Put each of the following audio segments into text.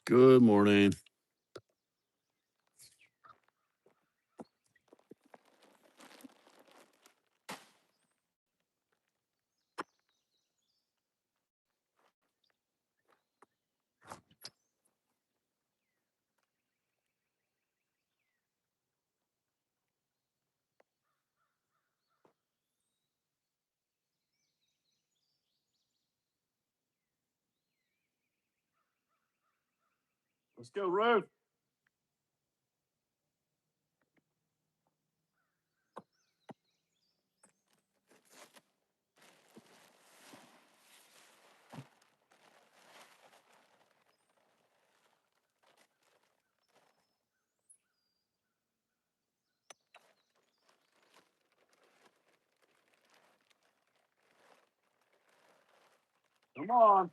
Good morning. Let's go, Ruth. Come on.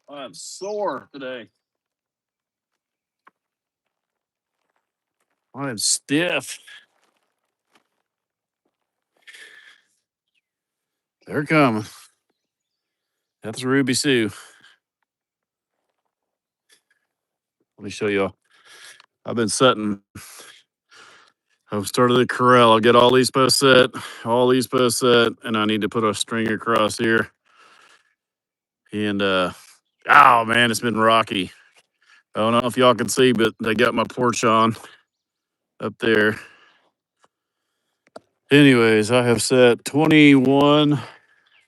I'm sore today. I'm stiff. They're coming. That's Ruby Sue. Let me show y'all. I've been setting. I've started the corral. I'll get all these posts set, and I need to put a string across here. And oh man, it's been rocky. I don't know if y'all can see, but they got my porch on up there. Anyways, I have set 21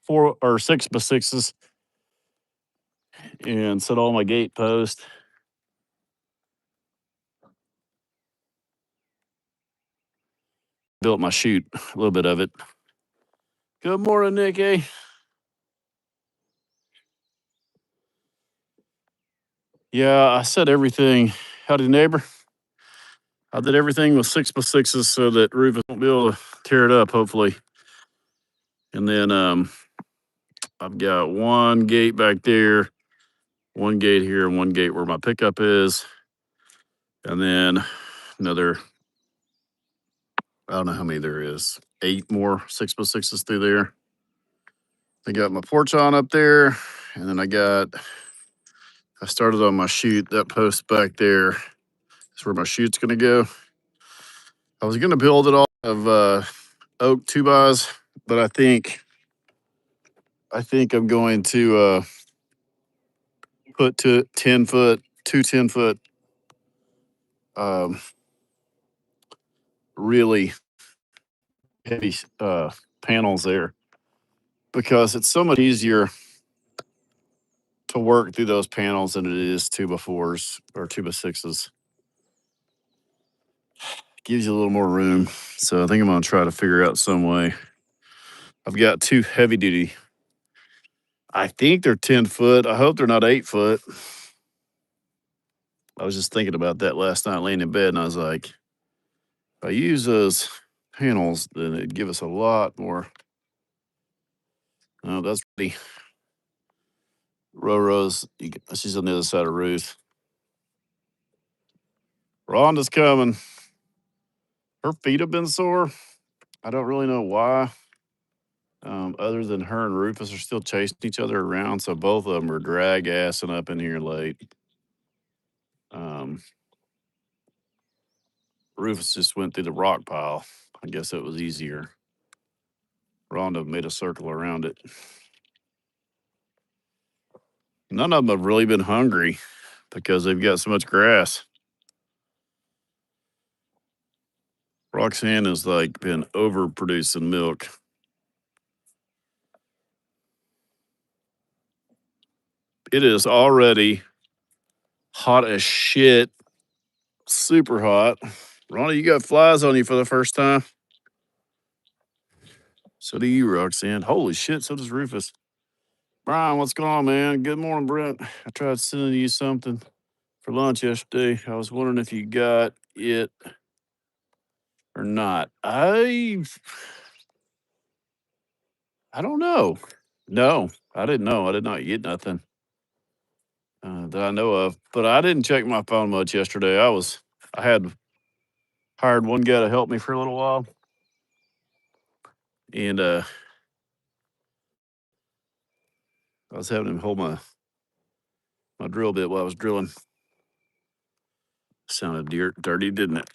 4 or 6x6s and set all my gate posts. Built my chute, a little bit of it. Good morning, Nikki. Yeah, I set everything. Howdy, neighbor. I did everything with 6x6s so that Rufus won't be able to tear it up, hopefully. And then I've got one gate back there, one gate here, and one gate where my pickup is. And then another, I don't know how many there is, 8 more 6x6s through there. I got my porch on up there, and then I started on my chute. That post back there is where my chute's gonna go. I was gonna build it all of oak 2x, but I think I'm going to put 10 foot, two 10 foot, um, really heavy panels there because it's so much easier to work through those panels than it is 2x4s or 2x6s. Gives you a little more room. So I think I'm gonna try to figure out some way. I've got two heavy duty. I think they're 10 foot. I hope they're not 8 foot. I was just thinking about that last night laying in bed, and I was like, if I use those panels, then it'd give us a lot more. Oh, that's pretty. Rose, she's on the other side of Ruth. Rhonda's coming. Her feet have been sore. I don't really know why. Other than her and Rufus are still chasing each other around, so both of them are drag assing up in here late. Rufus just went through the rock pile. I guess it was easier. Rhonda made a circle around it. None of them have really been hungry because they've got so much grass. Roxanne has like been overproducing milk. It is already hot as shit. Super hot. Ronnie, you got flies on you for the first time. So do you, Roxanne. Holy shit, so does Rufus. Brian, what's going on, man? Good morning, Brent. I tried sending you something for lunch yesterday. I was wondering if you got it or not. I don't know. No, I didn't know. I did not get nothing that I know of. But I didn't check my phone much yesterday. I had hired one guy to help me for a little while, and I was having him hold my drill bit while I was drilling. Sounded dirty, didn't it?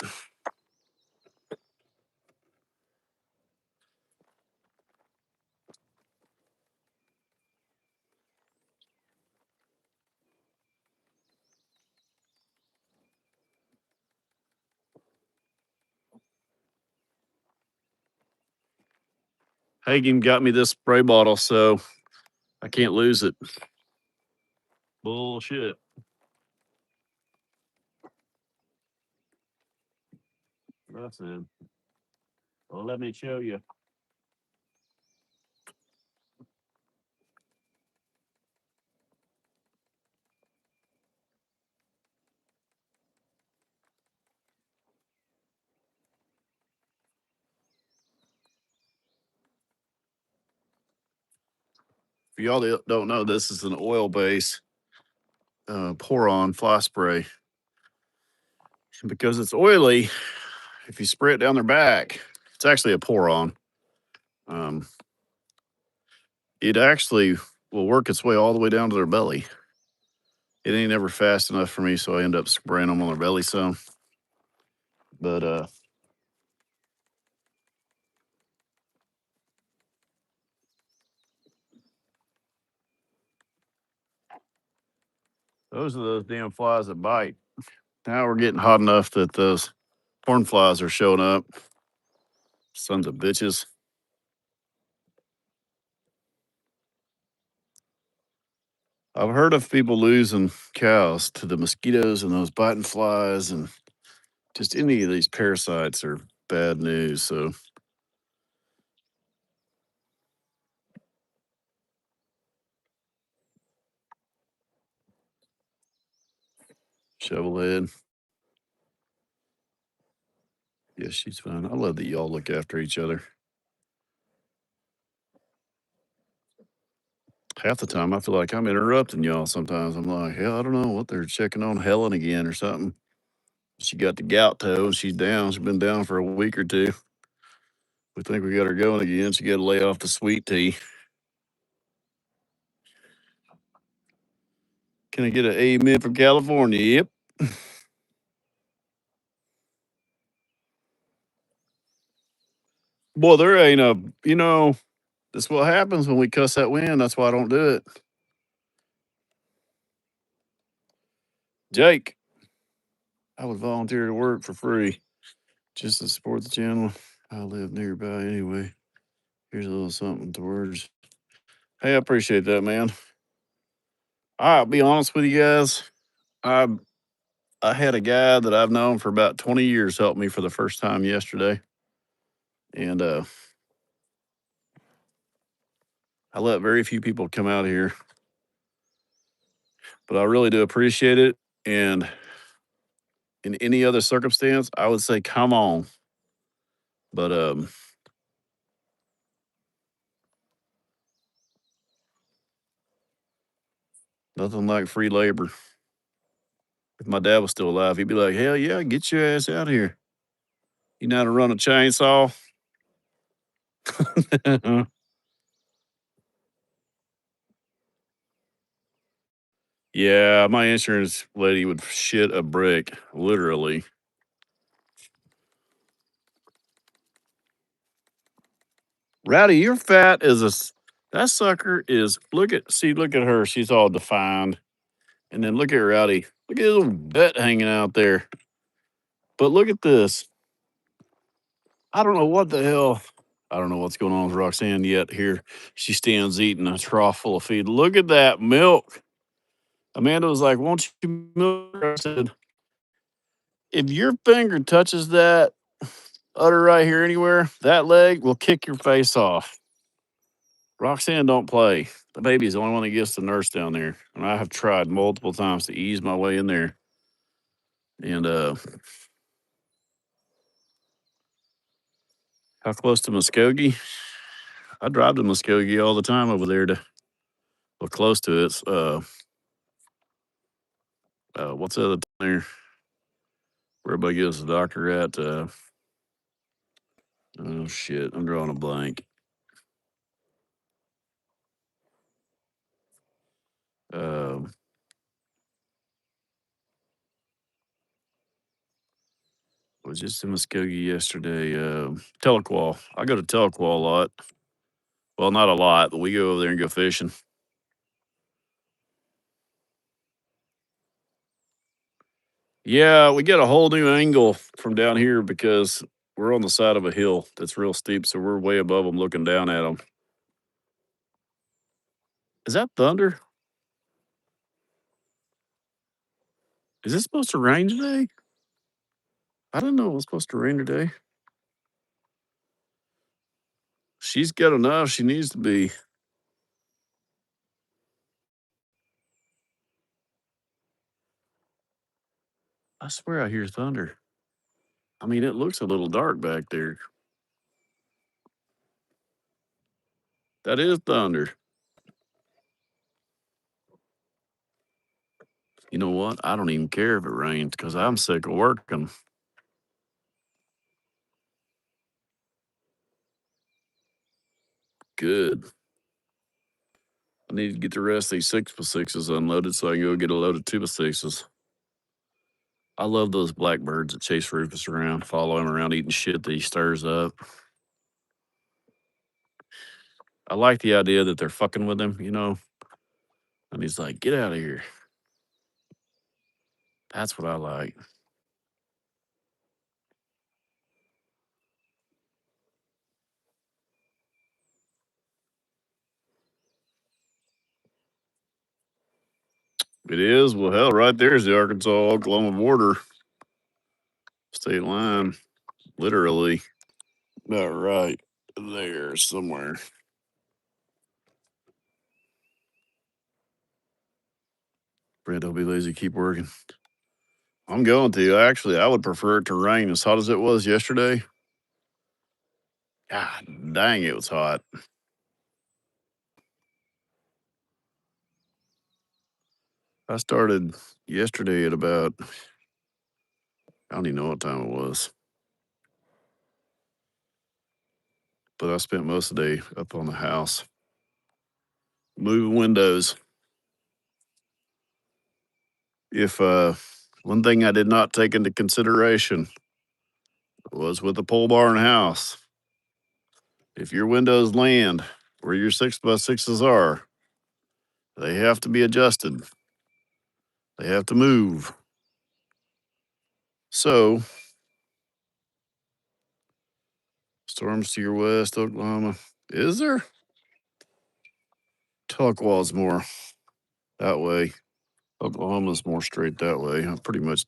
Hagen got me this spray bottle, so I can't lose it. Bullshit. That's it. Well, let me show you. For y'all that don't know, this is an oil base pour on fly spray. And because it's oily, if you spray it down their back, it's actually a pour on. Um, it actually will work its way all the way down to their belly. It ain't ever fast enough for me, so I end up spraying them on their belly some. But those are those damn flies that bite. Now we're getting hot enough that those corn flies are showing up. Sons of bitches. I've heard of people losing cows to the mosquitoes and those biting flies, and just any of these parasites are bad news. So shovelhead. Yeah, she's fine. I love that y'all look after each other. Half the time, I feel like I'm interrupting y'all. Sometimes I'm like, hell, I don't know what they're checking on Helen again or something. She got the gout toe and she's down. She's been down for a week or two. We think we got her going again. She got to lay off the sweet tea. Can I get an amen from California? Yep. Boy, there ain't a, that's what happens when we cuss that wind. That's why I don't do it. Jake, I would volunteer to work for free just to support the channel. I live nearby anyway. Here's a little something towards. Hey, I appreciate that, man. I'll be honest with you guys. I I had a guy that I've known for about 20 years help me for the first time yesterday. And I let very few people come out here, but I really do appreciate it. And in any other circumstance, I would say, come on. But nothing like free labor. If my dad was still alive, he'd be like, hell yeah, get your ass out here. You know how to run a chainsaw? Yeah, my insurance lady would shit a brick, literally. Rowdy, you're fat as that sucker is. Look at her. She's all defined. And then look at Rowdy. Look at his little butt hanging out there. But look at this. I don't know what the hell. I don't know what's going on with Roxanne yet. Here she stands eating a trough full of feed. Look at that milk. Amanda was like, won't you milk? I said, if your finger touches that udder right here anywhere, that leg will kick your face off. Roxanne don't play. The baby's the only one that gets the nurse down there. And I have tried multiple times to ease my way in there. And how close to Muskogee? I drive to Muskogee all the time over there to close to it. It's, what's the other there? Where everybody goes to the doctor at. Oh shit, I'm drawing a blank. Um, was just in Muskogee yesterday. Telequal. I go to Telequal a lot. Well, not a lot, but we go over there and go fishing. Yeah, we get a whole new angle from down here because we're on the side of a hill that's real steep, so we're way above them, looking down at them. Is that thunder? Is it supposed to rain today? I didn't know it was supposed to rain today. She's got enough. She needs to be. I swear I hear thunder. I mean, it looks a little dark back there. That is thunder. You know what? I don't even care if it rains because I'm sick of working. Good. I need to get the rest of these 6x6s unloaded so I can go get a load of 2x6s. I love those blackbirds that chase Rufus around, follow him around, eating shit that he stirs up. I like the idea that they're fucking with him, and he's like, get out of here. That's what I like. It is. Well, hell, right there's the Arkansas Oklahoma border, state line, literally. About right there somewhere. Brent, don't be lazy. Keep working. I'm going to. Actually, I would prefer it to rain as hot as it was yesterday. God dang, it was hot. I started yesterday at about, I don't even know what time it was, but I spent most of the day up on the house moving windows. If one thing I did not take into consideration was with a pole barn house, if your windows land where your 6x6s are, they have to be adjusted. They have to move. So, storms to your west, Oklahoma. Is there? Tahlequah's more that way. Oklahoma's more straight that way. I'm pretty much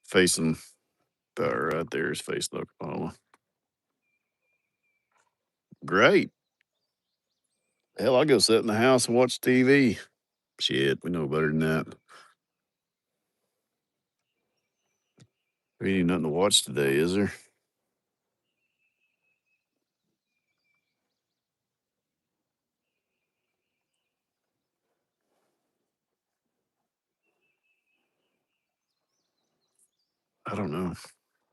facing that right there is facing Oklahoma. Great. Hell, I'll go sit in the house and watch TV. Shit, we know better than that. We ain't nothing to watch today, is there? I don't know.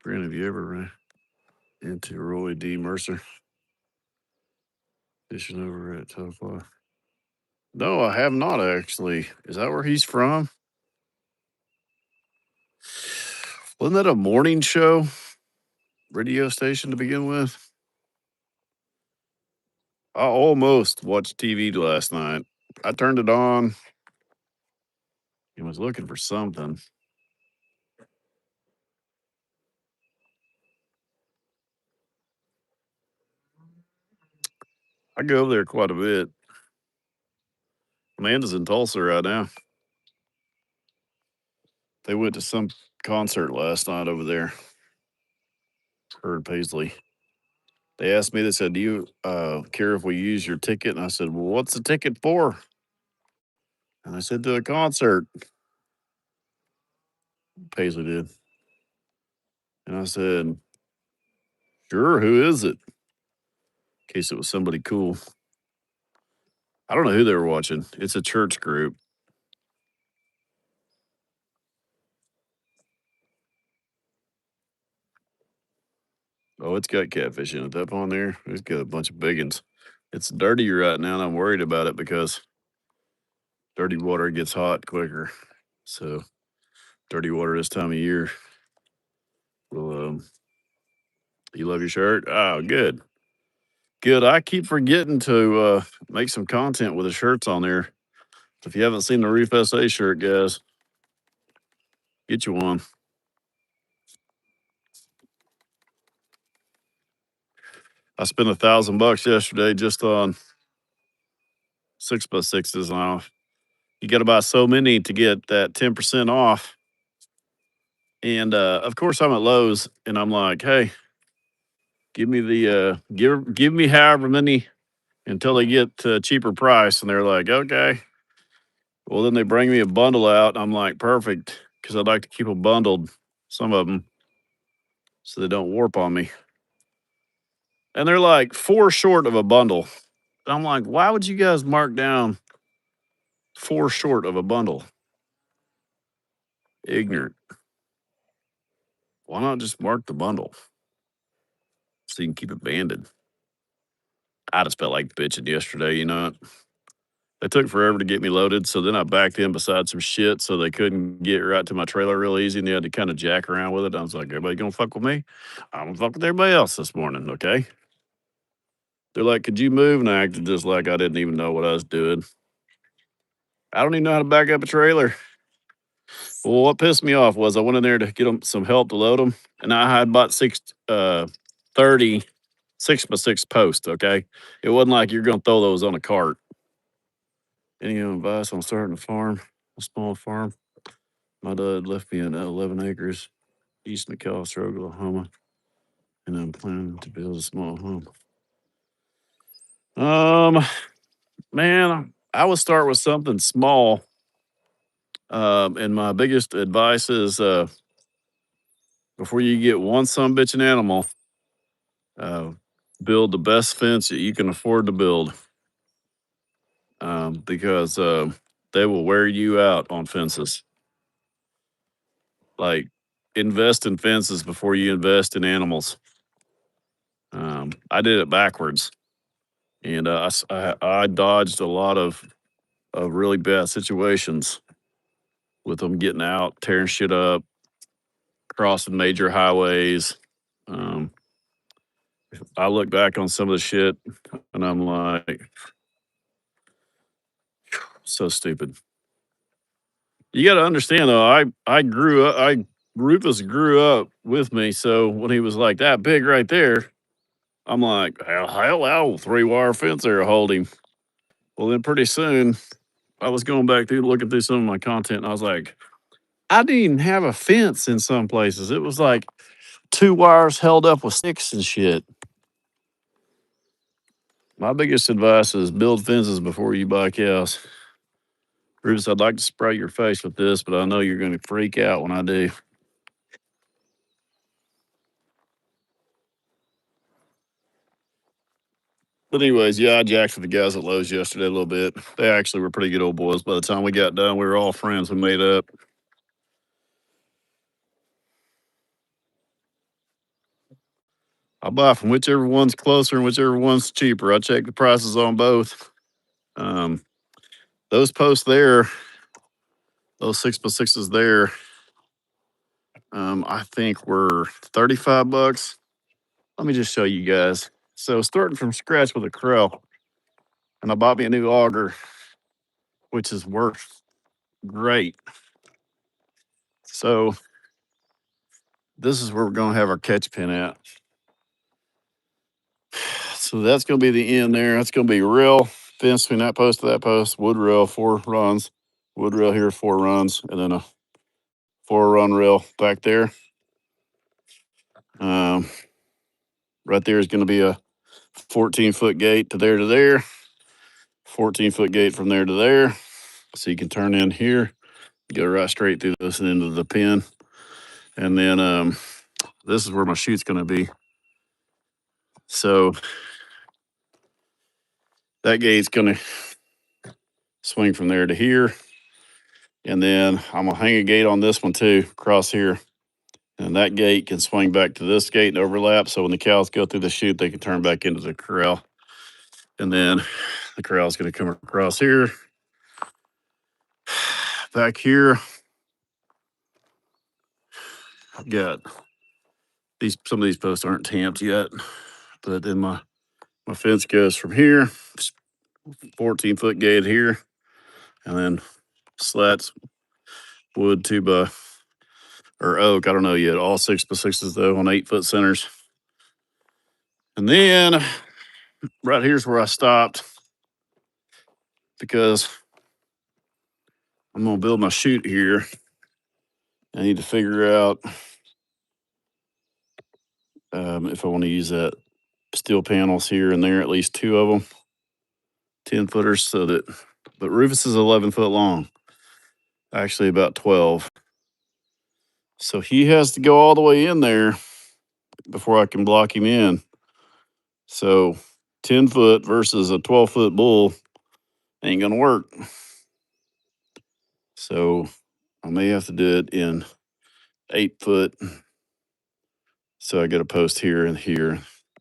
Brent, have you ever ran into Roy D. Mercer fishing over at Tahlequah? No, I have not actually. Is that where he's from? Wasn't that a morning show radio station to begin with? I almost watched TV last night. I turned it on and was looking for something. I go over there quite a bit. Amanda's in Tulsa right now. They went to some concert last night over there. Her and Paisley. They asked me, they said, do you care if we use your ticket? And I said, well, what's the ticket for? And I said, to the concert. Paisley did. And I said, sure, who is it? In case it was somebody cool. I don't know who they were watching. It's a church group. Oh, it's got catfish in it. That pond there, it's got a bunch of big ones. It's dirty right now, and I'm worried about it because dirty water gets hot quicker. So dirty water this time of year will. You love your shirt? Oh, good, good. I keep forgetting to make some content with the shirts on there. If you haven't seen the Rufus SA shirt, guys, get you one. I spent $1,000 yesterday just on 6x6s now. You got to buy so many to get that 10% off. And of course, I'm at Lowe's, and I'm like, "Hey, give me the give me however many until they get a cheaper price." And they're like, "Okay." Well, then they bring me a bundle out. And I'm like, "Perfect," because I'd like to keep them bundled, some of them, so they don't warp on me. And they're like 4 short of a bundle. And I'm like, "Why would you guys mark down 4 short of a bundle?" Ignorant. Why not just mark the bundle so you can keep it banded? I just felt like bitching yesterday, you know. They took forever to get me loaded, so then I backed in beside some shit so they couldn't get right to my trailer real easy, and they had to kind of jack around with it. I was like, "Everybody gonna fuck with me? I'm gonna fuck with everybody else this morning, okay?" They're like, "Could you move?" And I acted just like I didn't even know what I was doing. I don't even know how to back up a trailer. Well, what pissed me off was I went in there to get them some help to load them, and I had bought 30 6x6 posts, okay? It wasn't like you're gonna throw those on a cart. Any advice on starting a farm, a small farm? My dad left me at 11 acres east of McAllister, Oklahoma, and I'm planning to build a small home. Um, Man, I would start with something small. And my biggest advice is before you get one some bitchin' animal, uh, build the best fence that you can afford to build, because they will wear you out on fences. Like, invest in fences before you invest in animals. I did it backwards, and I dodged a lot of really bad situations with them getting out, tearing shit up, crossing major highways. Um, I look back on some of the shit, and I'm like, so stupid. You got to understand though, I grew up. I Rufus grew up with me, so when he was like that big right there, I'm like, hell, 3 wire fence there to hold him. Well, then pretty soon, I was going back through looking through some of my content, and I was like, I didn't even have a fence in some places. It was like 2 wires held up with sticks and shit. My biggest advice is build fences before you buy cows. Bruce, I'd like to spray your face with this, but I know you're going to freak out when I do. But anyways, yeah, I jacked with the guys at Lowe's yesterday a little bit. They actually were pretty good old boys. By the time we got done, we were all friends. We made up. I buy from whichever one's closer and whichever one's cheaper. I check the prices on both. Um, those posts there, those 6x6s there, I think were $35. Let me just show you guys. So starting from scratch with a crow, and I bought me a new auger, which is worth great. So this is where we're gonna have our catch pin at. So that's gonna be the end there. That's gonna be rail fence between that post to that post, wood rail, 4 runs, wood rail here, 4 runs, and then a 4 run rail back there. Um, right there is gonna be a 14-foot gate to there, 14-foot gate from there to there. So you can turn in here, go right straight through this into the pen. And then this is where my chute's gonna be. So that gate's gonna swing from there to here. And then I'm gonna hang a gate on this one too, across here. And that gate can swing back to this gate and overlap. So when the cows go through the chute, they can turn back into the corral. And then the corral is going to come across here. Back here, I've got these. Some of these posts aren't tamped yet, but then my fence goes from here, 14-foot gate here, and then slats, wood, 2x or oak. I don't know yet. All 6x6s though on 8-foot centers. And then right here's where I stopped because I'm gonna build my chute here. I need to figure out if I want to use that steel panels here and there, at least 2 of them, 10-footers, so that. But Rufus is 11 foot long, actually about 12. So he has to go all the way in there before I can block him in. So 10 foot versus a 12-foot bull ain't gonna work. So I may have to do it in 8-foot. So I got a post here and here.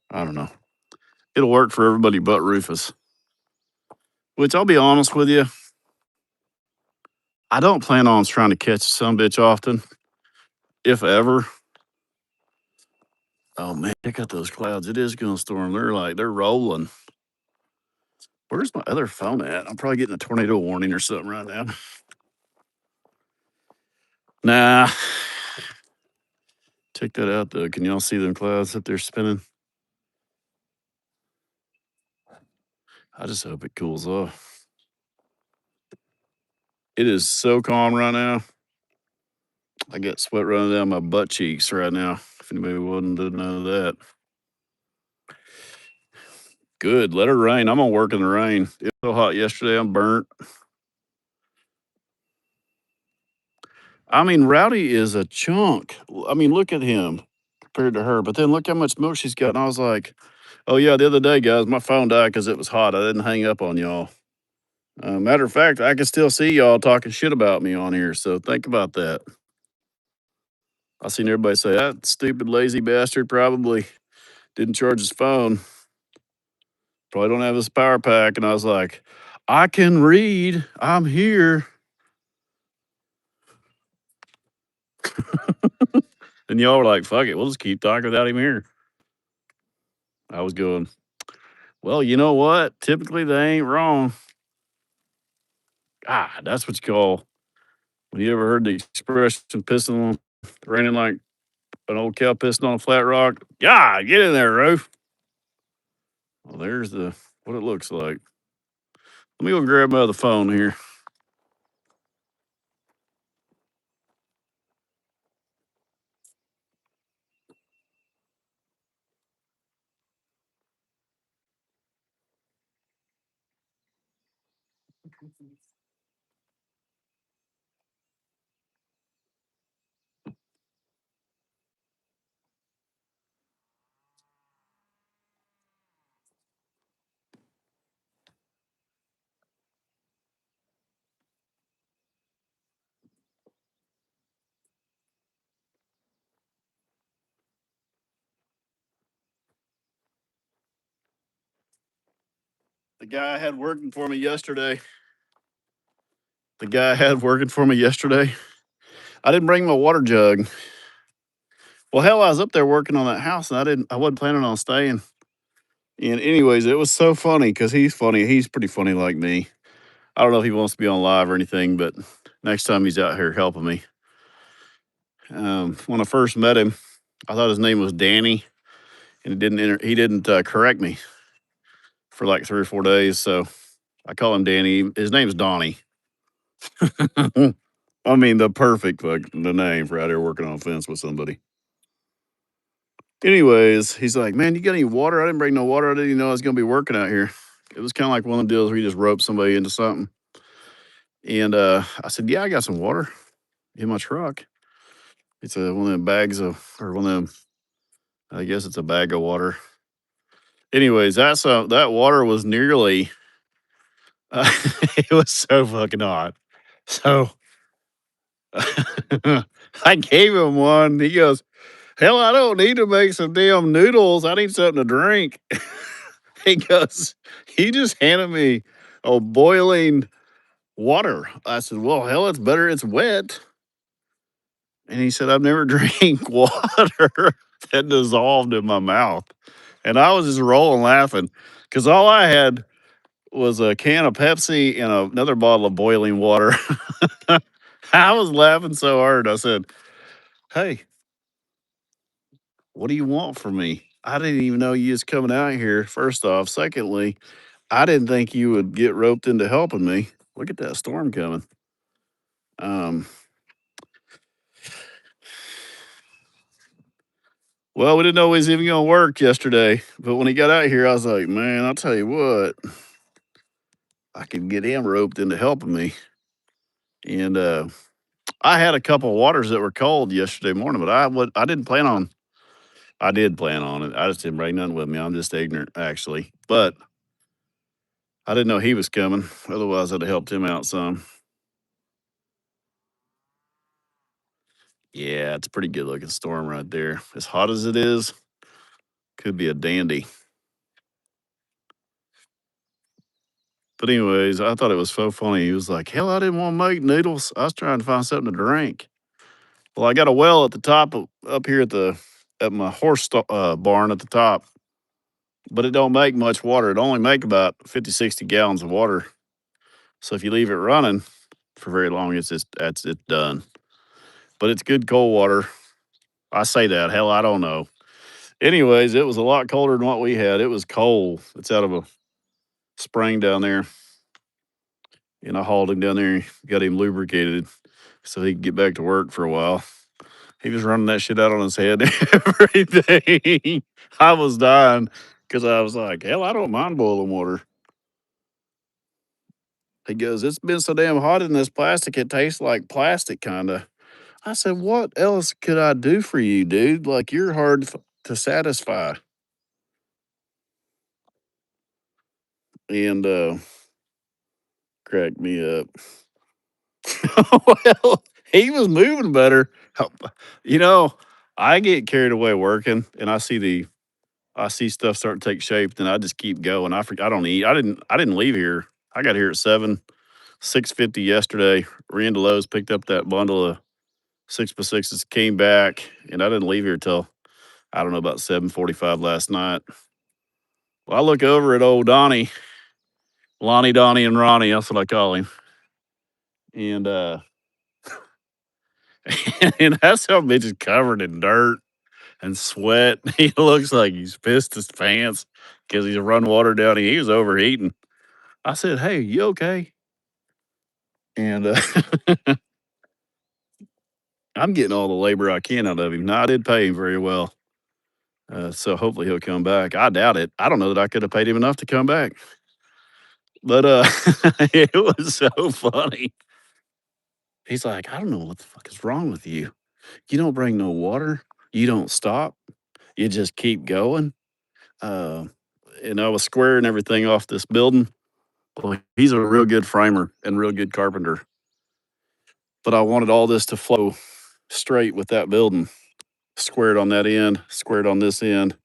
I don't know. It'll work for everybody but Rufus. Which I'll be honest with you, I don't plan on trying to catch some bitch often, if ever. Oh man, check out those clouds. It is gonna storm. They're rolling. Where's my other phone at? I'm probably getting a tornado warning or something right now. Nah. Check that out though. Can y'all see them clouds up there spinning? I just hope it cools off. It is so calm right now. I got sweat running down my butt cheeks right now. If anybody wouldn't know that. Good. Let her rain. I'm gonna work in the rain. It was so hot yesterday. I'm burnt. I mean, Rowdy is a chunk. I mean, look at him compared to her. But then look how much milk she's got. And I was like, oh yeah, the other day, guys, my phone died because it was hot. I didn't hang up on y'all. Matter of fact, I can still see y'all talking shit about me on here. So think about that. I seen everybody say that stupid lazy bastard probably didn't charge his phone. Probably don't have his power pack. And I was like, I can read. I'm here. And y'all were like, fuck it. We'll just keep talking without him here. I was going, well, you know what? Typically they ain't wrong. Ah, that's what you call when you ever heard the expression pissing on raining like an old cow pissing on a flat rock. Yeah, get in there, Roof. Well, there's what it looks like. Let me go grab my other phone here. The guy I had working for me yesterday. I didn't bring my water jug. Well, hell, I was up there working on that house, and I wasn't planning on staying. And anyways, it was so funny because he's funny. He's pretty funny like me. I don't know if he wants to be on live or anything, but next time he's out here helping me. When I first met him, I thought his name was Danny, and he didn't correct me for like 3 or 4 days. So I call him Danny. His name's Donnie. I mean, the name for out here working on a fence with somebody. Anyways, he's like, man, you got any water? I didn't bring no water. I didn't even know I was going to be working out here. It was kind of like one of the deals where you just rope somebody into something. And I said, yeah, I got some water in my truck. It's one of them bags or one of them, I guess it's a bag of water. Anyways, that water was nearly, it was so fucking hot. So I gave him one. He goes, Hell, I don't need to make some damn noodles. I need something to drink. He goes, he just handed me a boiling water. I said, well, hell, it's better. It's wet. And he said, I've never drank water that dissolved in my mouth. And I was just rolling laughing because all I had was a can of Pepsi and another bottle of boiling water. I was laughing so hard. I said, hey, what do you want from me? I didn't even know you was coming out here, first off. Secondly, I didn't think you would get roped into helping me. Look at that storm coming. Um, well, we didn't know he was even going to work yesterday, but when he got out here, I was like, man, I'll tell you what, I could get him roped into helping me. And I had a couple of waters that were cold yesterday morning, but I didn't plan on. I did plan on it. I just didn't bring none with me. I'm just ignorant, actually. But I didn't know he was coming. Otherwise, I'd have helped him out some. Yeah, it's a pretty good looking storm right there. As hot as it is, could be a dandy. But anyways, I thought it was so funny. He was like, "Hell, I didn't want to make noodles. I was trying to find something to drink." Well, I got a well at the top up here at my barn at the top, but it don't make much water. It only make about 50, 60 gallons of water. So if you leave it running for very long, it's done. But it's good cold water. I say that. Hell, I don't know. Anyways, it was a lot colder than what we had. It was cold. It's out of a spring down there. And I hauled him down there and got him lubricated so he could get back to work for a while. He was running that shit out on his head and everything. I was dying because I was like, hell, I don't mind boiling water. He goes, it's been so damn hot in this plastic, it tastes like plastic, kind of. I said, what else could I do for you, dude? Like, you're hard to satisfy. And cracked me up. Well, he was moving better. You know, I get carried away working, and I see stuff start to take shape. Then I just keep going. I don't eat. I didn't leave here. I got here at 6:50 yesterday. Ran to Lowe's, picked up that bundle of 6x6s, came back, and I didn't leave here till I don't know about 7:45 last night. Well, I look over at old Lonnie, Donnie, and Ronnie. That's what I call him. And and that some bitch is covered in dirt and sweat. He looks like he's pissed his pants because he's run water down. He was overheating. I said, "Hey, you okay?" And I'm getting all the labor I can out of him. Now I did pay him very well, so hopefully he'll come back. I doubt it. I don't know that I could have paid him enough to come back, but it was so funny. He's like, "I don't know what the fuck is wrong with you. You don't bring no water. You don't stop. You just keep going." Uh, and I was squaring everything off this building. Well, he's a real good framer and real good carpenter. But I wanted all this to flow straight with that building, squared on that end, squared on this end.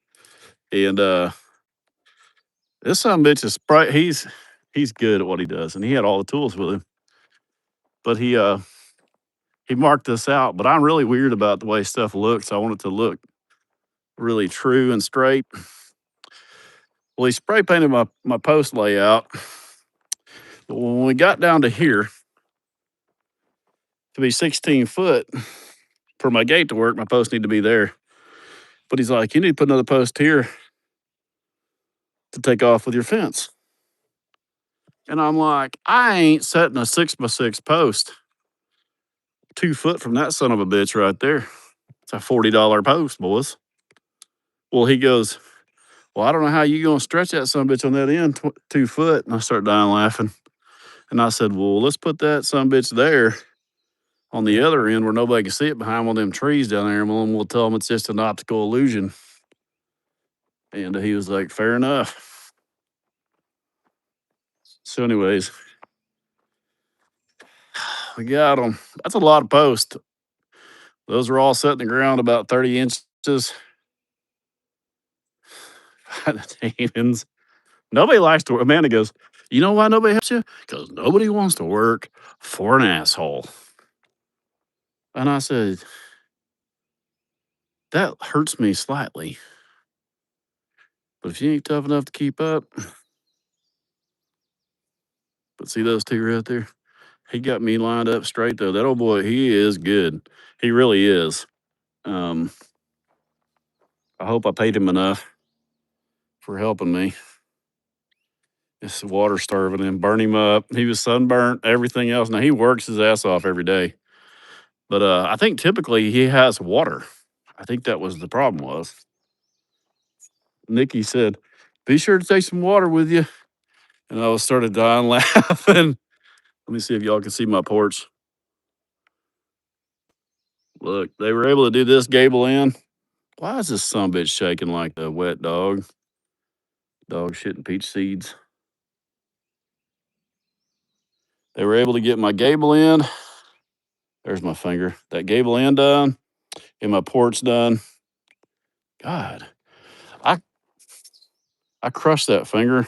And this son bitch is he's good at what he does, and he had all the tools with him. But he marked this out. But I'm really weird about the way stuff looks. I want it to look really true and straight. Well, he spray painted my post layout. But when we got down to here, to be 16 foot for my gate to work, my post need to be there. But he's like, you need to put another post here to take off with your fence. And I'm like, I ain't setting a 6x6 post 2 foot from that son of a bitch right there. It's a $40 post, boys. Well, he goes, well, I don't know how you gonna stretch that son of a bitch on that end 2 foot. And I start dying laughing. And I said, well, let's put that son of a bitch there on the other end where nobody can see it behind one of them trees down there. And we'll tell them it's just an optical illusion. And he was like, fair enough. So, anyways, we got them. That's a lot of posts. Those are all set in the ground about 30 inches just demons. Nobody likes to. Amanda goes, you know why nobody helps you? Because nobody wants to work for an asshole. And I said, that hurts me slightly. But if you ain't tough enough to keep up, but see those two right there? He got me lined up straight though. That old boy, he is good. He really is. Um, I hope I paid him enough for helping me. This water starving him, burn him up. He was sunburnt, everything else. Now he works his ass off every day. But I think typically he has water. I think that was the problem was. Nikki said, be sure to take some water with you. And I was started dying laughing. Let me see if y'all can see my porch. Look, they were able to do this gable end. Why is this sumbitch shaking like a wet dog? Dog shitting peach seeds. They were able to get my gable end. There's my finger. That gable end done and my porch done. God, I I crushed that finger.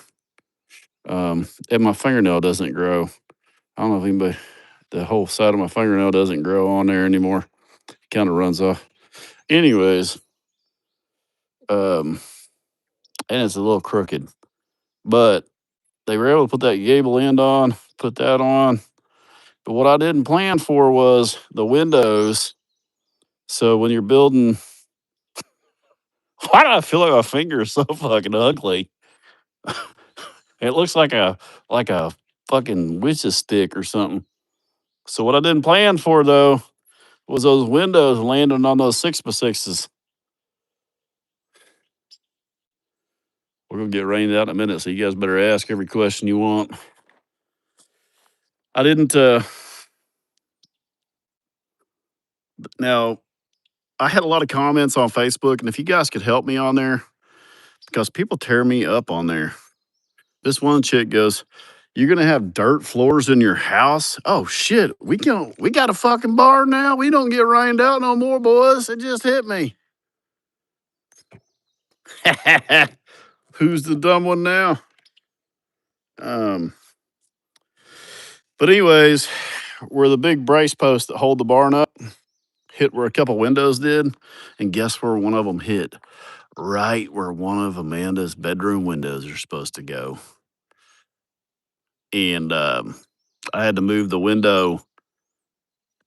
And my fingernail doesn't grow. I don't know if anybody, the whole side of my fingernail doesn't grow on there anymore. It kind of runs off. Anyways, um, and it's a little crooked, but they were able to put that gable end on, put that on. But what I didn't plan for was the windows. So when you're building, why do I feel like my finger is so fucking ugly? It looks like a fucking witch's stick or something. So what I didn't plan for though was those windows landing on those 6x6s. We're gonna get rained out in a minute, so you guys better ask every question you want. I didn't. Now I had a lot of comments on Facebook, and if you guys could help me on there, because people tear me up on there. This one chick goes, "You're gonna have dirt floors in your house? Oh shit, we got a fucking bar now. We don't get rained out no more, boys. It just hit me." Who's the dumb one now? Um, but anyways, where the big brace posts that hold the barn up hit where a couple windows did, and guess where one of them hit? Right where one of Amanda's bedroom windows are supposed to go. And I had to move the window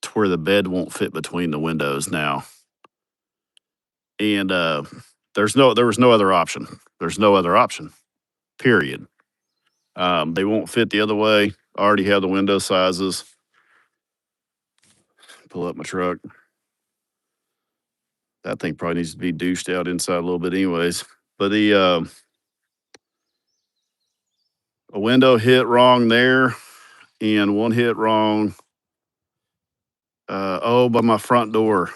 to where the bed won't fit between the windows now. And there was no other option. There's no other option. Period. They won't fit the other way. I already have the window sizes. Pull up my truck. That thing probably needs to be douched out inside a little bit, anyways. But the a window hit wrong there, and one hit wrong. By my front door.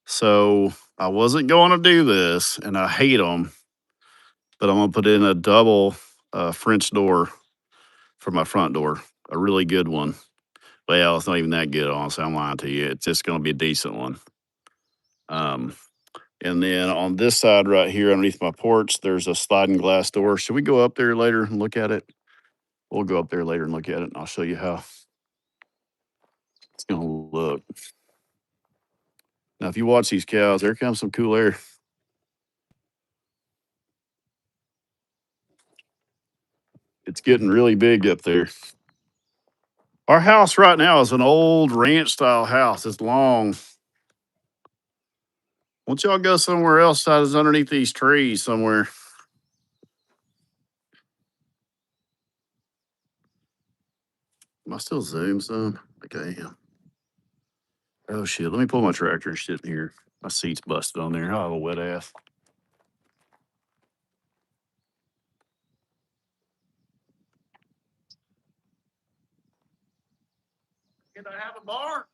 So I wasn't going to do this, and I hate them, but I'm gonna put in a double French door for my front door, a really good one. Well, it's not even that good, honestly. I'm lying to you. It's just gonna be a decent one. Um, and then on this side right here, underneath my porch, there's a sliding glass door. Should we go up there later and look at it? We'll go up there later and look at it, and I'll show you how it's gonna look. Now, if you watch these cows, there comes some cool air. It's getting really big up there. Our house right now is an old ranch style house. It's long. Won't y'all go somewhere else that is underneath these trees somewhere? Am I still zoom some? Okay, yeah. Oh shit. Let me pull my tractor and shit in here. My seat's busted on there. I'll have a wet ass. Can I have a bar?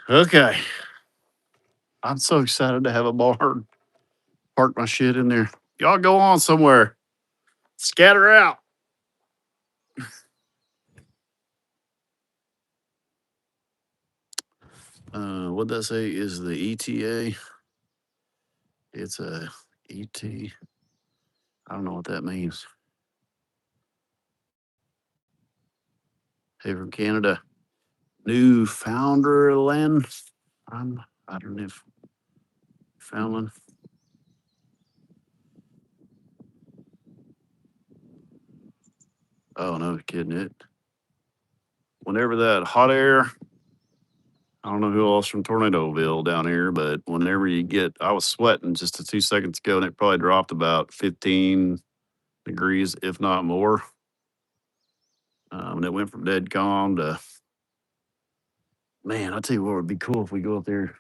Okay. I'm so excited to have a barn. Park my shit in there. Y'all go on somewhere. Scatter out. What that say is the ETA? It's a ET. I don't know what that means. Hey, from Canada. Newfoundland. I don't know if Foundland. Oh, no kidding it. Whenever that hot air, I don't know who else from Tornadoville down here, but whenever you get, I was sweating just 2 seconds ago and it probably dropped about 15 degrees, if not more. And it went from dead calm to, man, I tell you what would be cool if we go up there.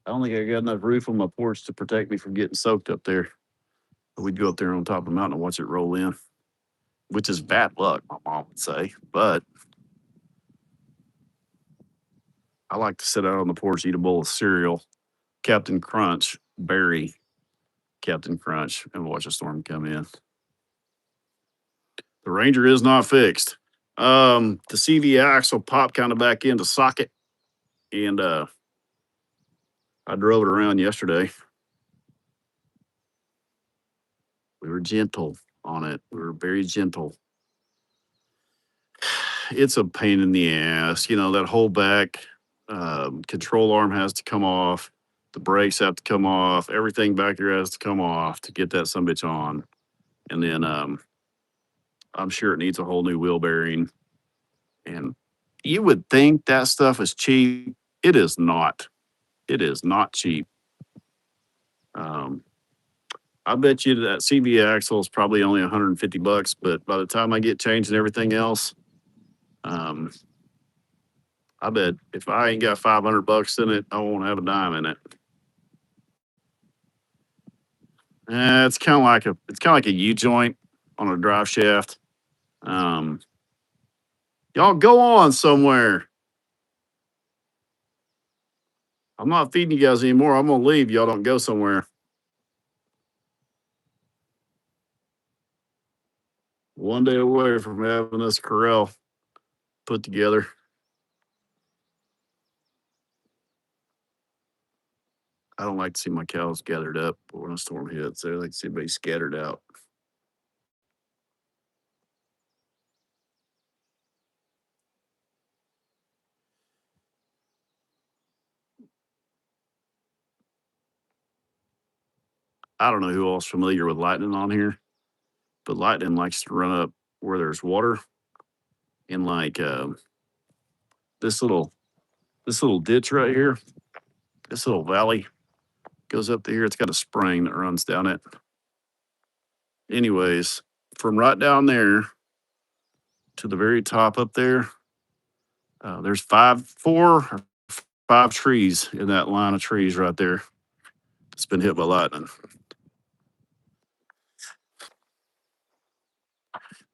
I don't think I got enough roof on my porch to protect me from getting soaked up there. But we'd go up there on top of the mountain and watch it roll in, which is bad luck, my mom would say. But I like to sit out on the porch, eat a bowl of cereal, Captain Crunch, berry Captain Crunch, and watch a storm come in. The Ranger is not fixed. The CV axle popped kind of back into socket, and I drove it around yesterday. We were gentle on it. We were very gentle. It's a pain in the ass. You know, that whole back control arm has to come off. The brakes have to come off. Everything back here has to come off to get that sumbitch on. And then I'm sure it needs a whole new wheel bearing. And you would think that stuff is cheap. It is not. It is not cheap. Um, I bet you that CV axle is probably only $150, but by the time I get changed and everything else, um, I bet if I ain't got $500 in it, I won't have a dime in it. It's kind of like a U joint on a drive shaft. Um, y'all go on somewhere. I'm not feeding you guys anymore. I'm gonna leave. Y'all don't go somewhere. One day away from having this corral put together. I don't like to see my cows gathered up when a storm hits. I like to see everybody scattered out. I don't know who else familiar with lightning on here, but lightning likes to run up where there's water in like this little this little ditch right here. This little valley goes up to here. It's got a spring that runs down it. Anyways, from right down there to the very top up there, there's 4 or 5 trees in that line of trees right there. It's been hit by lightning.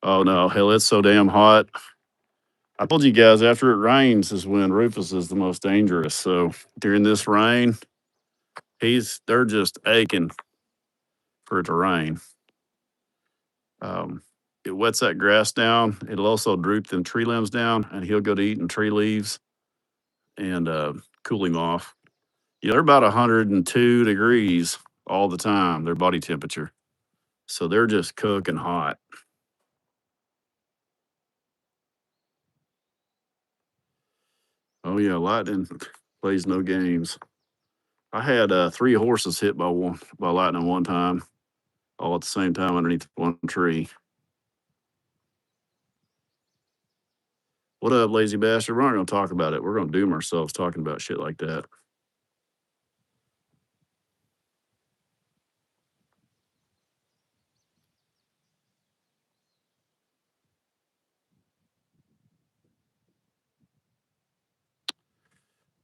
Oh no, hell, it's so damn hot. I told you guys after it rains is when Rufus is the most dangerous. So during this rain, they're just aching for it to rain. Um, it wets that grass down. It'll also droop them tree limbs down, and he'll go to eating tree leaves and cooling off. Yeah, they're about 102 degrees all the time, their body temperature. So they're just cooking hot. Oh Oh yeah, lightning plays no games. I had 3 horses hit by lightning one time, all at the same time underneath one tree. What up, lazy bastard? We're not going to talk about it. We're going to doom ourselves talking about shit like that.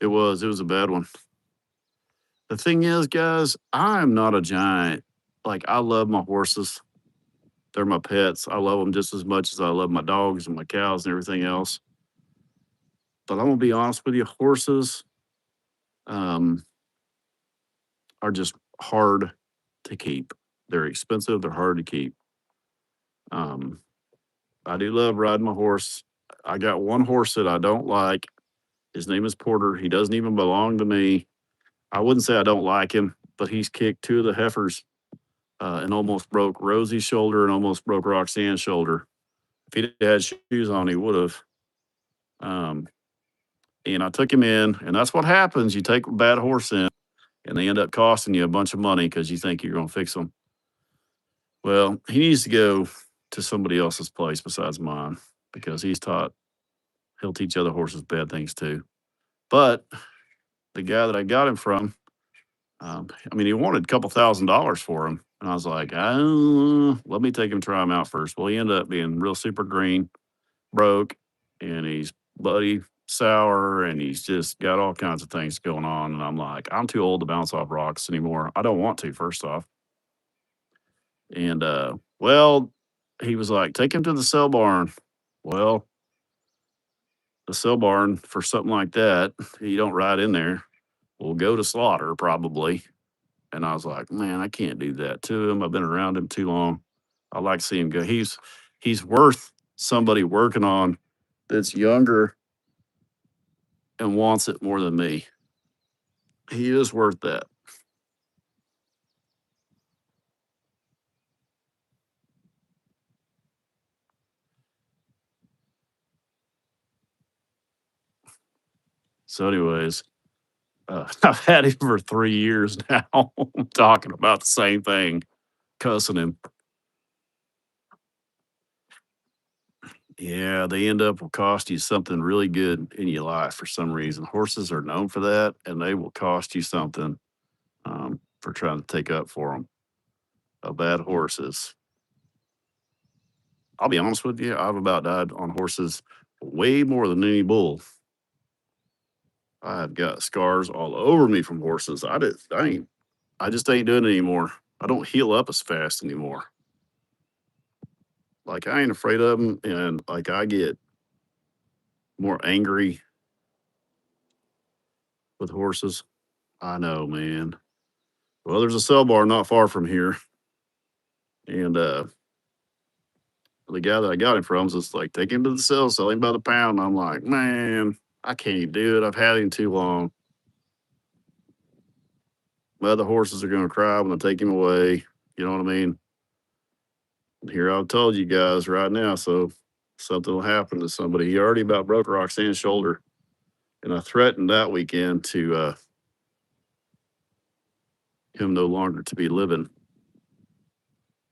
It was a bad one. The thing is, guys, I'm not a giant. Like, I love my horses. They're my pets. I love them just as much as I love my dogs and my cows and everything else. But I'm gonna be honest with you, horses um, are just hard to keep. They're expensive. They're hard to keep. Um, I do love riding my horse. I got one horse that I don't like. His name is Porter. He doesn't even belong to me. I wouldn't say I don't like him, but he's kicked 2 of the heifers and almost broke Rosie's shoulder and almost broke Roxanne's shoulder. If he had shoes on, he would have. Um, and I took him in, and that's what happens. You take a bad horse in, and they end up costing you a bunch of money because you think you're going to fix them. Well, he needs to go to somebody else's place besides mine because he'll teach other horses bad things too. But the guy that I got him from, I mean, he wanted a couple $1,000s for him. And I was like, let me take him, try him out first. Well, he ended up being real super green, broke, and he's bloody sour, and he's just got all kinds of things going on. And I'm like, I'm too old to bounce off rocks anymore. I don't want to, first off. And well, he was like, take him to the sale barn. Well, the sale barn for something like that, you don't ride in there. We'll go to slaughter probably. And I was like, man, I can't do that to him. I've been around him too long. I like to see him go. He's worth somebody working on that's younger and wants it more than me. He is worth that. So, anyways, I've had him for 3 years now. Talking about the same thing, cussing him. Yeah, they end up will cost you something really good in your life for some reason. Horses are known for that, and they will cost you something for trying to take up for them. A bad horses. I'll be honest with you, I've about died on horses way more than any bull. I've got scars all over me from horses. I just ain't doing it anymore. I don't heal up as fast anymore. Like I ain't afraid of them, and like I get more angry with horses. I know, man. Well, there's a sell bar not far from here, and the guy that I got him from is just like, take him to the sell, sell him by the pound. I'm like, man, I can't do it. I've had him too long. My other horses are going to cry when I take him away. You know what I mean? Here I've told you guys right now, so something will happen to somebody. He already about broke Roxanne's shoulder, and I threatened that weekend to him no longer to be living.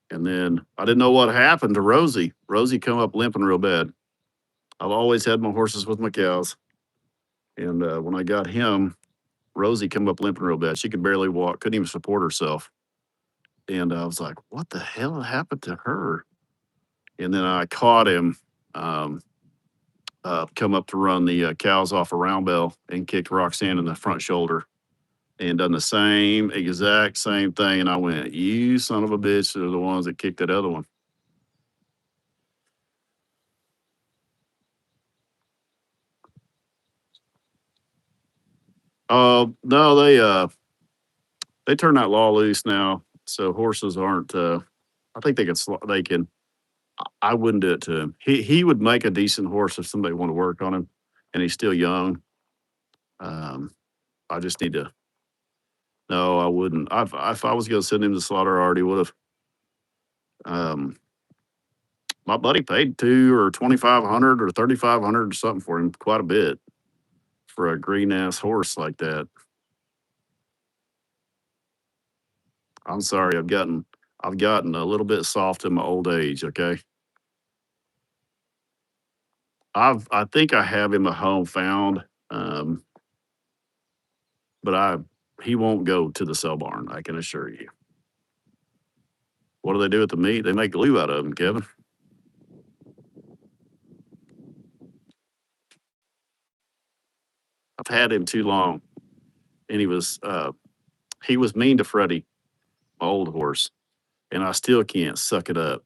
And then I didn't know what happened to Rosie. Rosie come up limping real bad. I've always had my horses with my cows, and when I got him, Rosie come up limping real bad. She could barely walk, couldn't even support herself. And I was like, what the hell happened to her? And then I caught him come up to run the cows off a round bell and kicked Roxanne in the front shoulder and done the same exact same thing. And I went, you son of a bitch, they're the ones that kicked that other one. No, they turned that law loose now. So horses aren't I think they can I wouldn't do it to him. He would make a decent horse if somebody wanted to work on him and he's still young. Um, I just need to. No, I wouldn't. If I was going to send him to slaughter, I already would have. Um, my buddy paid 2 or 2,500 or 3,500 or something for him, quite a bit for a green ass horse like that. I'm sorry, I've gotten a little bit soft in my old age. Okay, I think I have him a home found, um, but he won't go to the sell barn. I can assure you. What do they do with the meat? They make glue out of him, Kevin. I've had him too long, and he was mean to Freddie, my old horse, and I still can't suck it up.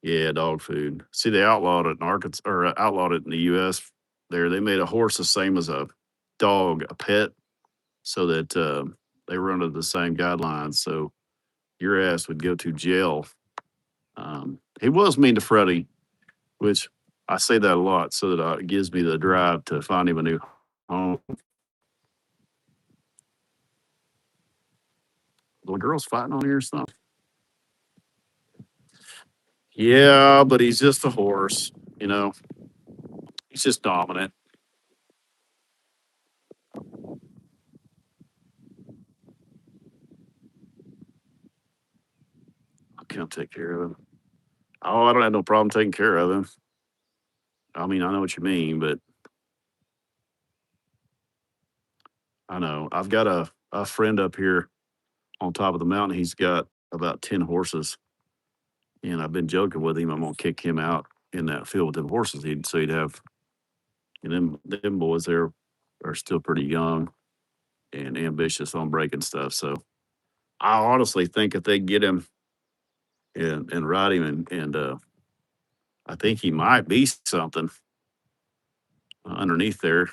Yeah, dog food. See, they outlawed it in Arkansas or outlawed it in the U.S. There, they made a horse the same as a dog, a pet, so that they were under the same guidelines. So your ass would go to jail. He was mean to Freddie, which I say that a lot, so that it gives me the drive to find him a new home. The girls fighting on here or something. Yeah, but he's just a horse. You know, he's just dominant. I can't take care of him. Oh, I don't have no problem taking care of him. I mean, I know what you mean, but I know I've got a friend up here on top of the mountain. He's got about 10 horses, and I've been joking with him. I'm gonna kick him out in that field with them horses. So he'd have, and them boys there are still pretty young and ambitious on breaking stuff. So I honestly think if they get him and ride him and I think he might be something underneath there.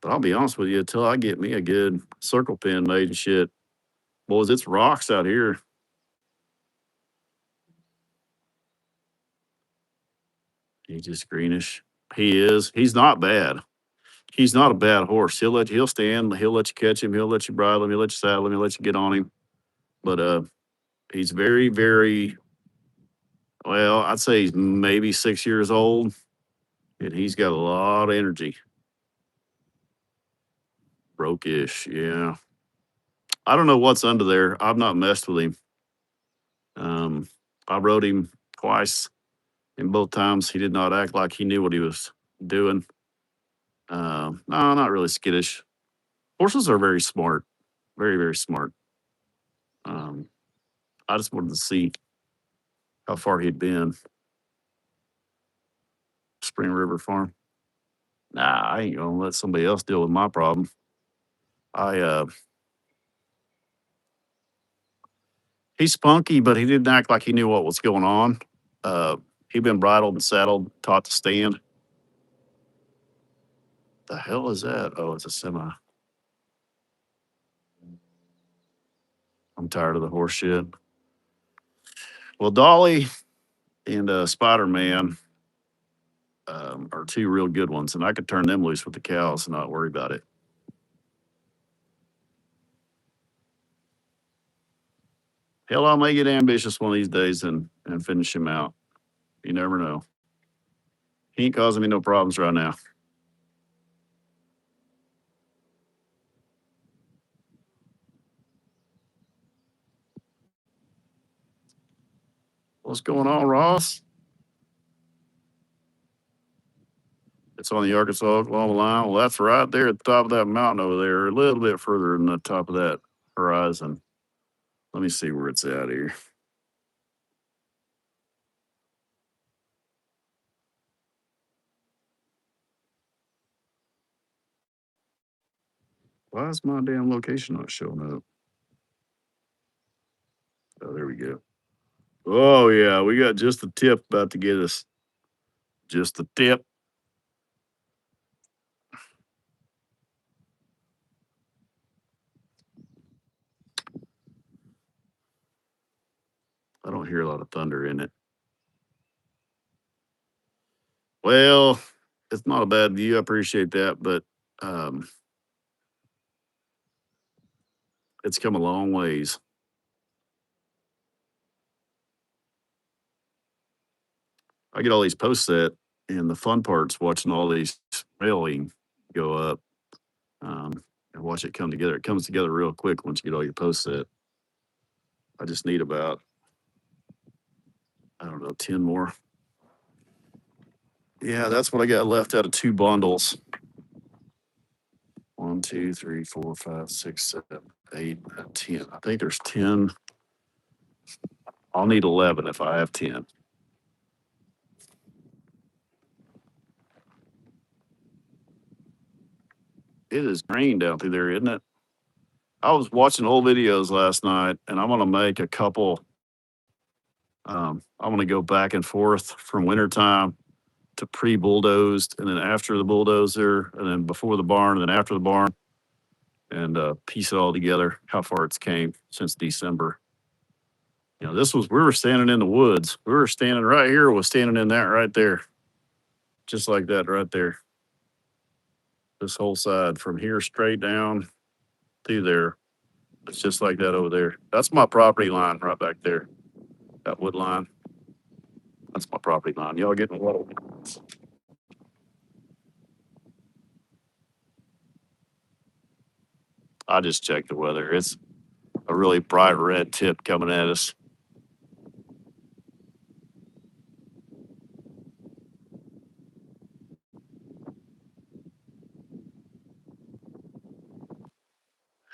But I'll be honest with you, until I get me a good circle pin made and shit, boys, it's rocks out here. He's just greenish. He is. He's not bad. He's not a bad horse. He'll stand. He'll let you catch him. He'll let you bridle him. He'll let you saddle him. He'll let you get on him. But he's very, very well. I'd say he's maybe 6 years old, and he's got a lot of energy. Broke-ish, yeah. I don't know what's under there. I've not messed with him. Um, I rode him twice, and both times he did not act like he knew what he was doing. No, not really skittish. Horses are very smart, very, very smart. Um, I just wanted to see how far he'd been. Spring River Farm. Nah, I ain't gonna let somebody else deal with my problem. I He's spunky, but he didn't act like he knew what was going on. Uh, he'd been bridled and saddled, taught to stand. The hell is that? Oh, it's a semi. I'm tired of the horse shit. Well, Dolly and Spider Man are two real good ones, and I could turn them loose with the cows and not worry about it. Hell, I may get ambitious one of these days and finish him out. You never know. He ain't causing me no problems right now. What's going on, Ross? It's on the Arkansas Oklahoma line. Well, that's right there at the top of that mountain over there, a little bit further than the top of that horizon. Let me see where it's at here. Why is my damn location not showing up? Oh, there we go. Oh, yeah, we got just the tip about to get us. Just the tip. I don't hear a lot of thunder in it. Well, it's not a bad view. I appreciate that, but um, it's come a long ways. I get all these posts set. And the fun part's watching all these railing go up, and watch it come together. It comes together real quick once you get all your posts set. I just need about, I don't know, 10 more. Yeah, that's what I got left out of 2 bundles. 1, 2, 3, 4, 5, 6, 7, 8, 10. I think there's 10. I'll need 11 if I have 10. It is green down through there, isn't it? I was watching old videos last night, and I'm gonna make a couple. I'm gonna go back and forth from wintertime to pre-bulldozed, and then after the bulldozer, and then before the barn, and then after the barn, and piece it all together. How far it's came since December. This was, we were standing in the woods. We were standing right here. Was standing in that right there, just like that right there. This whole side from here straight down through there. It's just like that over there. That's my property line right back there. That wood line. That's my property line. Y'all getting a lot of. I just checked the weather. It's a really bright red tip coming at us.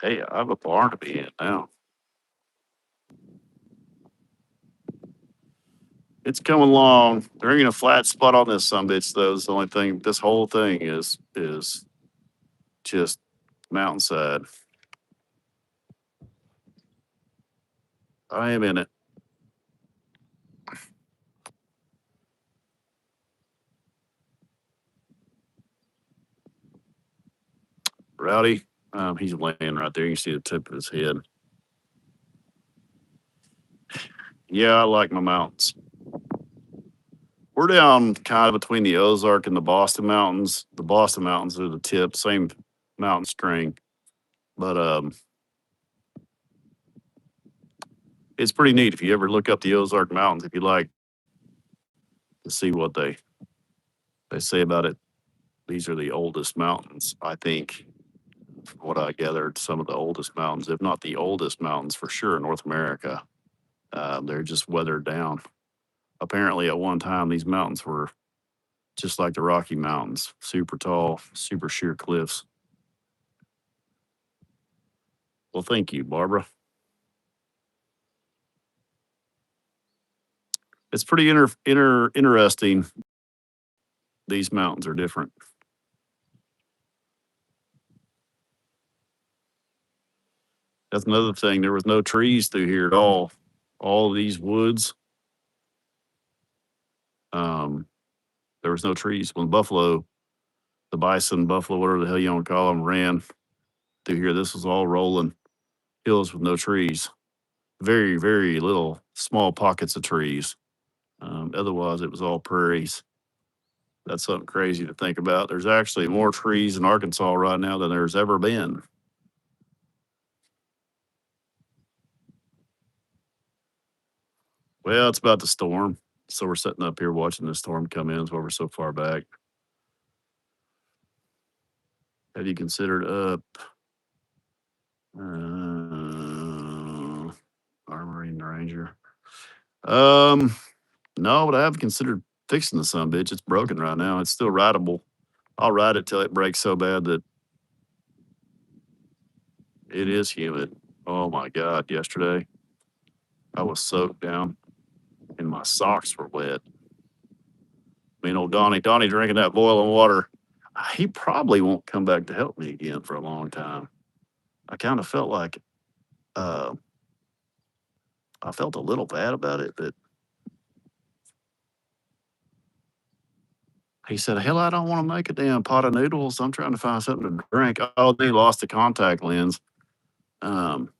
Hey, I have a barn to be in now. It's coming along. There ain't a flat spot on this sumbitch though. It's the only thing. This whole thing is just mountainside. I am in it. Rowdy, he's laying right there. You can see the tip of his head. Yeah, I like my mountains. We're down kind of between the Ozark and the Boston Mountains. The Boston Mountains are the tip, same mountain string, but it's pretty neat if you ever look up the Ozark Mountains. If you like to see what they say about it, these are the oldest mountains. I think, from what I gathered, some of the oldest mountains, if not the oldest mountains for sure, in North America. They're just weathered down. Apparently, at one time, these mountains were just like the Rocky Mountains, super tall, super sheer cliffs. Well, thank you, Barbara. It's pretty interesting. These mountains are different. That's another thing. There was no trees through here at all. All these woods. Um, there was no trees when buffalo, the bison, buffalo, whatever the hell you want to call them, ran through here. This was all rolling hills with no trees. Very, very little small pockets of trees. Otherwise, it was all prairies. That's something crazy to think about. There's actually more trees in Arkansas right now than there's ever been. Well, it's about the storm. So we're sitting up here watching the storm come in. Is why we're so far back. Have you considered up Armory and Ranger? No, but I have considered fixing the son bitch. It's broken right now. It's still rideable. I'll ride it till it breaks so bad that it is humid. Oh my God, yesterday I was soaked down and my socks were wet. I mean, old Donnie drinking that boiling water. He probably won't come back to help me again for a long time. I kind of felt like uh, I felt a little bad about it, but he said, "Hell, I don't want to make a damn pot of noodles. I'm trying to find something to drink." Oh, they lost the contact lens, um,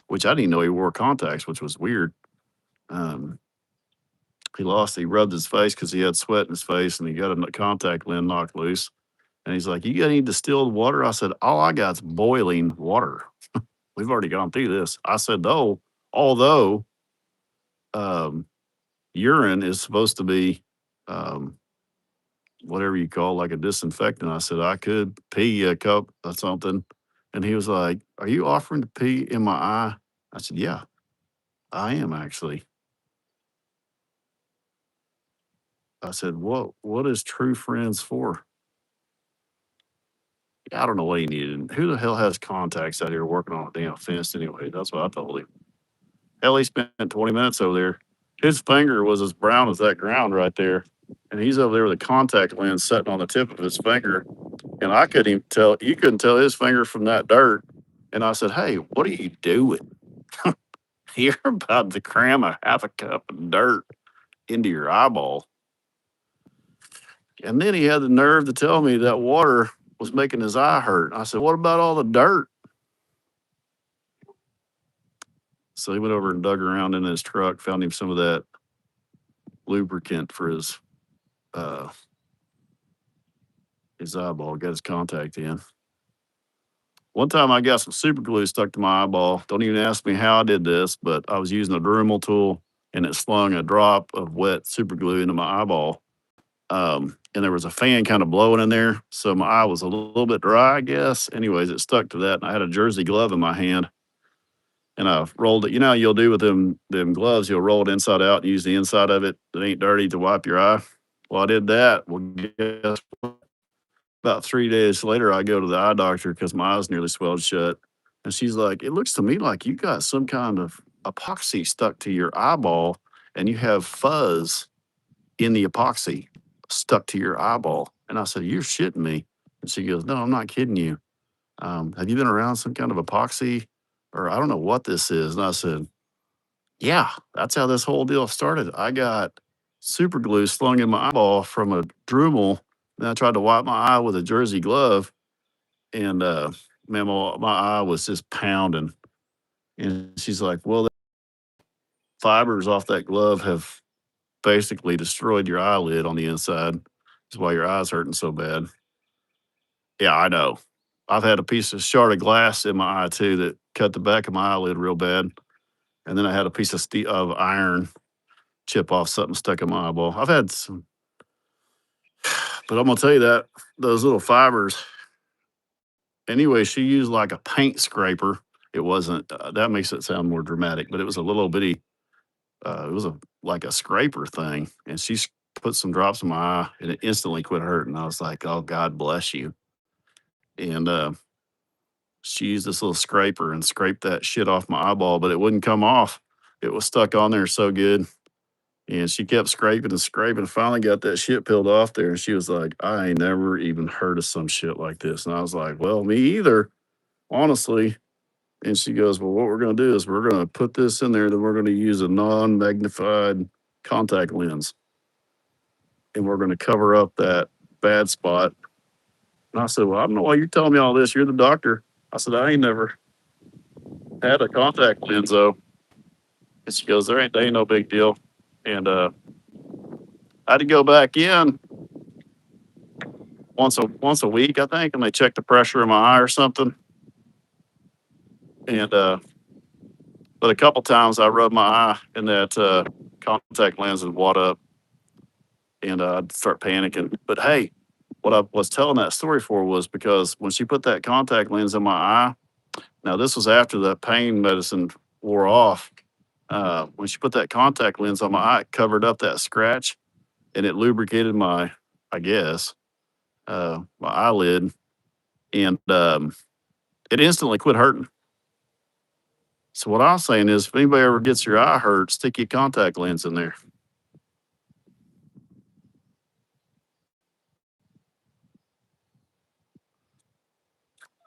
which I didn't know he wore contacts, which was weird. Um, he rubbed his face because he had sweat in his face and he got a contact lens knocked loose. And he's like, "You got any distilled water?" I said, "All I got's boiling water. We've already gone through this." I said, "Though, although um, urine is supposed to be um, whatever you call like a disinfectant. I said, I could pee a cup or something. And he was like, are you offering to pee in my eye? I said, yeah, I am actually. I said, what is true friends for? I don't know what he needed. Who the hell has contacts out here working on a damn fence anyway? That's what I told him. Hell, he spent 20 minutes over there. His finger was as brown as that ground right there. And he's over there with a contact lens sitting on the tip of his finger. And I couldn't even tell, you couldn't tell his finger from that dirt. And I said, hey, what are you doing? You're about to cram a half a cup of dirt into your eyeball. And then he had the nerve to tell me that water was making his eye hurt. I said, what about all the dirt? So he went over and dug around in his truck, found him some of that lubricant for uh, his eyeball, got his contact in. One time I got some super glue stuck to my eyeball. Don't even ask me how I did this, but I was using a Dremel tool and it slung a drop of wet super glue into my eyeball. And there was a fan kind of blowing in there. So my eye was a little bit dry, I guess. Anyways, it stuck to that. And I had a jersey glove in my hand and I rolled it. You know how you'll do with them gloves, you'll roll it inside out and use the inside of it that ain't dirty to wipe your eye. Well, I did that. Well, guess what? About 3 days later, I go to the eye doctor because my eyes nearly swelled shut. And she's like, it looks to me like you got some kind of epoxy stuck to your eyeball and you have fuzz in the epoxy stuck to your eyeball. And I said, you're shitting me. And she goes, no, I'm not kidding you. Have you been around some kind of epoxy or I don't know what this is? And I said, yeah, that's how this whole deal started. I got super glue slung in my eyeball from a Dremel. And I tried to wipe my eye with a jersey glove. And man, my eye was just pounding. And she's like, well, the fibers off that glove have basically destroyed your eyelid on the inside. That's why your eye's hurting so bad. Yeah, I know. I've had a piece of shard of glass in my eye too that cut the back of my eyelid real bad. And then I had a piece of iron chip off something stuck in my eyeball. I've had some, but I'm gonna tell you that those little fibers. Anyway, she used like a paint scraper. It wasn't. That makes it sound more dramatic, but it was a little bitty. It was a like a scraper thing, and put some drops in my eye, and it instantly quit hurting. I was like, "Oh, God bless you." And she used this little scraper and scraped that shit off my eyeball, but it wouldn't come off. It was stuck on there so good. And she kept scraping and scraping. Finally got that shit peeled off there. And she was like, I ain't never even heard of some shit like this. And I was like, well, me either, honestly. And she goes, well, what we're going to do is we're going to put this in there. Then we're going to use a non magnified contact lens. And we're going to cover up that bad spot. And I said, well, I don't know why you're telling me all this. You're the doctor. I said, I ain't never had a contact lens, though. And she goes, there ain't no big deal. And I had to go back in once a week, I think, and they check the pressure in my eye or something. And but a couple times I rubbed my eye and that contact lens would wad up, and I'd start panicking. But hey, what I was telling that story for was because when she put that contact lens in my eye, now this was after the pain medicine wore off. When she put that contact lens on my eye, it covered up that scratch, and it lubricated my, I guess, my eyelid, and it instantly quit hurting. So what I'm saying is, if anybody ever gets your eye hurt, stick your contact lens in there.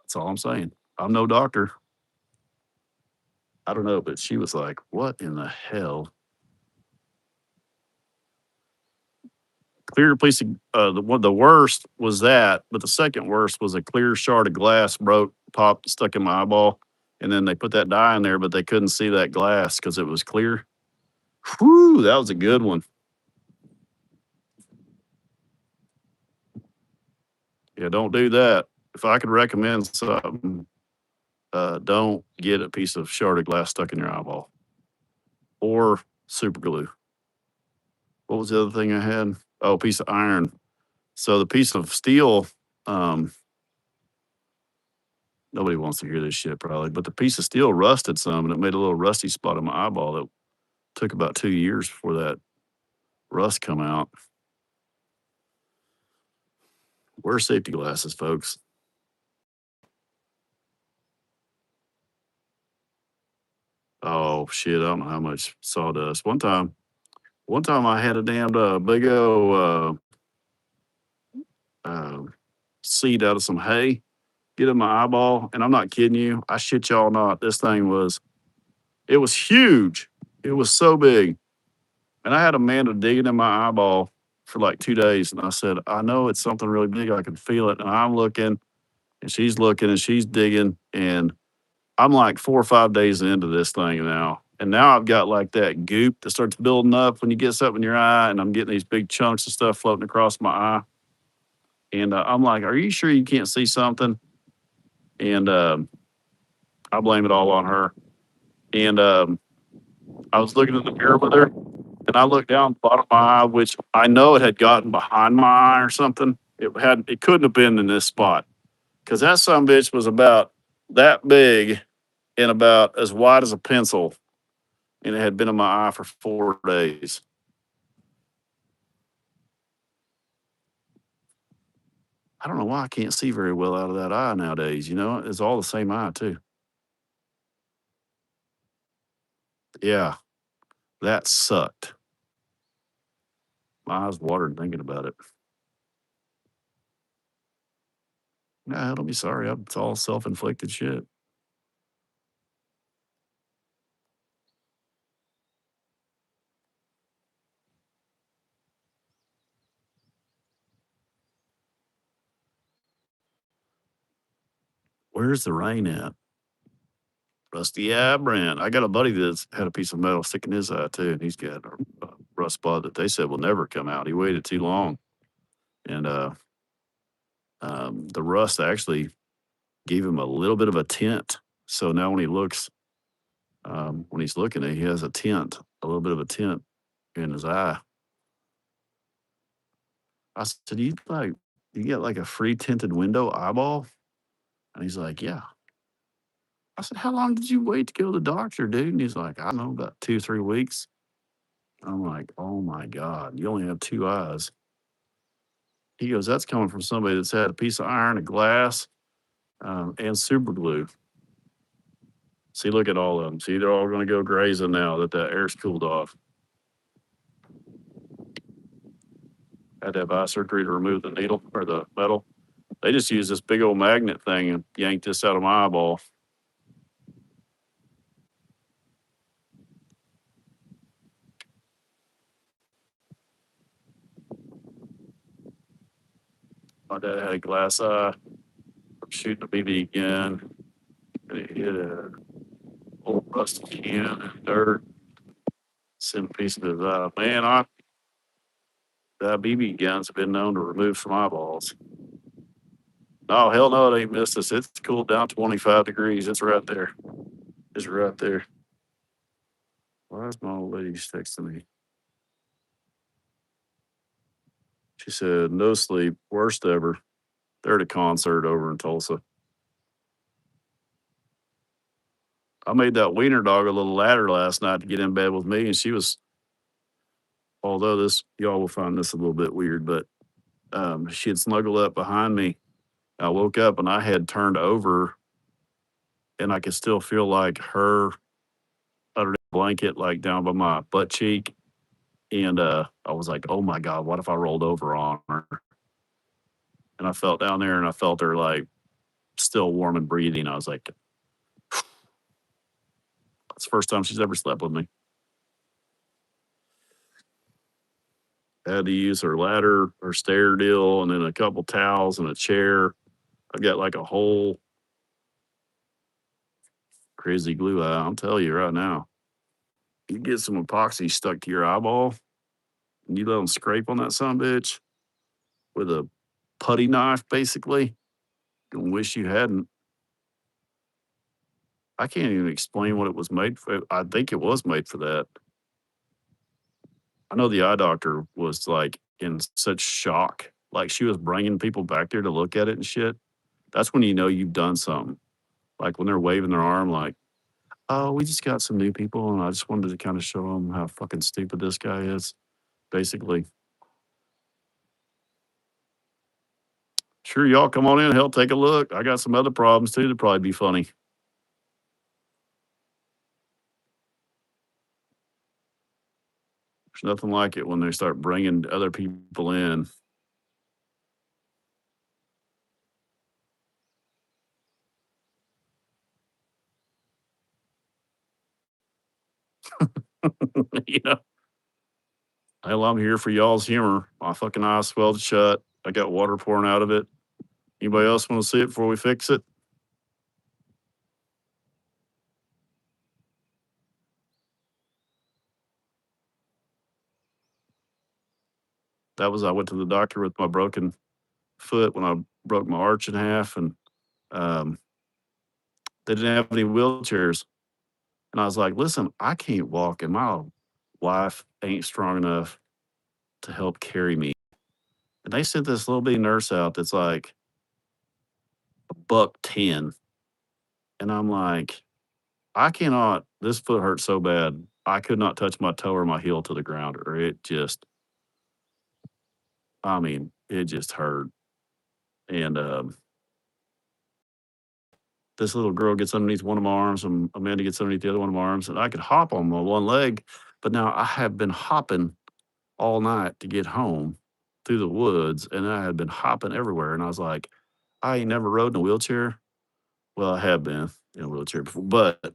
That's all I'm saying. I'm no doctor. I don't know, but she was like, "What in the hell?" Clear piece of the worst was that, but the second worst was a clear shard of glass broke, popped, stuck in my eyeball, and then they put that dye in there, but they couldn't see that glass because it was clear. Whew, that was a good one. Yeah, don't do that. If I could recommend something, don't get a piece of shard of glass stuck in your eyeball or super glue. What was the other thing I had? Oh, a piece of iron So the piece of steel, um, nobody wants to hear this shit probably, but the piece of steel rusted some and it made a little rusty spot on my eyeball that took about 2 years before that rust come out. Wear safety glasses, folks. Oh shit, I don't know how much sawdust. One time I had a damned big old uh, seed out of some hay get in my eyeball, and I'm not kidding you. I shit y'all not. This thing was it was huge. It was so big, and I had Amanda digging in my eyeball for like 2 days, and I said, I know it's something really big. I can feel it, and I'm looking, and she's looking, and she's digging, and I'm like 4 or 5 days into this thing now. And now I've got like that goop that starts building up when you get something in your eye, and I'm getting these big chunks of stuff floating across my eye. And I'm like, are you sure you can't see something? And I blame it all on her. And I was looking in the mirror with her, and I looked down the bottom of my eye, which I know it had gotten behind my eye or something. It couldn't have been in this spot because that son of a bitch was about that big and about as wide as a pencil, and it had been in my eye for 4 days. I don't know why I can't see very well out of that eye nowadays. You know, it's all the same eye too. Yeah, that sucked. My eyes watered thinking about it. Nah, don't be sorry. It's all self-inflicted shit. Where's the rain at? Rusty eye brand. I got a buddy that's had a piece of metal stick in his eye too, and he's got a rust spot that they said will never come out. He waited too long, and the rust actually gave him a little bit of a tint. So now when he looks, when he's looking at, it, he has a tint, a little bit of a tint in his eye. I said, "Do you get like a free tinted window eyeball?" And he's like, "Yeah." I said, "How long did you wait to go to the doctor, dude?" And he's like, "I don't know, about 2 or 3 weeks." I'm like, "Oh my god, you only have two eyes." He goes, "That's coming from somebody that's had a piece of iron, a glass, and super glue." See, look at all of them. See, they're all going to go grazing now that the air's cooled off. Had to have eye surgery to remove the needle or the metal. They just used this big old magnet thing and yanked this out of my eyeball. My dad had a glass eye from shooting a BB gun, and it hit a old rusted can in dirt, sent a piece of his eye. Man, the BB guns have been known to remove some eyeballs. Oh, hell no, it ain't missed us. It's cooled down 25 degrees. It's right there. It's right there. Why is my old lady texting me? She said, no sleep, worst ever. They're at a concert over in Tulsa. I made that wiener dog a little ladder last night to get in bed with me, and she was, although this, y'all will find this a little bit weird, but she had snuggled up behind me. I woke up and I had turned over, and I could still feel like her underneath the blanket, like down by my butt cheek. And I was like, oh my God, what if I rolled over on her? And I felt down there and I felt her like still warm and breathing. I was like, it's the first time she's ever slept with me. I had to use her ladder, her stair deal, and then a couple towels and a chair. I got like a whole crazy glue eye. I'll tell you right now. You get some epoxy stuck to your eyeball and you let them scrape on that son of a bitch with a putty knife, basically. You wish you hadn't. I can't even explain what it was made for. I think it was made for that. I know the eye doctor was like in such shock like she was bringing people back there to look at it and shit. That's when you know you've done something. Like when they're waving their arm, like, oh, we just got some new people, and I just wanted to kind of show them how fucking stupid this guy is. Basically, sure, y'all come on in, hell, take a look. I got some other problems too. That'd probably be funny. There's nothing like it when they start bringing other people in. You know, hell, I'm here for y'all's humor. My fucking eyes swelled shut. I got water pouring out of it. Anybody else want to see it before we fix it? That was I went to the doctor with my broken foot when I broke my arch in half, and um, they didn't have any wheelchairs. And I was like, listen, I can't walk, and my wife ain't strong enough to help carry me. And they sent this little bitty nurse out that's like $110. And I'm like, I cannot, this foot hurts so bad. I could not touch my toe or my heel to the ground, or it just, I mean, it just hurt. And this little girl gets underneath one of my arms, and Amanda gets underneath the other one of my arms, and I could hop on my one leg. But now I have been hopping all night to get home through the woods, and I had been hopping everywhere. And I was like, I ain't never rode in a wheelchair. Well, I have been in a wheelchair before, but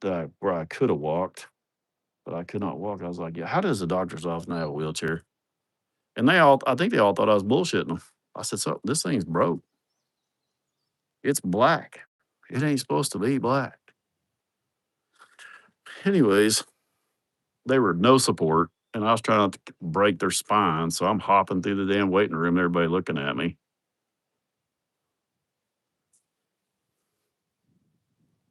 where I could have walked, but I could not walk. I was like, yeah, how does the doctor's office not have a wheelchair? And I think they all thought I was bullshitting them. I said, so this thing's broke. It's black. It ain't supposed to be black. Anyways, they were no support, and I was trying not to break their spine. So I'm hopping through the damn waiting room, everybody looking at me.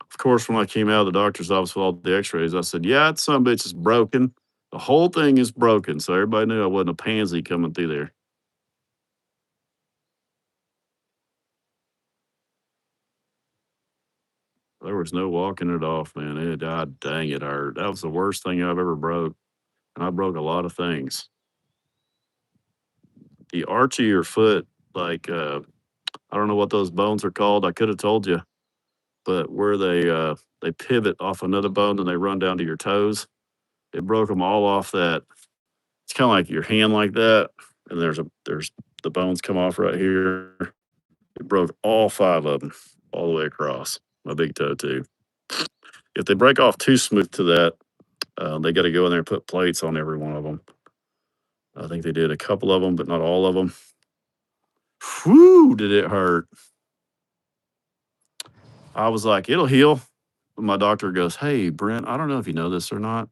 Of course, when I came out of the doctor's office with all the x-rays, I said, yeah, that some bitch is broken. The whole thing is broken. So everybody knew I wasn't a pansy coming through there. There was no walking it off, man. It, God dang, it hurt. That was the worst thing I've ever broke. And I broke a lot of things. The arch of your foot, like, I don't know what those bones are called. I could have told you, but where they pivot off another bone and they run down to your toes, it broke them all off that. It's kind of like your hand like that. And there's the bones come off right here. It broke all five of them all the way across my big toe too. If they break off too smooth to that, they got to go in there and put plates on every one of them. I think they did a couple of them, but not all of them. Whew, did it hurt? I was like, it'll heal. My doctor goes, hey, Brent, I don't know if you know this or not,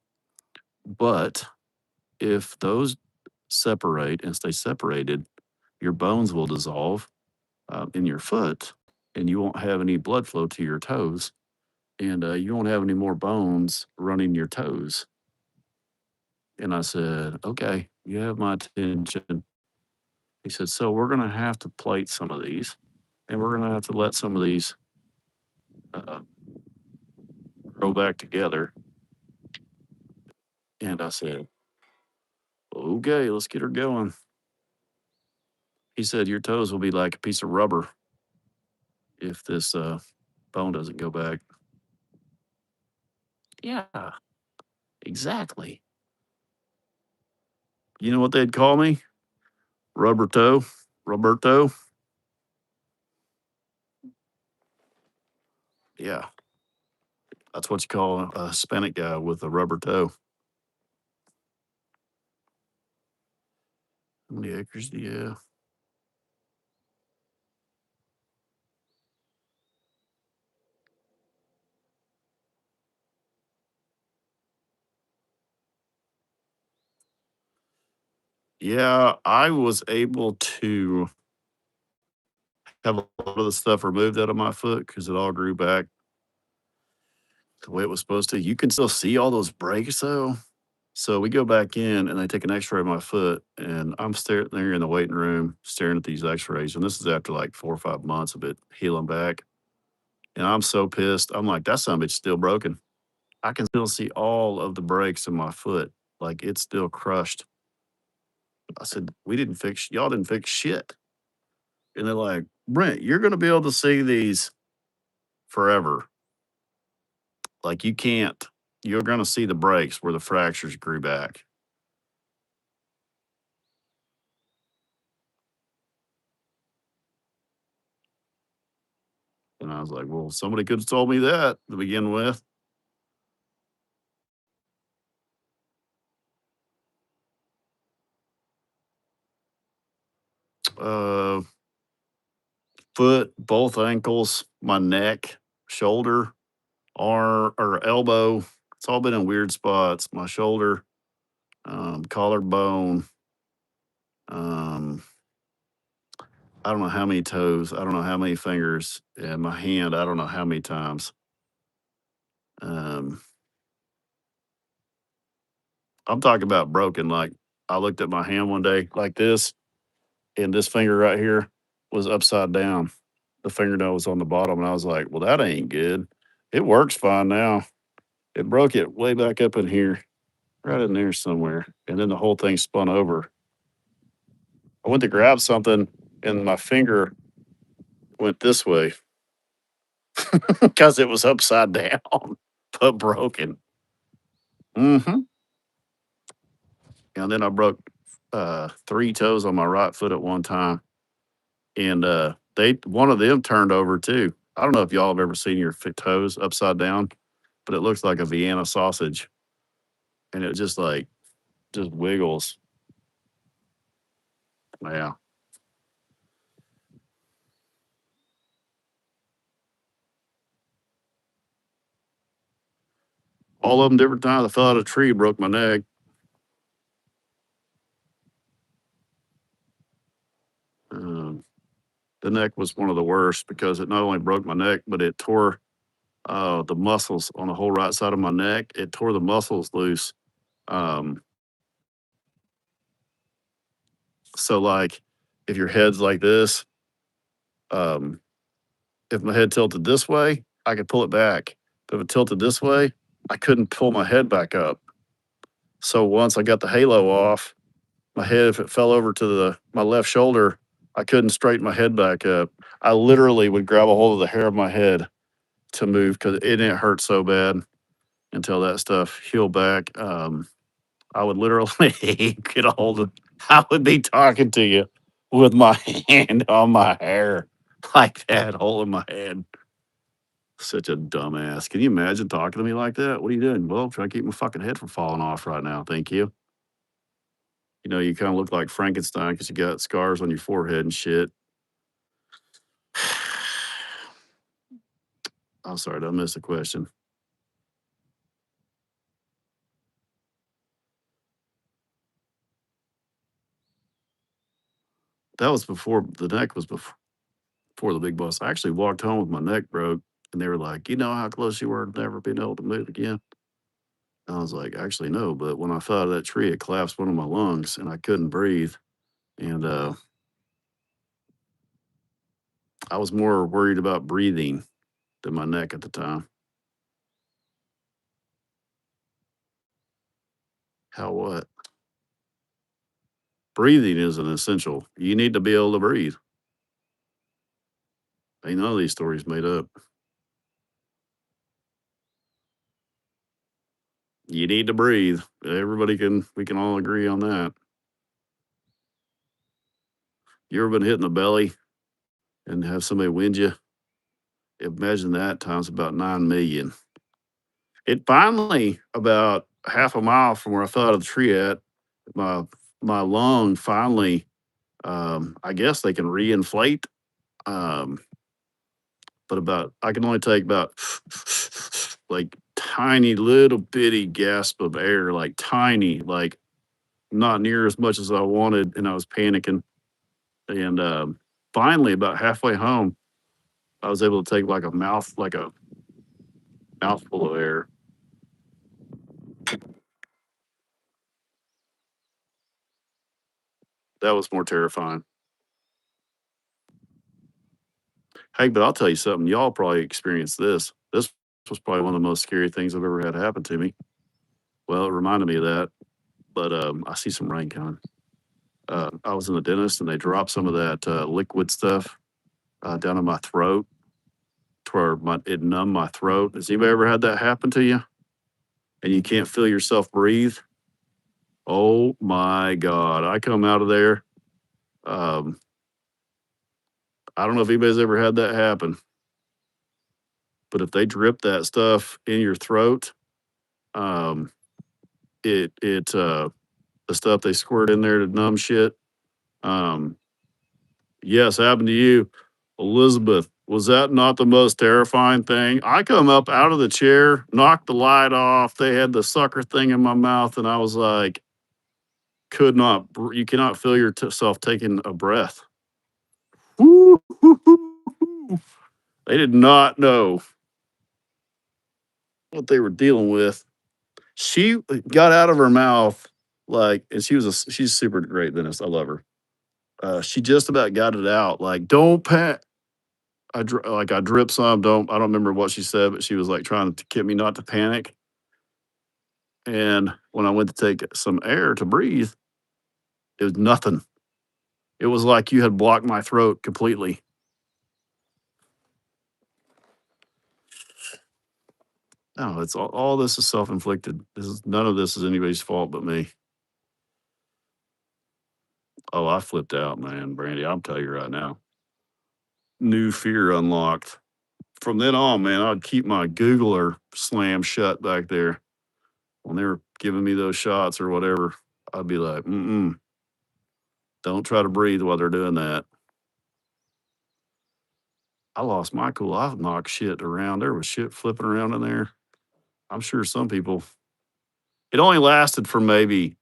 but if those separate and stay separated, your bones will dissolve in your foot, and you won't have any blood flow to your toes, and you won't have any more bones running your toes. And I said, okay, you have my attention. He said, so we're going to have to plate some of these, and we're going to have to let some of these uh, grow back together. And I said, okay, let's get her going. He said, your toes will be like a piece of rubber if this bone doesn't go back. Yeah, exactly. You know what they'd call me? Rubber toe, Roberto. Yeah, that's what you call a Hispanic guy with a rubber toe. How many acres do you have? Yeah, I was able to have a lot of the stuff removed out of my foot because it all grew back the way it was supposed to. You can still see all those breaks though. So we go back in and they take an x-ray of my foot and I'm staring there in the waiting room staring at these x-rays. And this is after like 4 or 5 months of it healing back. And I'm so pissed. I'm like, that son of a bitch still broken. I can still see all of the breaks in my foot. Like it's still crushed. I said, we didn't fix, y'all didn't fix shit. And they're like, Brent, you're going to be able to see these forever. Like you can't, you're going to see the breaks where the fractures grew back. And I was like, well, somebody could have told me that to begin with. Uh, Foot, both ankles, my neck, shoulder, arm, or elbow. It's all been in weird spots. My shoulder, collarbone. Um, I don't know how many toes. I don't know how many fingers. And my hand, I don't know how many times. Um, I'm talking about broken. Like I looked at my hand one day like this, and this finger right here was upside down. The fingernail was on the bottom, and I was like, "Well, that ain't good." It works fine now. It broke it way back up in here, right in there somewhere, and then the whole thing spun over. I went to grab something, and my finger went this way because it was upside down, but broken. Hmm. And then I broke 3 toes on my right foot at one time, and they one of them turned over too. I don't know if y'all have ever seen your toes upside down, but it looks like a Vienna sausage, and it just wiggles. Yeah, all of them different times. I fell out of a tree, broke my neck. Um, the neck was one of the worst because it not only broke my neck, but it tore the muscles on the whole right side of my neck. It tore the muscles loose. Um, so like, if your head's like this, um, if my head tilted this way, I could pull it back. But if it tilted this way, I couldn't pull my head back up. So once I got the halo off, my head, if it fell over to my left shoulder, I couldn't straighten my head back up. I literally would grab a hold of the hair of my head to move because it didn't hurt so bad until that stuff healed back. I would literally get a hold of, I would be talking to you with my hand on my hair like that, holding my head. Such a dumbass. Can you imagine talking to me like that? What are you doing? Well, trying to keep my fucking head from falling off right now. Thank you. You know, you kind of look like Frankenstein because you got scars on your forehead and shit. I'm sorry, I missed the question. That was before the neck was before the big bus. I actually walked home with my neck broke, and they were like, "You know how close you were to never being able to move again?" And I was like, "Actually, no." But when I fell out of that tree, it collapsed one of my lungs, and I couldn't breathe. And I was more worried about breathing than my neck at the time. How what? Breathing is an essential. You need to be able to breathe. Ain't none of these stories made up. You need to breathe. We can all agree on that. You ever been hit in the belly and have somebody wind you? Imagine that times about 9 million. It finally, about half a mile from where I fell out of the tree at, my my lung finally, I guess they can reinflate. Um, but about I can only take about like tiny little bitty gasp of air, like tiny, like not near as much as I wanted, and I was panicking. And finally, about halfway home, I was able to take like a mouthful of air. That was more terrifying. Hey, but I'll tell you something. Y'all probably experienced this. This was probably one of the most scary things I've ever had happen to me. Well, it reminded me of that. But I see some rain coming. I was in the dentist and they dropped some of that liquid stuff down in my throat to where it numbed my throat. Has anybody ever had that happen to you? And you can't feel yourself breathe? Oh my God. I come out of there. Um, I don't know if anybody's ever had that happen, but if they drip that stuff in your throat, um, it the stuff they squirt in there to numb shit. Um, yes, happened to you, Elizabeth. Was that not the most terrifying thing? I come up out of the chair, knocked the light off. They had the sucker thing in my mouth, and I was like, could not. You cannot feel yourself taking a breath. Woo, hoo, hoo, hoo. They did not know what they were dealing with. She got out of her mouth like, and she's super great dentist. I love her. She just about got it out. Like, don't pat. I drip some. I don't remember what she said, but she was like trying to get me not to panic. And when I went to take some air to breathe, it was nothing. It was like you had blocked my throat completely. No, it's all this is self inflicted. None of this is anybody's fault but me. Oh, I flipped out, man, Brandy. I'll tell you right now. New fear unlocked. From then on, man, I'd keep my Googler slam shut back there when they were giving me those shots or whatever. I'd be like, don't try to breathe while they're doing that. I lost my cool. I knocked shit around. There was shit flipping around in there. I'm sure some people. It only lasted for maybe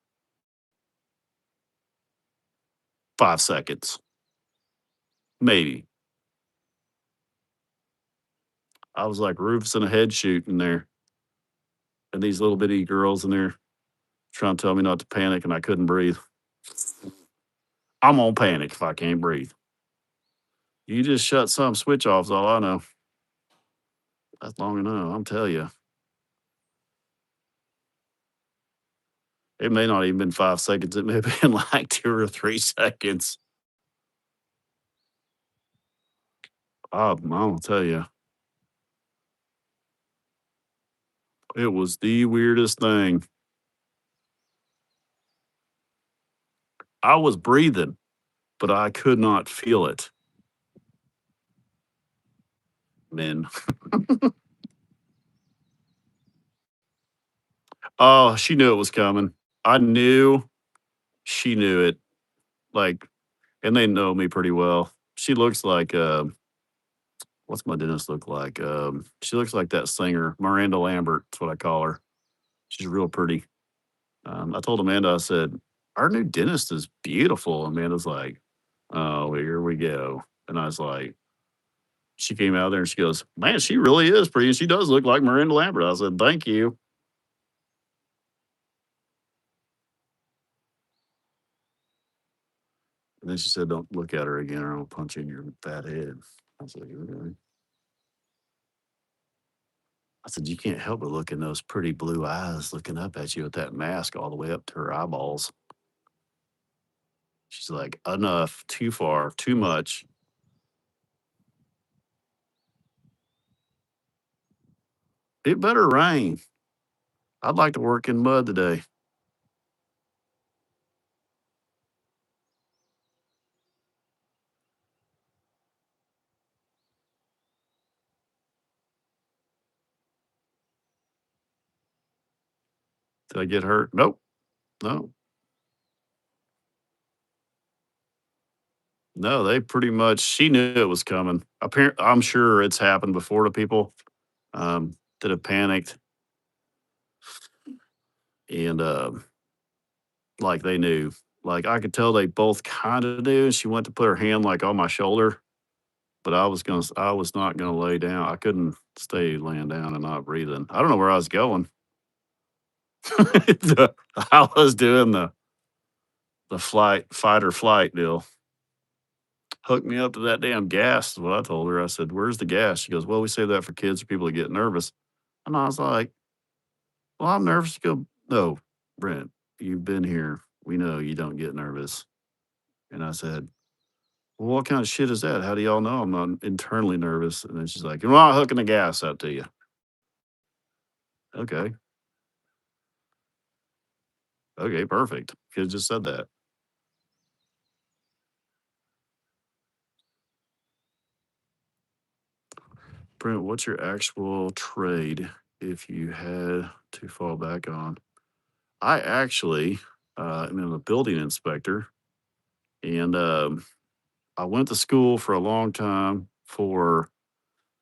5 seconds, maybe. I was like Rufus in a head shoot in there, and these little bitty girls in there trying to tell me not to panic, and I couldn't breathe. I'm gonna panic if I can't breathe. You just shut some switch off, is all I know. That's long enough. I'm telling you, it may not even been 5 seconds. It may have been like 2 or 3 seconds. I'm gonna tell you, it was the weirdest thing. I was breathing, but I could not feel it. Men. Oh, she knew it was coming. I knew she knew it. Like, and they know me pretty well. She looks like what's my dentist look like? She looks like that singer, Miranda Lambert. That's what I call her. She's real pretty. I told Amanda, I said, our new dentist is beautiful. Amanda's like, oh, here we go. And I was like, she came out there and she goes, man, she really is pretty. And she does look like Miranda Lambert. I said, thank you. And then she said, don't look at her again or I'll punch you in your fat head. I was like, really? I said, you can't help but look in those pretty blue eyes looking up at you with that mask all the way up to her eyeballs. She's like, enough, too far, too much. It better rain. I'd like to work in mud today. Did I get hurt? Nope. No. No, they pretty much, she knew it was coming. Apparently, I'm sure it's happened before to people that have panicked and like they knew. Like I could tell they both kind of knew. She went to put her hand like on my shoulder, but I was not gonna lay down. I couldn't stay laying down and not breathing. I don't know where I was going. I was doing the the fight or flight deal. Hooked me up to that damn gas is what I told her. I said, "Where's the gas?" She goes, "Well, we save that for kids or people that get nervous." And I was like, "Well, I'm nervous." She go, "No, Brent, you've been here. We know you don't get nervous." And I said, "Well, what kind of shit is that? How do y'all know I'm not internally nervous?" And then she's like, "You're not hooking the gas up to you." Okay. Okay, perfect. Could have just said that. Brent, what's your actual trade if you had to fall back on? I actually am a building inspector, and I went to school for a long time for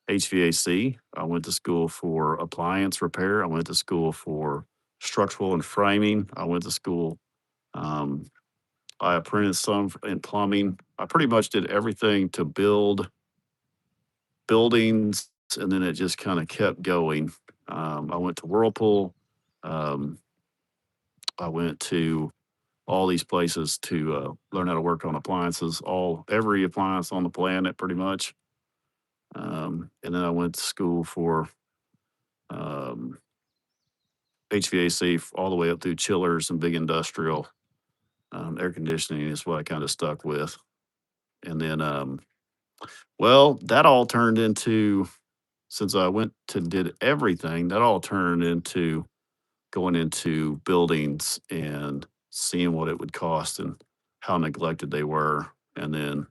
HVAC. I went to school for appliance repair. I went to school for structural and framing. I went to school. Um, I apprenticed some in plumbing. I pretty much did everything to build buildings, and then it just kind of kept going. I went to Whirlpool. Um, I went to all these places to learn how to work on appliances, all every appliance on the planet, pretty much. And then I went to school for um, HVAC all the way up through chillers and big industrial air conditioning is what I kind of stuck with. And then, well, that all turned into since I went to did everything, that all turned into going into buildings and seeing what it would cost and how neglected they were. And then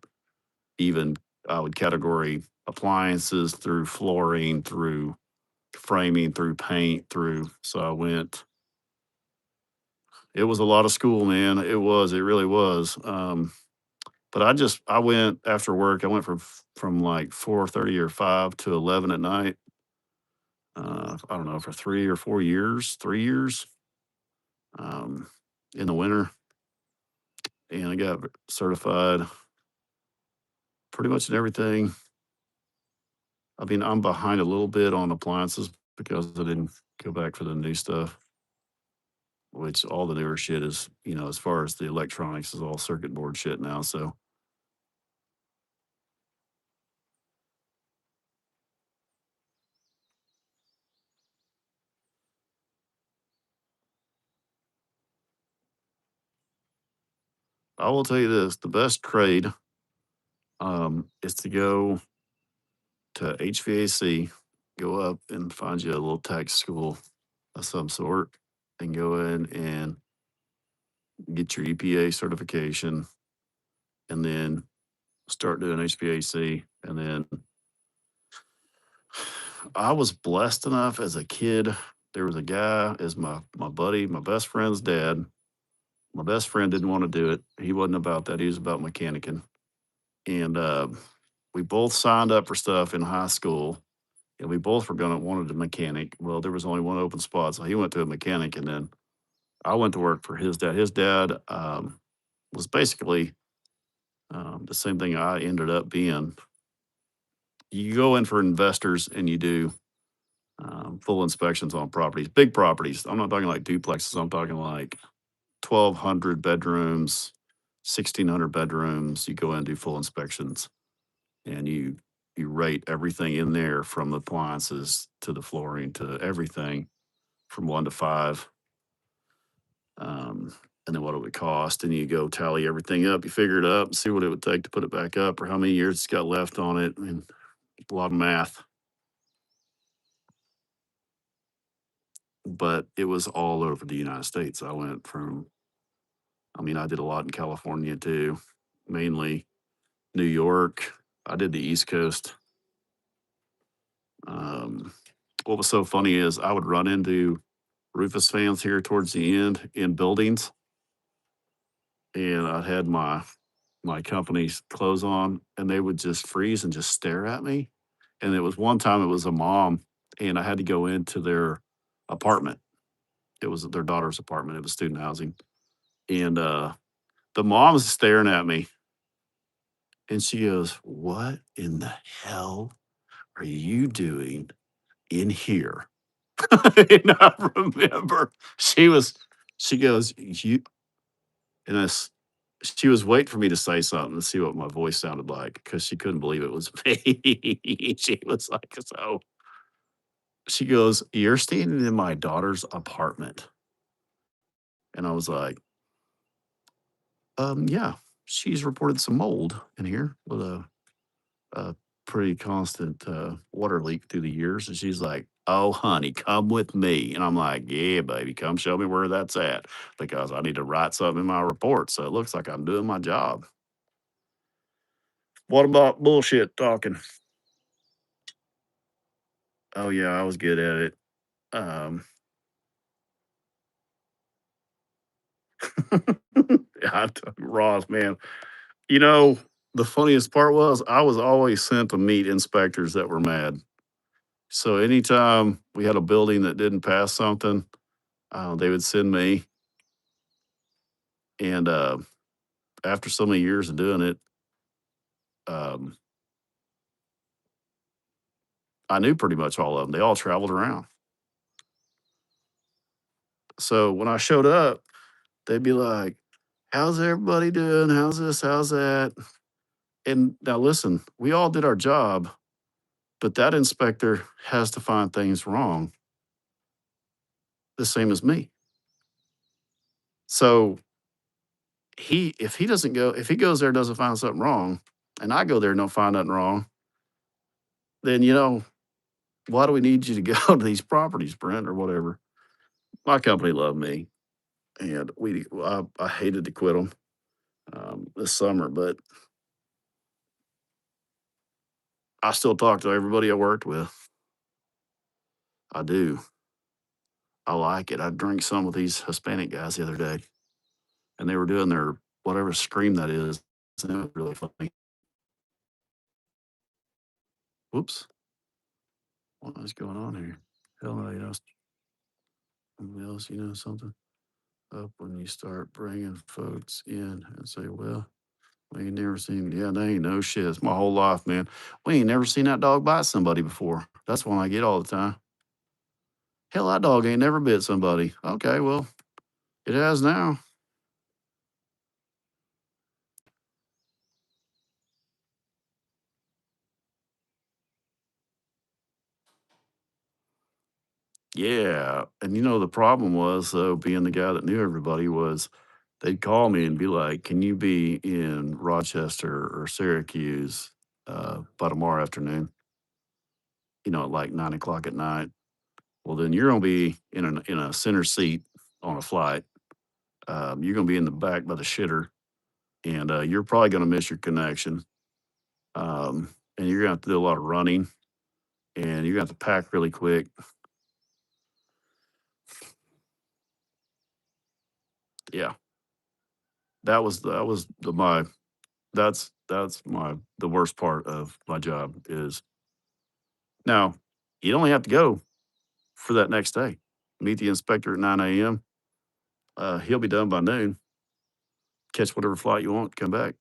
even I would category appliances through flooring, through framing, through paint, through. So I went, it was a lot of school, man. It really was. But I went after work. I went from like 4:30 or 5 to 11 at night. I don't know, for 3 or 4 years, 3 years, um, in the winter, and I got certified pretty much in everything. I mean, I'm behind a little bit on appliances because I didn't go back for the new stuff, which all the newer shit is, as far as the electronics is all circuit board shit now. So I will tell you this: the best trade is to go to HVAC, go up and find you a little tech school of some sort, and go in and get your EPA certification, and then start doing HVAC. And then I was blessed enough as a kid. There was a guy as my buddy, my best friend's dad. My best friend didn't want to do it. He wasn't about that. He was about mechanicking. And we both signed up for stuff in high school, and we both were gonna wanted a mechanic. Well, there was only one open spot, so he went to a mechanic, and then I went to work for his dad. His dad was basically the same thing I ended up being. You go in for investors and you do full inspections on properties, big properties. I'm not talking like duplexes. I'm talking like 1,200 bedrooms, 1,600 bedrooms. You go in and do full inspections, and you rate everything in there from the appliances to the flooring to everything from 1 to 5. Um, and then what it would cost, and you go tally everything up. You figure it up and see what it would take to put it back up, or how many years it's got left on it, and a lot of math. But it was all over the United States. I went from, I mean, I did a lot in California too, mainly New York. I did the East Coast. Um, what was so funny is I would run into Rufus fans here towards the end in buildings, and I had my company's clothes on, and they would just freeze and just stare at me. And it was one time it was a mom, and I had to go into their apartment. It was their daughter's apartment. It was student housing, and the mom's staring at me, and she goes, "What in the hell are you doing in here?" And I remember she was, she goes, "You," and she was waiting for me to say something to see what my voice sounded like because she couldn't believe it was me. She was like, so she goes, "You're staying in my daughter's apartment." And I was like, yeah, she's reported some mold in here with a pretty constant water leak through the years." And she's like, "Oh, honey, come with me." And I'm like, "Yeah, baby, come show me where that's at because I need to write something in my report so it looks like I'm doing my job." What about bullshit talking? Oh, yeah, I was good at it. Um, Ross, man. You know, the funniest part was I was always sent to meet inspectors that were mad. So anytime we had a building that didn't pass something, they would send me. And after so many years of doing it, um, I knew pretty much all of them. They all traveled around. So when I showed up, they'd be like, "How's everybody doing? How's this? How's that?" And now listen, we all did our job, but that inspector has to find things wrong the same as me. So if he goes there and doesn't find something wrong, and I go there and don't find nothing wrong, then why do we need you to go to these properties, Brent, or whatever? My company loved me, and I hated to quit them this summer, but I still talk to everybody I worked with. I do. I like it. I drank some with these Hispanic guys the other day, and they were doing their whatever scream that is. And it was really funny. Whoops, what is going on here? Hell no, something up when you start bringing folks in and say, "Well, we ain't never seen." Yeah, they ain't no shit. It's my whole life, man. We ain't never seen that dog bite somebody before. That's one I get all the time. Hell, that dog ain't never bit somebody. Okay, well, it has now. Yeah, and the problem was though, being the guy that knew everybody was, they'd call me and be like, "Can you be in Rochester or Syracuse by tomorrow afternoon?" At like 9 o'clock at night. Well, then you're gonna be in a center seat on a flight. You're gonna be in the back by the shitter, and you're probably gonna miss your connection. And you're gonna have to do a lot of running, and you're gonna have to pack really quick. Yeah, that was the my that's my the worst part of my job is now you only have to go for that next day. Meet the inspector at 9 a.m. He'll be done by noon. Catch whatever flight you want, come back.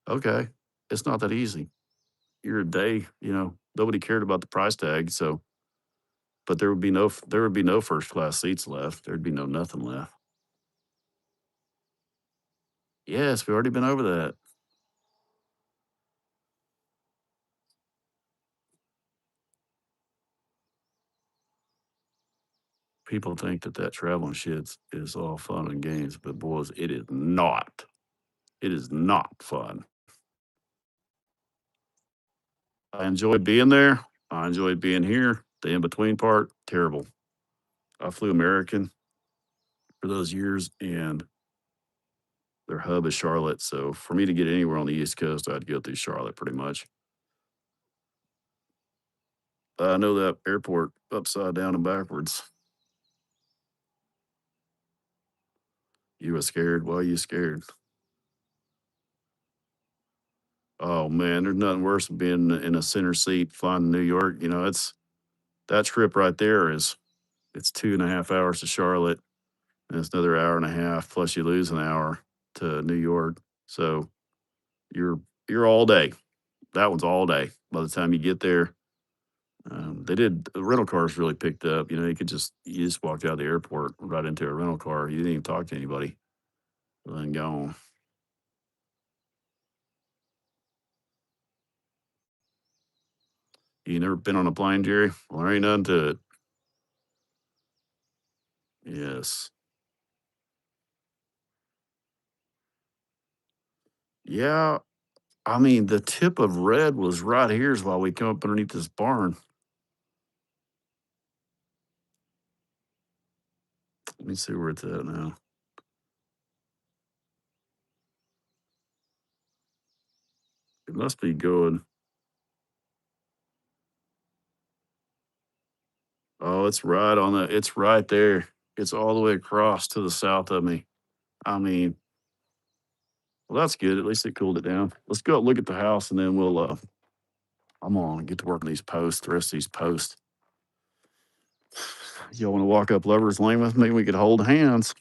Okay, it's not that easy. You're a day, nobody cared about the price tag, so but there would be no first class seats left. There'd be no nothing left. Yes, we've already been over that. People think that traveling shit is all fun and games, but boys, it is not. It is not fun. I enjoyed being there. I enjoyed being here. The in between part, terrible. I flew American for those years, and their hub is Charlotte. So for me to get anywhere on the East Coast, I'd go through Charlotte pretty much. I know that airport upside down and backwards. You were scared. Why are you scared? Oh man, there's nothing worse than being in a center seat flying to New York. It's that trip right there is it's 2.5 hours to Charlotte, and it's another hour and a half. Plus, you lose an hour to New York. So you're you're all day. That one's all day. By the time you get there, they did the rental cars really picked up. You just walked out of the airport right into a rental car. You didn't even talk to anybody. Then gone. You never been on a plane, Jerry? Well, there ain't nothing to it. Yes. Yeah. I mean, the tip of red was right here's while we come up underneath this barn. Let me see where it's at now. It must be going. Oh, it's right on the. It's right there. It's all the way across to the south of me. I mean, well, that's good. At least it cooled it down. Let's go look at the house, and then we'll. I'm on get to work on these posts. The rest of these posts. Y'all want to walk up Lover's Lane with me? We could hold hands.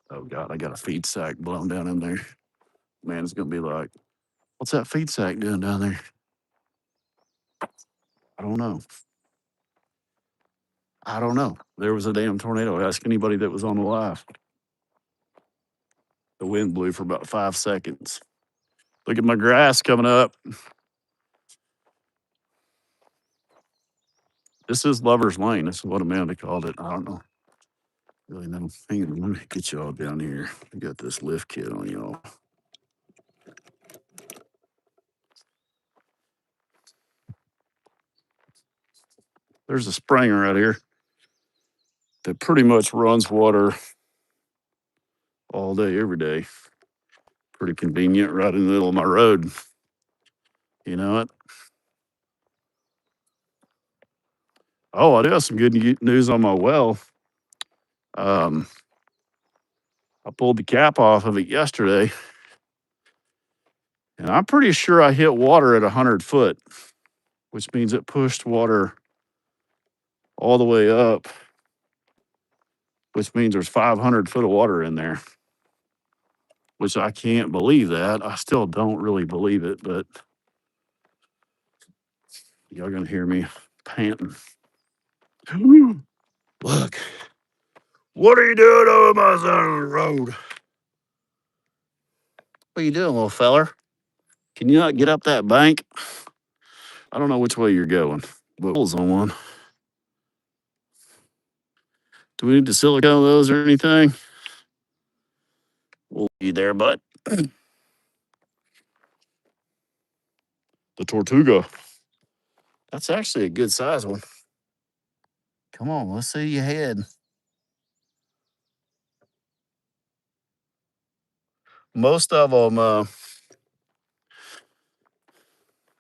Oh God, I got a feed sack blown down in there. Man, it's gonna be like, what's that feed sack doing down there? I don't know. I don't know. There was a damn tornado. Ask anybody that was on the live. The wind blew for about 5 seconds. Look at my grass coming up. This is Lover's Lane. This is what Amanda called it. I don't know. Really know. Hang on, let me get y'all down here. I got this lift kit on y'all. There's a Springer out here that pretty much runs water all day, every day. Pretty convenient, right in the middle of my road. You know it. Oh, I do have some good news on my well. Um, I pulled the cap off of it yesterday, and I'm pretty sure I hit water at 100 foot, which means it pushed water all the way up, which means there's 500 foot of water in there, which I can't believe that. I still don't really believe it, but y'all gonna hear me panting. Look, what are you doing over my side of the road? What are you doing, little feller? Can you not get up that bank? I don't know which way you're going, but Bull's on one. Do we need to silicone those or anything? We'll be there, bud. The Tortuga. That's actually a good size one. Come on, let's see your head. Most of them,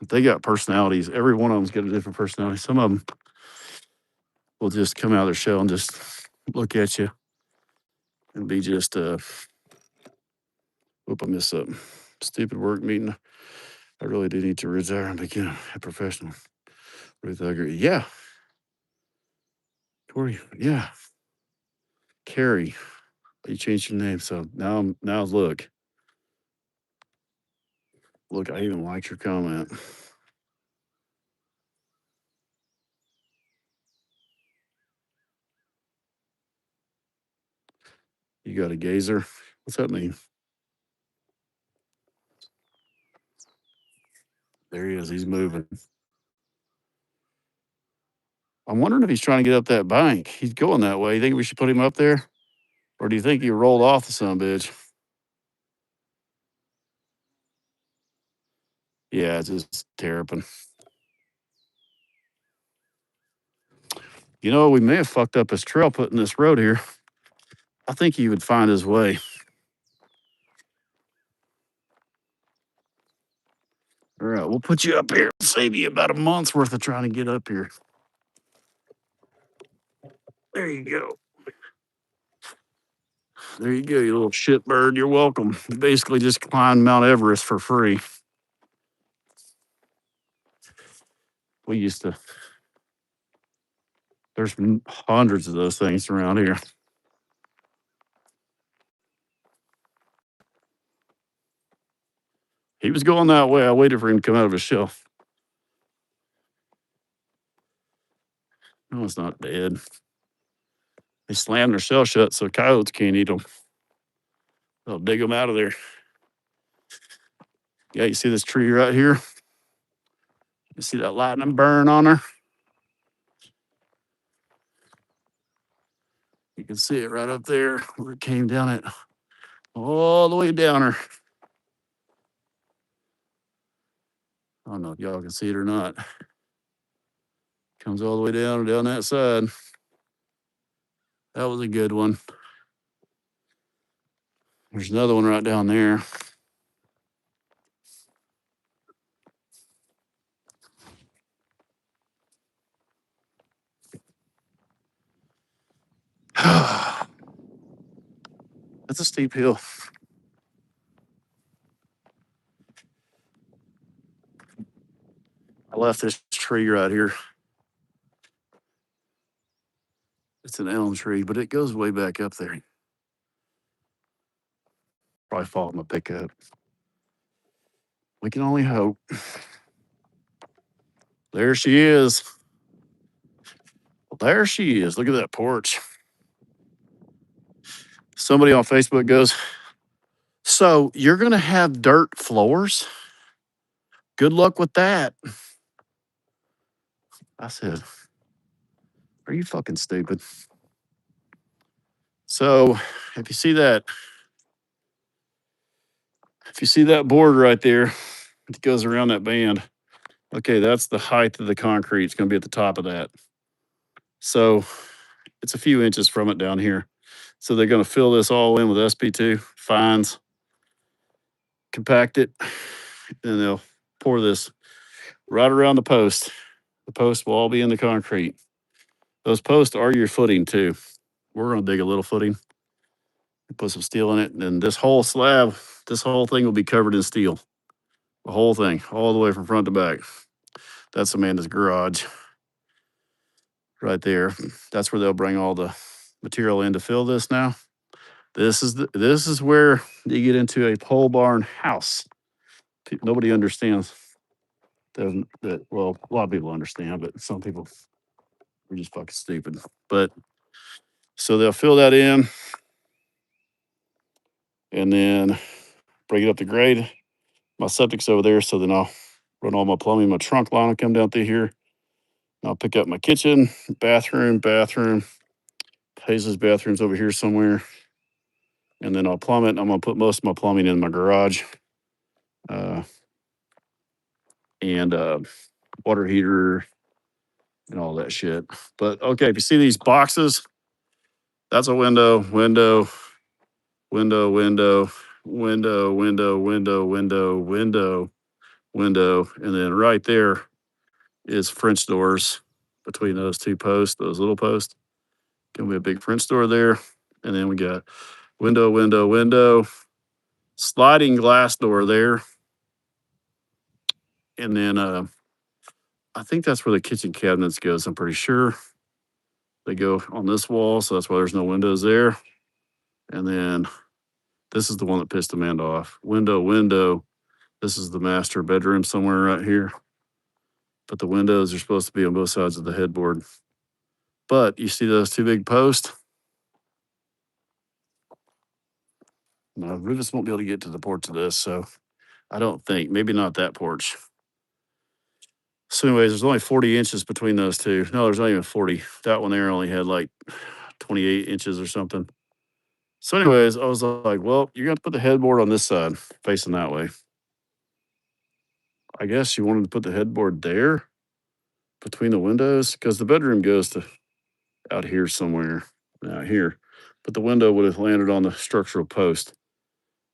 they got personalities. Every one of them's got a different personality. Some of them will just come out of their shell and just look at you and be just, whoop, I missed something. Stupid work meeting. I really do need to retire and become a professional. Ruth, I agree. Yeah. Corey, yeah. Carrie, you changed your name. So now look. Look, I even liked your comment. You got a gazer? What's that mean? There he is. He's moving. I'm wondering if he's trying to get up that bank. He's going that way. You think we should put him up there? Or do you think he rolled off the son of a bitch? Yeah, it's just terrapin. You know, we may have fucked up his trail putting this road here. I think he would find his way. All right, we'll put you up here. Save you about a month's worth of trying to get up here. There you go. There you go, you little shit bird. You're welcome. You basically just climbed Mount Everest for free. We used to, there's hundreds of those things around here. He was going that way. I waited for him to come out of his shell. No, it's not dead. They slammed their shell shut so coyotes can't eat them. They'll dig them out of there. Yeah, you see this tree right here? You see that lightning burn on her? You can see it right up there where it came down it all the way down her. I don't know if y'all can see it or not. Comes all the way down that side. That was a good one. There's another one right down there. That's a steep hill. I left this tree right here. It's an elm tree, but it goes way back up there. Probably fall off my pickup. We can only hope. There she is. There she is. Look at that porch. Somebody on Facebook goes, "So you're going to have dirt floors? Good luck with that." I said, "Are you fucking stupid?" So if you see that board right there, it goes around that band. Okay, that's the height of the concrete. It's going to be at the top of that. So it's a few inches from it down here. So they're going to fill this all in with SP2, fines, compact it, and they'll pour this right around the post. The post will all be in the concrete. Those posts are your footing too. We're going to dig a little footing, put some steel in it, and then this whole slab, this whole thing will be covered in steel. The whole thing, all the way from front to back. That's Amanda's garage right there. That's where they'll bring all the material in to fill this now. This is where you get into a pole barn house. Nobody understands that. Well, a lot of people understand, but some people are just fucking stupid. But so they'll fill that in and then bring it up to grade. My septic's over there, so then I'll run all my plumbing. My trunk line will come down through here. I'll pick up my kitchen, bathroom. Hazel's bathroom's over here somewhere. And then I'll plumb it. I'm going to put most of my plumbing in my garage. And water heater and all that shit. But okay, if you see these boxes, that's a window, window, window, window, window, window, window, window, window, window. And then right there is French doors between those two posts, those little posts. Gonna be a big French door there. And then we got window, window, window, sliding glass door there. And then I think that's where the kitchen cabinets goes. I'm pretty sure they go on this wall, so that's why there's no windows there. And then this is the one that pissed Amanda off. Window, window. This is the master bedroom somewhere right here. But the windows are supposed to be on both sides of the headboard. But you see those two big posts? No, Rufus won't be able to get to the porch of this, so I don't think. Maybe not that porch. So, anyways, there's only 40 inches between those two. No, there's not even 40. That one there only had like 28 inches or something. So, anyways, I was like, well, you're going to put the headboard on this side, facing that way. I guess you wanted to put the headboard there between the windows because the bedroom goes to out here somewhere, out here. But the window would have landed on the structural post.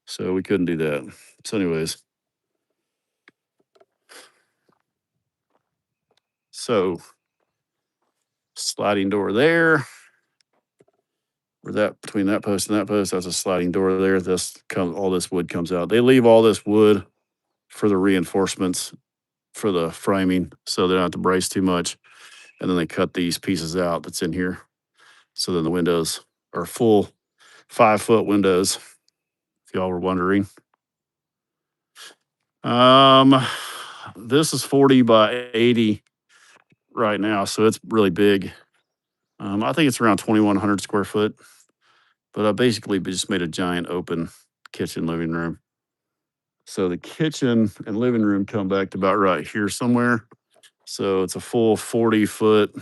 So we couldn't do that. So, anyways, so sliding door there. Where that between that post and that post, that's a sliding door there. All this wood comes out. They leave all this wood for the reinforcements for the framing, so they don't have to brace too much. And then they cut these pieces out that's in here. So then the windows are full 5-foot windows, if y'all were wondering. This is 40 by 80 right now, so it's really big. I think it's around 2,100 square foot, but I basically just made a giant open kitchen living room. So the kitchen and living room come back to about right here somewhere. So it's a full 40-foot.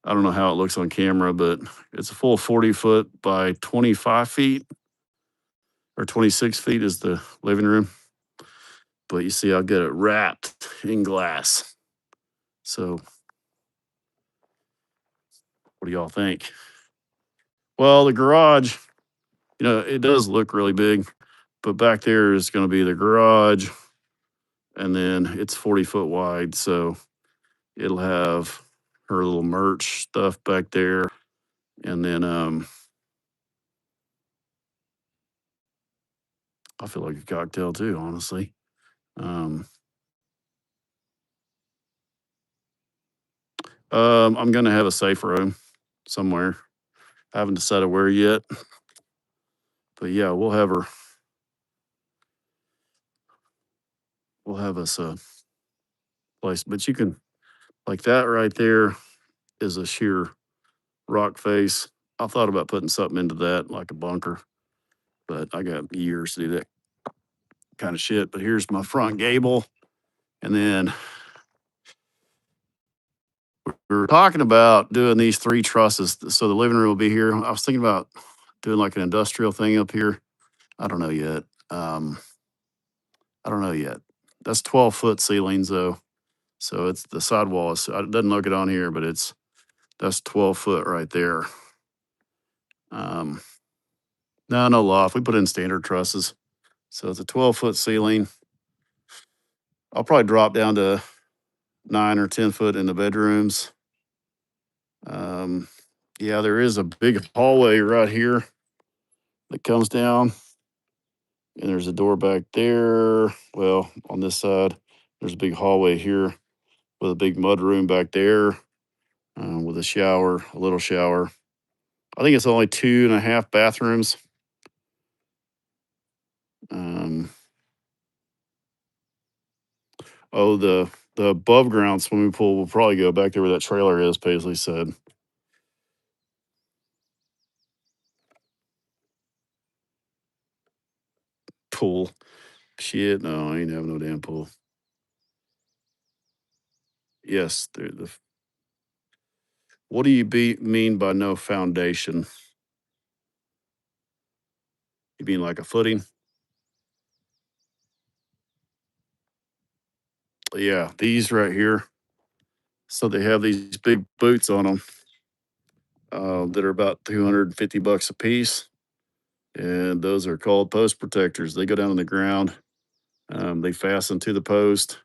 I don't know how it looks on camera, but it's a full 40-foot by 25 feet, or 26 feet is the living room. But you see, I'll get it wrapped in glass. So what do y'all think? Well, the garage, it does look really big, but back there is going to be the garage, and then it's 40-foot wide. So it'll have her little merch stuff back there. And then I feel like a cocktail too, honestly. I'm gonna have a safe room somewhere. I haven't decided where yet. But yeah, we'll have us a place. But you can, like, that right there is a sheer rock face. I thought about putting something into that, like a bunker, but I got years to do that kind of shit. But here's my front gable. And then we were talking about doing these 3 trusses. So the living room will be here. I was thinking about doing like an industrial thing up here. I don't know yet. I don't know yet. That's 12-foot ceilings though. So it's the sidewall. It doesn't look it on here, but that's 12 foot right there. Um, no loft. We put in standard trusses. So it's a 12-foot ceiling. I'll probably drop down to 9 or 10 foot in the bedrooms. Yeah, there is a big hallway right here that comes down, and there's a door back there. Well, on this side, there's a big hallway here with a big mud room back there, with a shower, a little shower. I think it's only 2.5 bathrooms. Um, oh, the above ground swimming pool will probably go back there where that trailer is. Paisley said. Pool. Shit, no, I ain't having no damn pool. Yes, what do you mean by no foundation? You mean like a footing? Yeah, these right here. So they have these big boots on them that are about $250 a piece, and those are called post protectors. They go down in the ground. They fasten to the post,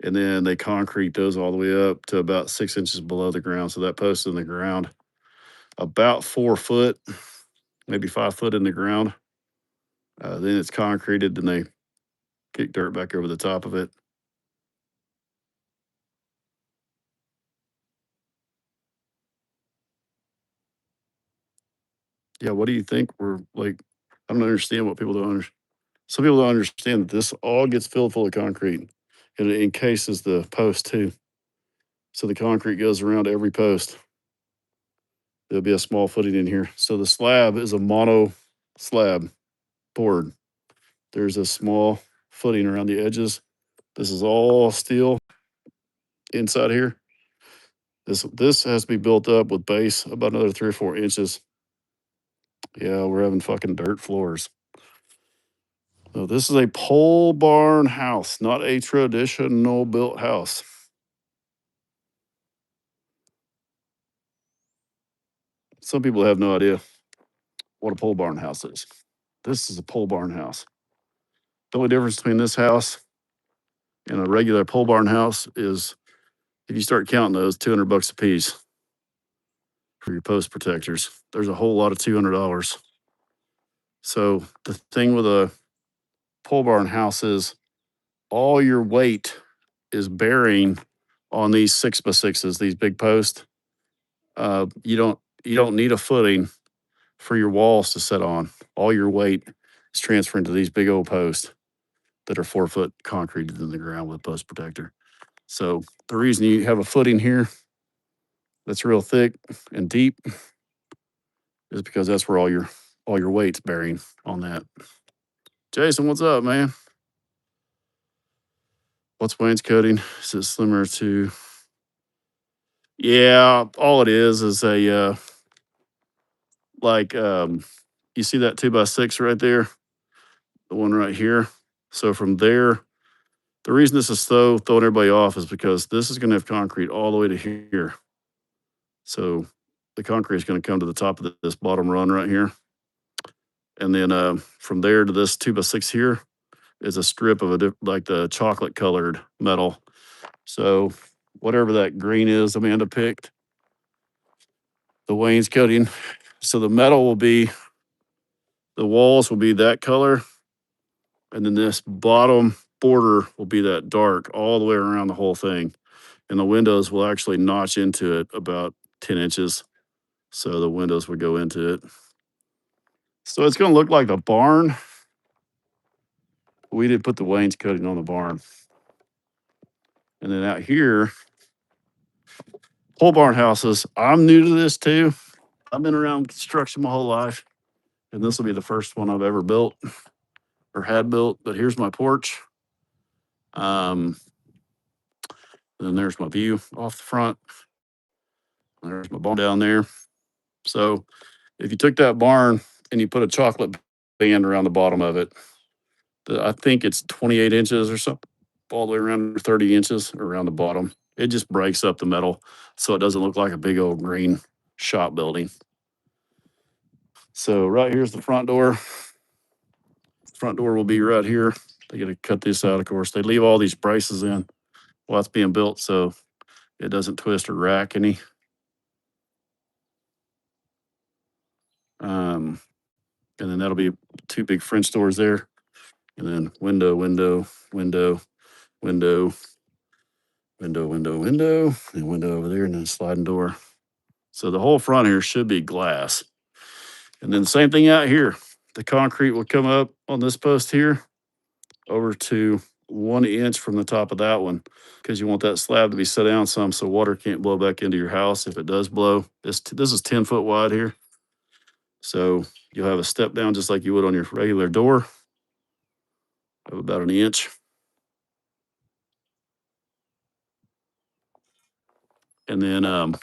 and then they concrete those all the way up to about 6 inches below the ground. So that post in the ground, about 4 foot, maybe 5 foot in the ground. Then it's concreted, and they kick dirt back over the top of it. Yeah, what do you think? We're like, I don't understand what people don't understand. Some people don't understand that this all gets filled full of concrete, and it encases the post too. So the concrete goes around every post. There'll be a small footing in here. So the slab is a mono slab board. There's a small footing around the edges. This is all steel inside here. This has to be built up with base about another 3 or 4 inches. Yeah, we're having fucking dirt floors. So this is a pole barn house, not a traditional built house. Some people have no idea what a pole barn house is. This is a pole barn house. The only difference between this house and a regular pole barn house is if you start counting those, $200 a piece for your post protectors. There's a whole lot of $200. So the thing with a pole barn house is all your weight is bearing on these 6x6s, these big posts. You don't need a footing for your walls to set on. All your weight is transferring to these big old posts that are 4 foot concreted in the ground with post protector. So the reason you have a footing here that's real thick and deep is because that's where all your weight's bearing on that. Jason, what's up, man? What's wainscoting? Is it similar to? Yeah, all it is a like you see that 2x6 right there, the one right here. So from there, the reason this is so throwing everybody off is because this is going to have concrete all the way to here. So the concrete is going to come to the top of this bottom run right here, and then from there to this 2x6 here is a strip of like the chocolate colored metal. So whatever that green is, Amanda picked the wainscoting. So the metal will be, the walls will be that color, and then this bottom border will be that dark all the way around the whole thing. And the windows will actually notch into it about 10 inches. So the windows would go into it. So it's going to look like a barn. We did put the wainscoting on the barn. And then out here, pole barn houses. I'm new to this too. I've been around construction my whole life, and this will be the first one I've ever built or had built. But here's my porch. Um, then there's my view off the front. There's my barn down there. So if you took that barn and you put a chocolate band around the bottom of it, I think it's 28 inches or something, all the way around 30 inches around the bottom. It just breaks up the metal so it doesn't look like a big old green shop building. So right here's the front door. Front door will be right here. They got to cut this out, of course. They leave all these braces in while it's being built so it doesn't twist or rack any. And then that'll be 2 big French doors there. And then window, window, window, window, window, window, window, and window over there, and then a sliding door. So the whole front here should be glass. And then the same thing out here. The concrete will come up on this post here over to 1 inch from the top of that one, because you want that slab to be set down some so water can't blow back into your house if it does blow. This is 10 foot wide here. So you'll have a step down just like you would on your regular door of about 1 inch. And then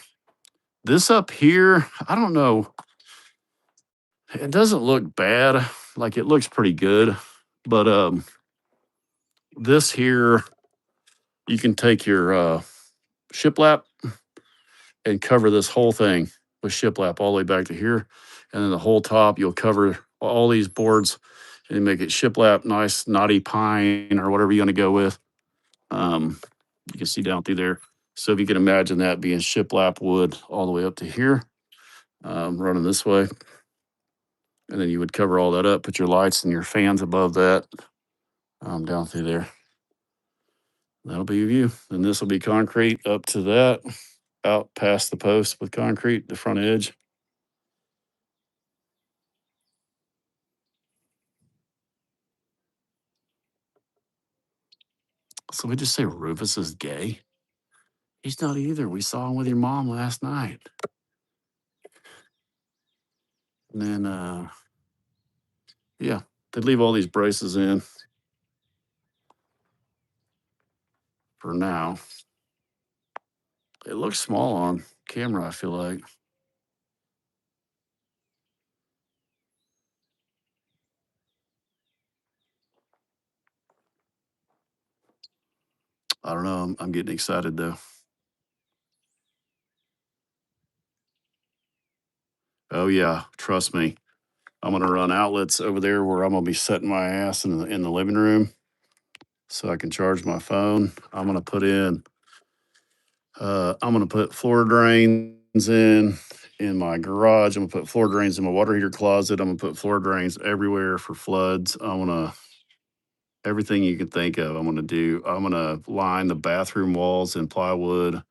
this up here, I don't know. It doesn't look bad. Like it looks pretty good. But this here, you can take your shiplap and cover this whole thing with shiplap all the way back to here. And then the whole top, you'll cover all these boards and make it shiplap, nice knotty pine or whatever you want to go with. You can see down through there. So if you can imagine that being shiplap wood all the way up to here, running this way. And then you would cover all that up, put your lights and your fans above that, down through there. That'll be your view. And this will be concrete up to that, out past the post with concrete, the front edge. So we just say Rufus is gay? He's not either. We saw him with your mom last night. And then, yeah, they leave all these braces in for now. It looks small on camera, I feel like. I don't know. I'm getting excited though. Oh yeah, trust me. I'm gonna run outlets over there where I'm gonna be setting my ass in the living room, so I can charge my phone. I'm gonna put floor drains in my garage. I'm gonna put floor drains in my water heater closet. I'm gonna put floor drains everywhere for floods. I'm gonna everything you can think of. I'm gonna do. I'm gonna line the bathroom walls in plywood.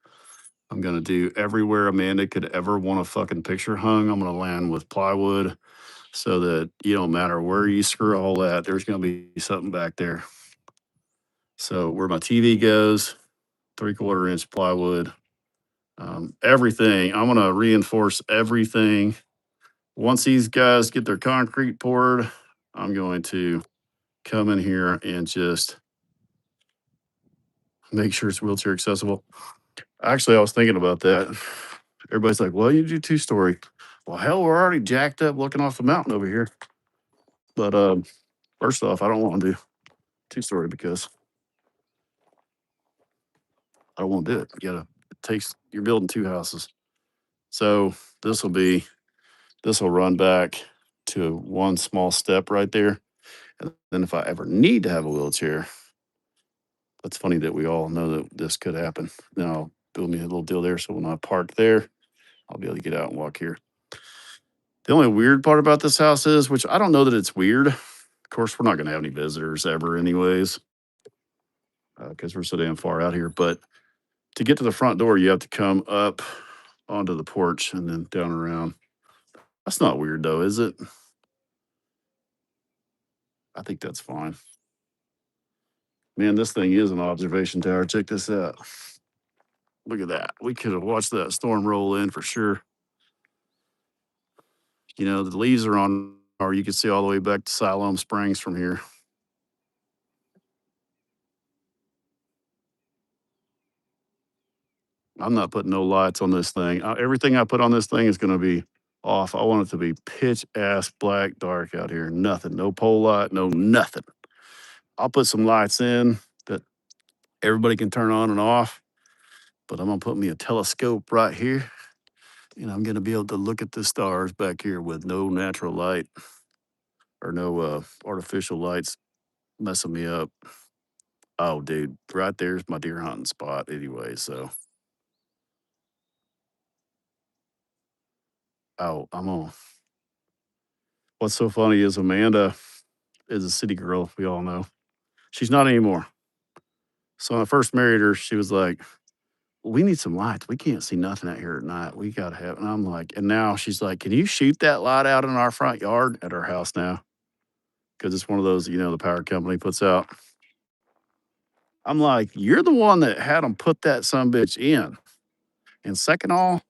I'm gonna do everywhere Amanda could ever want a fucking picture hung. I'm gonna land with plywood so that you don't matter where you screw all that, there's gonna be something back there. So where my TV goes, 3/4 inch plywood, everything. I'm gonna reinforce everything. Once these guys get their concrete poured, I'm going to come in here and just make sure it's wheelchair accessible. Actually, I was thinking about that. Everybody's like, well, you do 2-story. Well, hell, we're already jacked up looking off the mountain over here. But first off, I don't want to do 2-story because I don't want to do it. It takes, you're building 2 houses. So this will be, this will run back to one small step right there. And then if I ever need to have a wheelchair, that's funny that we all know that this could happen. Then I'll build me a little deal there. So when I park there, I'll be able to get out and walk here. The only weird part about this house is, which I don't know that it's weird. Of course, we're not going to have any visitors ever, anyways, because we're so damn far out here. But to get to the front door, you have to come up onto the porch and then down around. That's not weird, though, is it? I think that's fine. Man, this thing is an observation tower. Check this out. Look at that. We could have watched that storm roll in for sure. You know, the leaves are on, or you can see all the way back to Siloam Springs from here. I'm not putting no lights on this thing. Everything I put on this thing is going to be off. I want it to be pitch ass black dark out here. Nothing, no pole light, no nothing. I'll put some lights in that everybody can turn on and off, but I'm going to put me a telescope right here, and I'm going to be able to look at the stars back here with no natural light or no artificial lights messing me up. Oh, dude, right there's my deer hunting spot anyway. So, oh, I'm on. What's so funny is Amanda is a city girl. We all know she's not anymore. So when I first married her, she was like, "We need some lights. We can't see nothing out here at night. We gotta have." And I'm like, and now she's like, "Can you shoot that light out in our front yard at our house now?" Because it's one of those, the power company puts out. I'm like, "You're the one that had them put that some bitch in." And second off,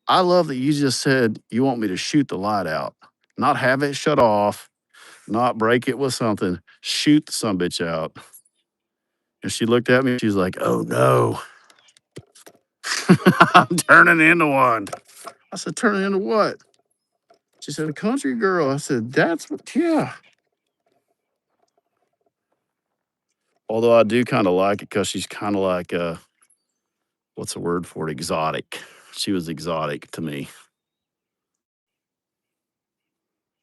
I love that you just said you want me to shoot the light out, not have it shut off, not break it with something. Shoot the some bitch out. And she looked at me. She's like, "Oh no, I'm turning into one." I said, "Turning into what?" She said, "A country girl." I said, "That's what, yeah." Although I do kind of like it because she's kind of like, what's the word for it? Exotic. She was exotic to me.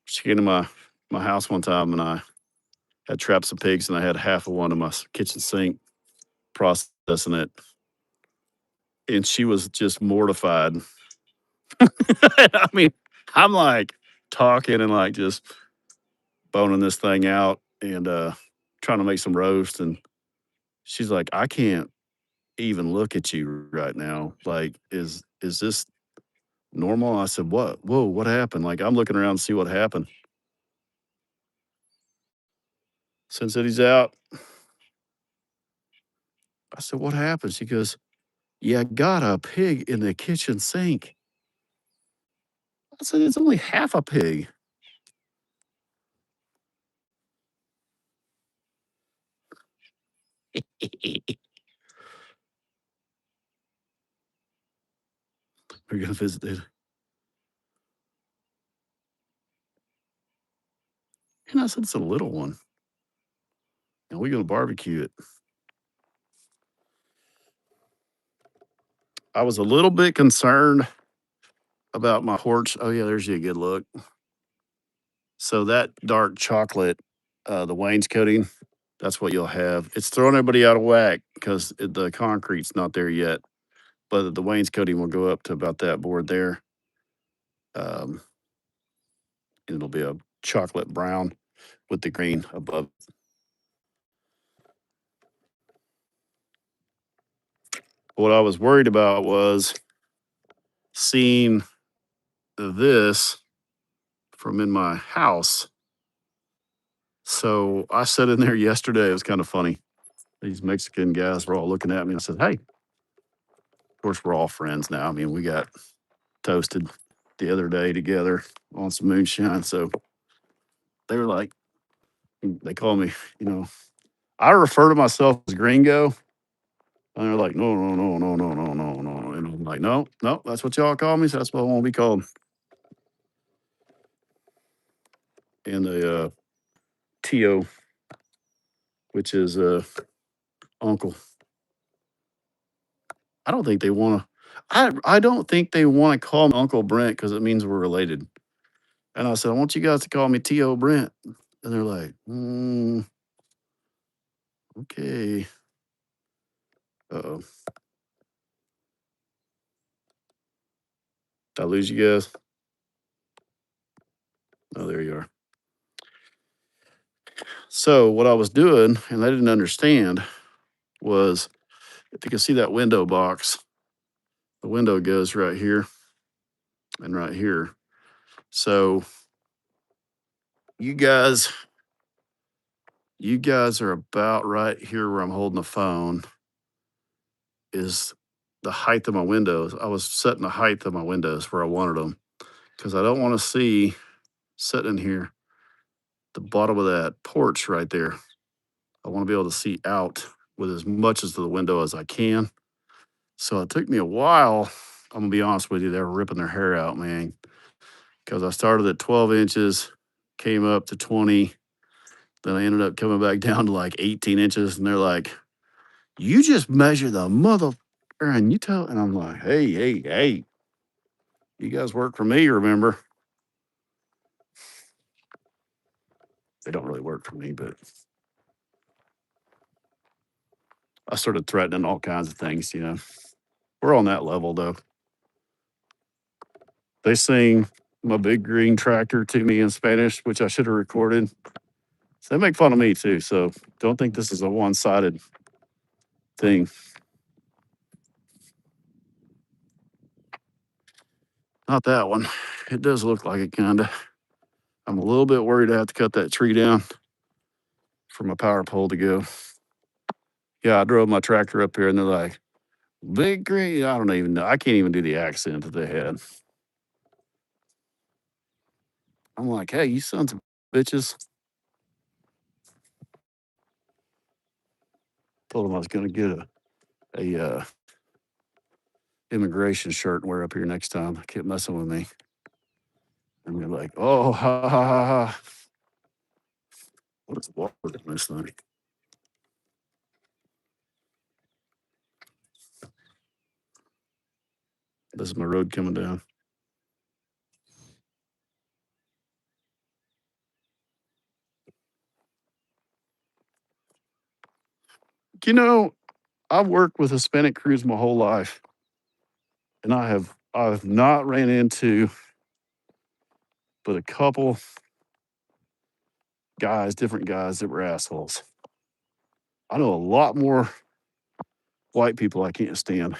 She came to my house one time and I had traps of pigs and I had half of one in my kitchen sink processing it. And she was just mortified. I mean, I'm like talking and like just boning this thing out and trying to make some roast. And she's like, "I can't even look at you right now. Like, is this normal?" I said, "What? Whoa, what happened?" Like, I'm looking around to see what happened. Since he's out, I said, "What happened?" She goes, "You got a pig in the kitchen sink." I said, "It's only half a pig." We're gonna visit it. And I said, "It's a little one. And we're gonna barbecue it." I was a little bit concerned about my porch. Oh yeah, there's you a good look. So that dark chocolate, the wainscoting, that's what you'll have. It's throwing everybody out of whack because the concrete's not there yet, but the wainscoting will go up to about that board there. Um, and it'll be a chocolate brown with the green above. What I was worried about was seeing this from in my house. So I sat in there yesterday. It was kind of funny. These Mexican guys were all looking at me. I said, "Hey," of course, we're all friends now. I mean, we got toasted the other day together on some moonshine. So they were like, they call me, you know, I refer to myself as gringo. And they're like, no, no, no, no, no, no, no, no. And I'm like, no, no, that's what y'all call me. So that's what I want to be called. And the T.O., which is uncle. I don't think they want to. I don't think they want to call me Uncle Brent because it means we're related. And I said, I want you guys to call me T.O. Brent. And they're like, okay. Uh-oh. Did I lose you guys? Oh, there you are. So what I was doing, and I didn't understand, was if you can see that window box, the window goes right here and right here. So you guys are about right here where I'm holding the phone is the height of my windows. I was setting the height of my windows where I wanted them because I don't want to see sitting in here the bottom of that porch right there. I want to be able to see out with as much as the window as I can. So it took me a while. I'm gonna be honest with you, they were ripping their hair out, man. Because I started at 12 inches, came up to 20, then I ended up coming back down to like 18 inches, and they're like, "You just measure the mother," and you tell, and I'm like, "Hey, hey, hey, you guys work for me, remember?" They don't really work for me, but I started threatening all kinds of things. We're on that level though. They sing "My Big Green Tractor" to me in Spanish, which I should have recorded. So they make fun of me too. So don't think this is a one-sided thing. Not that one. It does look like it kinda. I'm a little bit worried I have to cut that tree down for my power pole to go. Yeah, I drove my tractor up here and they're like, "Big green." I don't even know. I can't even do the accent that they had. I'm like, "Hey, you sons of bitches." Told them I was gonna get a immigration shirt and wear up here next time. I kept messing with me. And they're like, "Oh, ha ha ha ha." What is water in this thing? This is my road coming down. You know, I've worked with Hispanic crews my whole life, and I've not ran into but a couple guys, different guys that were assholes. I know a lot more white people I can't stand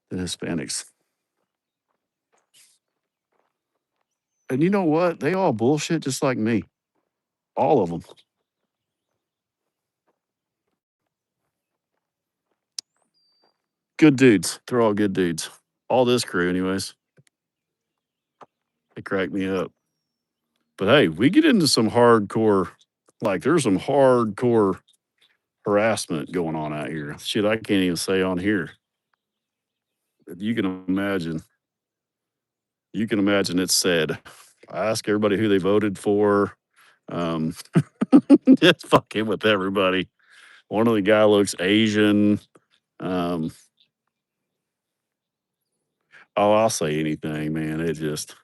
than Hispanics. And you know what? They all bullshit just like me. All of them. Good dudes. They're all good dudes. All this crew, anyways. They crack me up. But hey, we get into some hardcore, like there's some hardcore harassment going on out here. Shit, I can't even say on here. You can imagine. You can imagine it's sad. I ask everybody who they voted for. Um, just fucking with everybody. One of the guy looks Asian. Um, oh, I'll say anything, man. It just.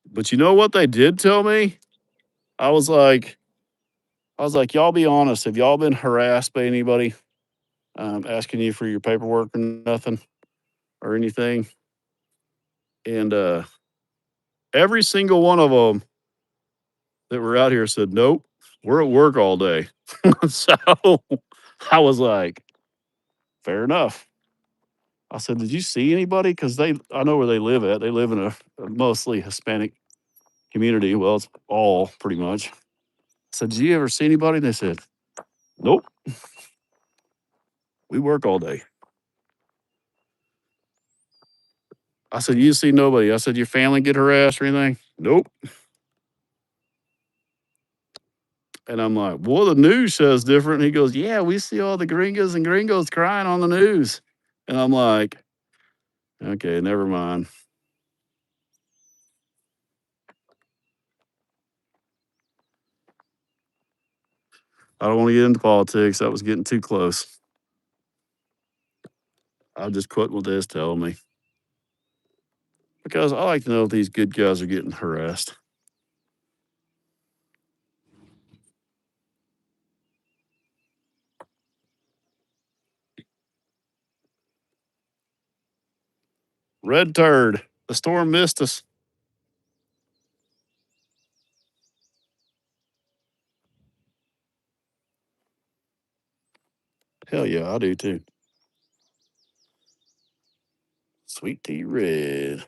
But you know what they did tell me? I was like, y'all be honest. Have y'all been harassed by anybody asking you for your paperwork or nothing or anything? And every single one of them that were out here said, nope, we're at work all day. So I was like, fair enough. I said, did you see anybody? Because I know where they live at. They live in a mostly Hispanic community. Well, it's all pretty much. I said, did you ever see anybody? They said, nope, we work all day. I said, you see nobody. I said, your family get harassed or anything? Nope. And I'm like, well, the news says different. And he goes, yeah, we see all the gringos and gringos crying on the news. And I'm like, okay, never mind. I don't want to get into politics. That was getting too close. I'll just quit what this telling me because I like to know if these good guys are getting harassed. Red turd. The storm missed us. Hell yeah, I do too. Sweet tea red.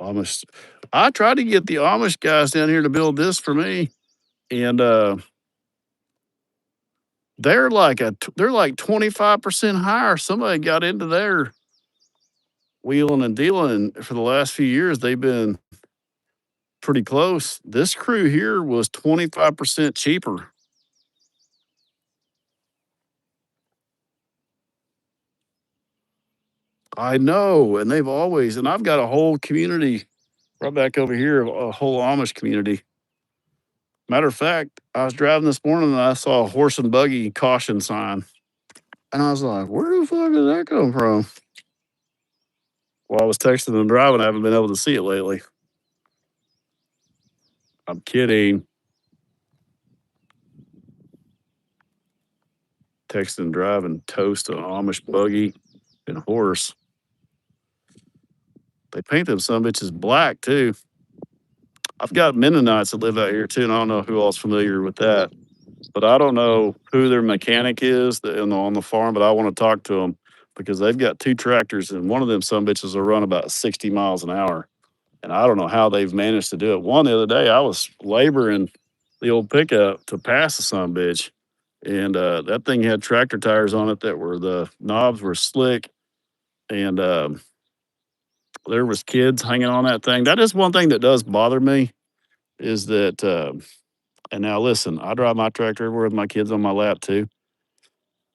Amish. I tried to get the Amish guys down here to build this for me, and they're like 25% higher. Somebody got into their wheeling and dealing, and for the last few years they've been pretty close. This crew here was 25% cheaper. I know, and they've always, and I've got a whole community right back over here, a whole Amish community. Matter of fact, I was driving this morning and I saw a horse and buggy caution sign. And I was like, where the fuck did that come from? Well, I was texting and driving. I haven't been able to see it lately. I'm kidding. Texting and driving, toast an Amish buggy and horse. They paint them some bitches black too. I've got Mennonites that live out here too, and I don't know who all's familiar with that. But I don't know who their mechanic is on the farm, but I want to talk to them because they've got two tractors, and one of them some bitches will run about 60 miles an hour. And I don't know how they've managed to do it. One the other day, I was laboring the old pickup to pass the son bitch, and that thing had tractor tires on it that were the knobs were slick, and there was kids hanging on that thing. That is one thing that does bother me is that. And now listen, I drive my tractor everywhere with my kids on my lap too.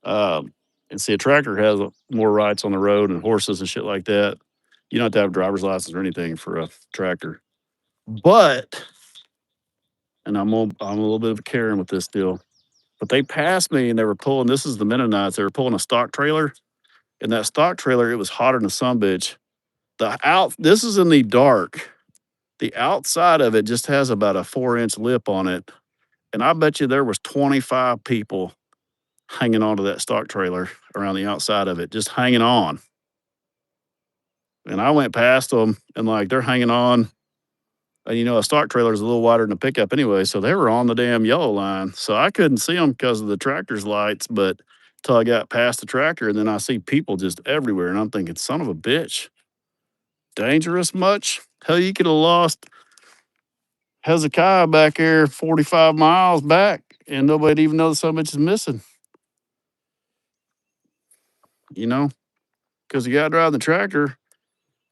And see, a tractor has more rights on the road and horses and shit like that. You don't have to have a driver's license or anything for a tractor. But, and I'm a little bit of a Karen with this deal. But they passed me and they were pulling. This is the Mennonites. They were pulling a stock trailer, and that stock trailer it was hotter than a sunbitch. This is in the dark. The outside of it just has about a 4-inch lip on it, and I bet you there was 25 people hanging onto that stock trailer around the outside of it, just hanging on. And I went past them and like they're hanging on. And a stock trailer is a little wider than a pickup anyway. So they were on the damn yellow line. So I couldn't see them because of the tractor's lights. But until I got past the tractor, and then I see people just everywhere. And I'm thinking, son of a bitch, dangerous much? Hell, you could have lost Hezekiah back there 45 miles back and nobody'd even know the son of a bitch is missing, you know? Because the guy driving the tractor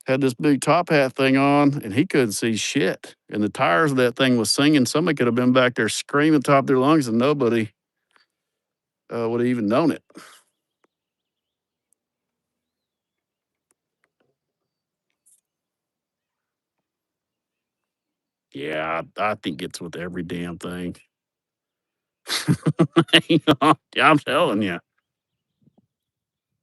had this big top hat thing on and he couldn't see shit. And the tires of that thing was singing. Somebody could have been back there screaming top of their lungs and nobody would have even known it. Yeah, I think it's with every damn thing. I'm telling you,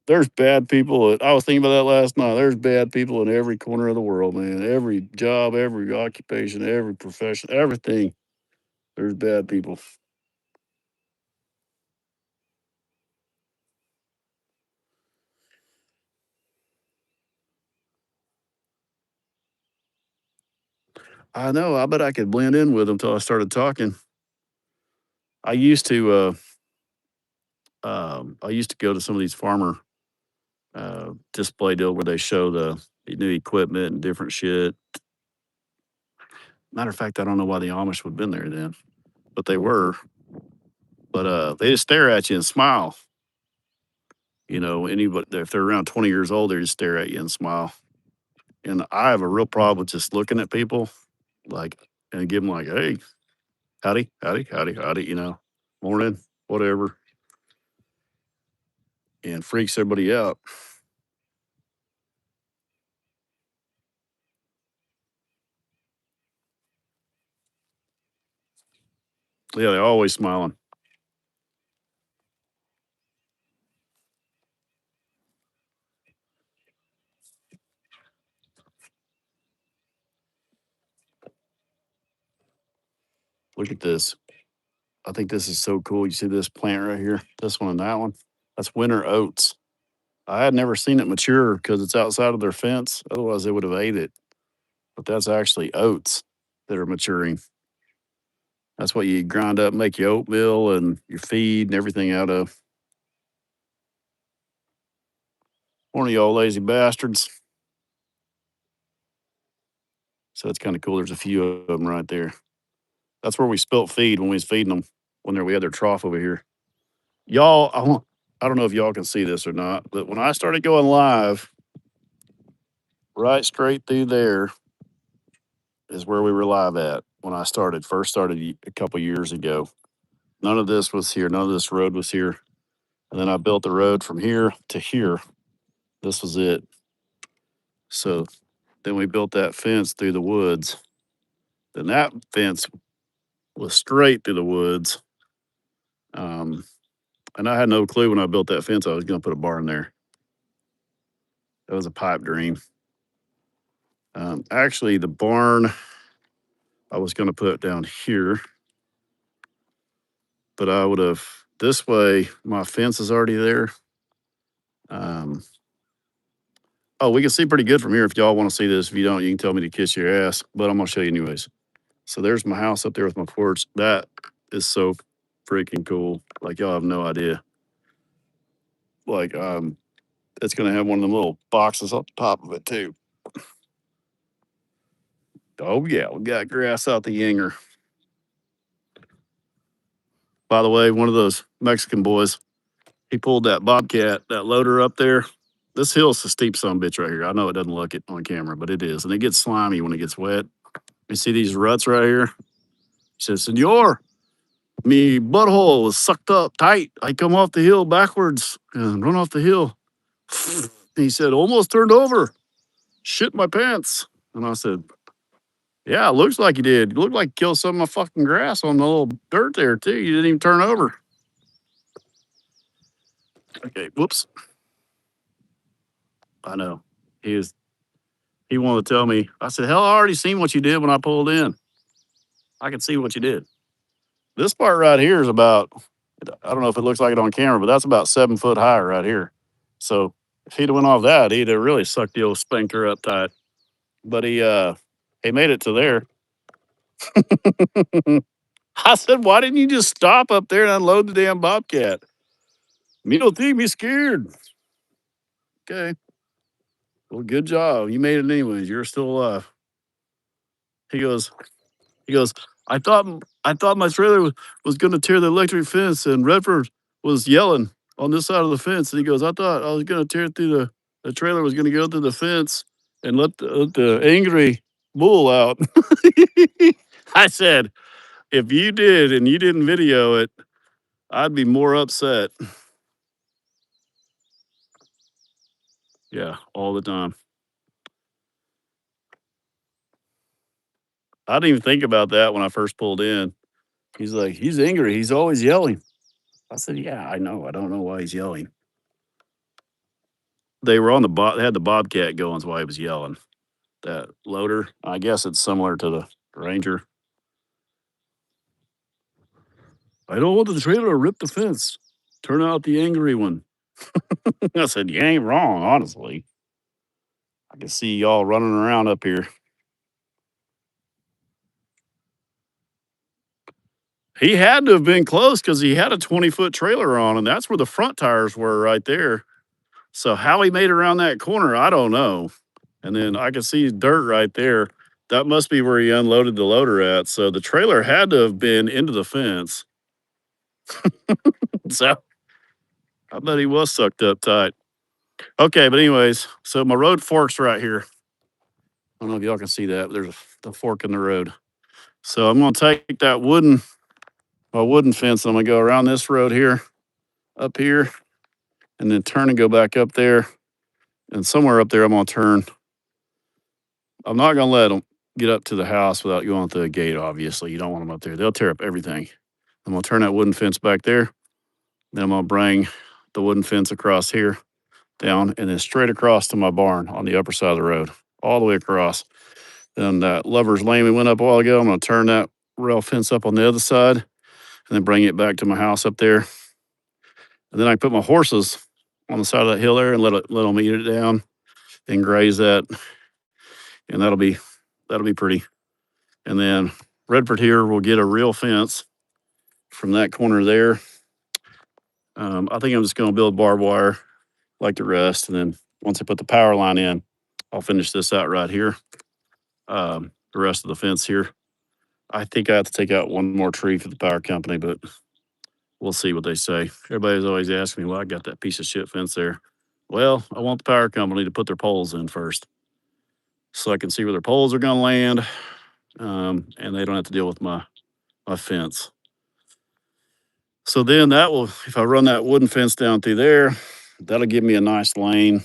there's bad people. I was thinking about that last night. There's bad people in every corner of the world, man. Every job, every occupation, every profession, everything. There's bad people. I know. I bet I could blend in with them until I started talking. I used to. I used to go to some of these farmer display deal where they show the new equipment and different shit. Matter of fact, I don't know why the Amish would have been there then, but they were. But they just stare at you and smile. You know, anybody if they're around 20 years old, they just stare at you and smile. And I have a real problem with just looking at people, like, and give them like, "Hey, howdy, howdy, howdy, howdy," you know, morning, whatever, and freaks everybody out. Yeah, they're always smiling. Look at this. I think this is so cool. You see this plant right here? This one and that one? That's winter oats. I had never seen it mature because it's outside of their fence. Otherwise, they would have ate it. But that's actually oats that are maturing. That's what you grind up, make your oatmeal and your feed and everything out of. One of y'all lazy bastards. So that's kind of cool. There's a few of them right there. That's where we spilt feed when we was feeding them when we had their trough over here. Y'all, I don't know if y'all can see this or not, but when I started going live, right straight through there is where we were live at when I first started a couple years ago. None of this was here. None of this road was here. And then I built the road from here to here. This was it. So then we built that fence through the woods. Then that fence was straight through the woods. Um, and I had no clue when I built that fence I was going to put a barn there. That was a pipe dream. Actually, the barn I was going to put down here, but I would have this way. My fence is already there. Um, oh, we can see pretty good from here. If y'all want to see this, if you don't, you can tell me to kiss your ass. But I'm gonna show you anyways. So there's my house up there with my porch. That is so freaking cool. Like y'all have no idea. Like it's gonna have one of them little boxes up the top of it too. Oh yeah, we got grass out the yinger. By the way, one of those Mexican boys, he pulled that bobcat, that loader up there. This hill's a steep son of a bitch right here. I know it doesn't look it on camera, but it is. And it gets slimy when it gets wet. You see these ruts right here? He says, Senor, me butthole was sucked up tight. I come off the hill backwards and run off the hill. He said, almost turned over. Shit my pants. And I said, yeah, it looks like you did. You look like you killed some of my fucking grass on the little dirt there, too. You didn't even turn over. Okay, whoops. I know. He wanted to tell me. I said, hell, I already seen what you did when I pulled in. I can see what you did. This part right here is about, I don't know if it looks like it on camera, but that's about 7 foot high right here. So if he'd have went off that, he'd have really sucked the old spanker up tight. But he made it to there. I said, why didn't you just stop up there and unload the damn bobcat? Me don't think me scared. Okay. Well, good job. You made it anyways. You're still alive. He goes, he goes, I thought my trailer was gonna tear the electric fence and Redford was yelling on this side of the fence. And he goes, I thought I was gonna tear through the trailer was gonna go through the fence and let the angry bull out. I said, if you did and you didn't video it, I'd be more upset. Yeah, all the time. I didn't even think about that when I first pulled in. He's like, he's angry. He's always yelling. I said, yeah, I know. I don't know why he's yelling. They were on they had the Bobcat going, that's why he was yelling. That loader, I guess it's similar to the Ranger. I don't want the trailer to rip the fence. Turn out the angry one. I said, you ain't wrong, honestly. I can see y'all running around up here. He had to have been close because he had a 20-foot trailer on, and that's where the front tires were right there. So how he made it around that corner, I don't know. And then I can see dirt right there. That must be where he unloaded the loader at. So the trailer had to have been into the fence. So I bet he was sucked up tight. Okay, but anyways, so my road forks right here. I don't know if y'all can see that, but there's the fork in the road. So I'm gonna take that my wooden fence, and I'm gonna go around this road here, up here, and then turn and go back up there. And somewhere up there, I'm gonna turn. I'm not gonna let them get up to the house without going through a gate. Obviously, you don't want them up there; they'll tear up everything. I'm gonna turn that wooden fence back there. Then I'm gonna bring the wooden fence across here, down, and then straight across to my barn on the upper side of the road, all the way across. Then that lover's lane we went up a while ago, I'm gonna turn that rail fence up on the other side, and then bring it back to my house up there. And then I put my horses on the side of that hill there and let them eat it down and graze that, and that'll be pretty. And then Redford here will get a real fence from that corner there. I think I'm just going to build barbed wire like the rest, and then once I put the power line in, I'll finish this out right here. The rest of the fence here. I think I have to take out one more tree for the power company, but we'll see what they say. Everybody's always asking me, "Well, I got that piece of shit fence there." Well, I want the power company to put their poles in first, so I can see where their poles are going to land, and they don't have to deal with my fence. So then that will, if I run that wooden fence down through there, that'll give me a nice lane,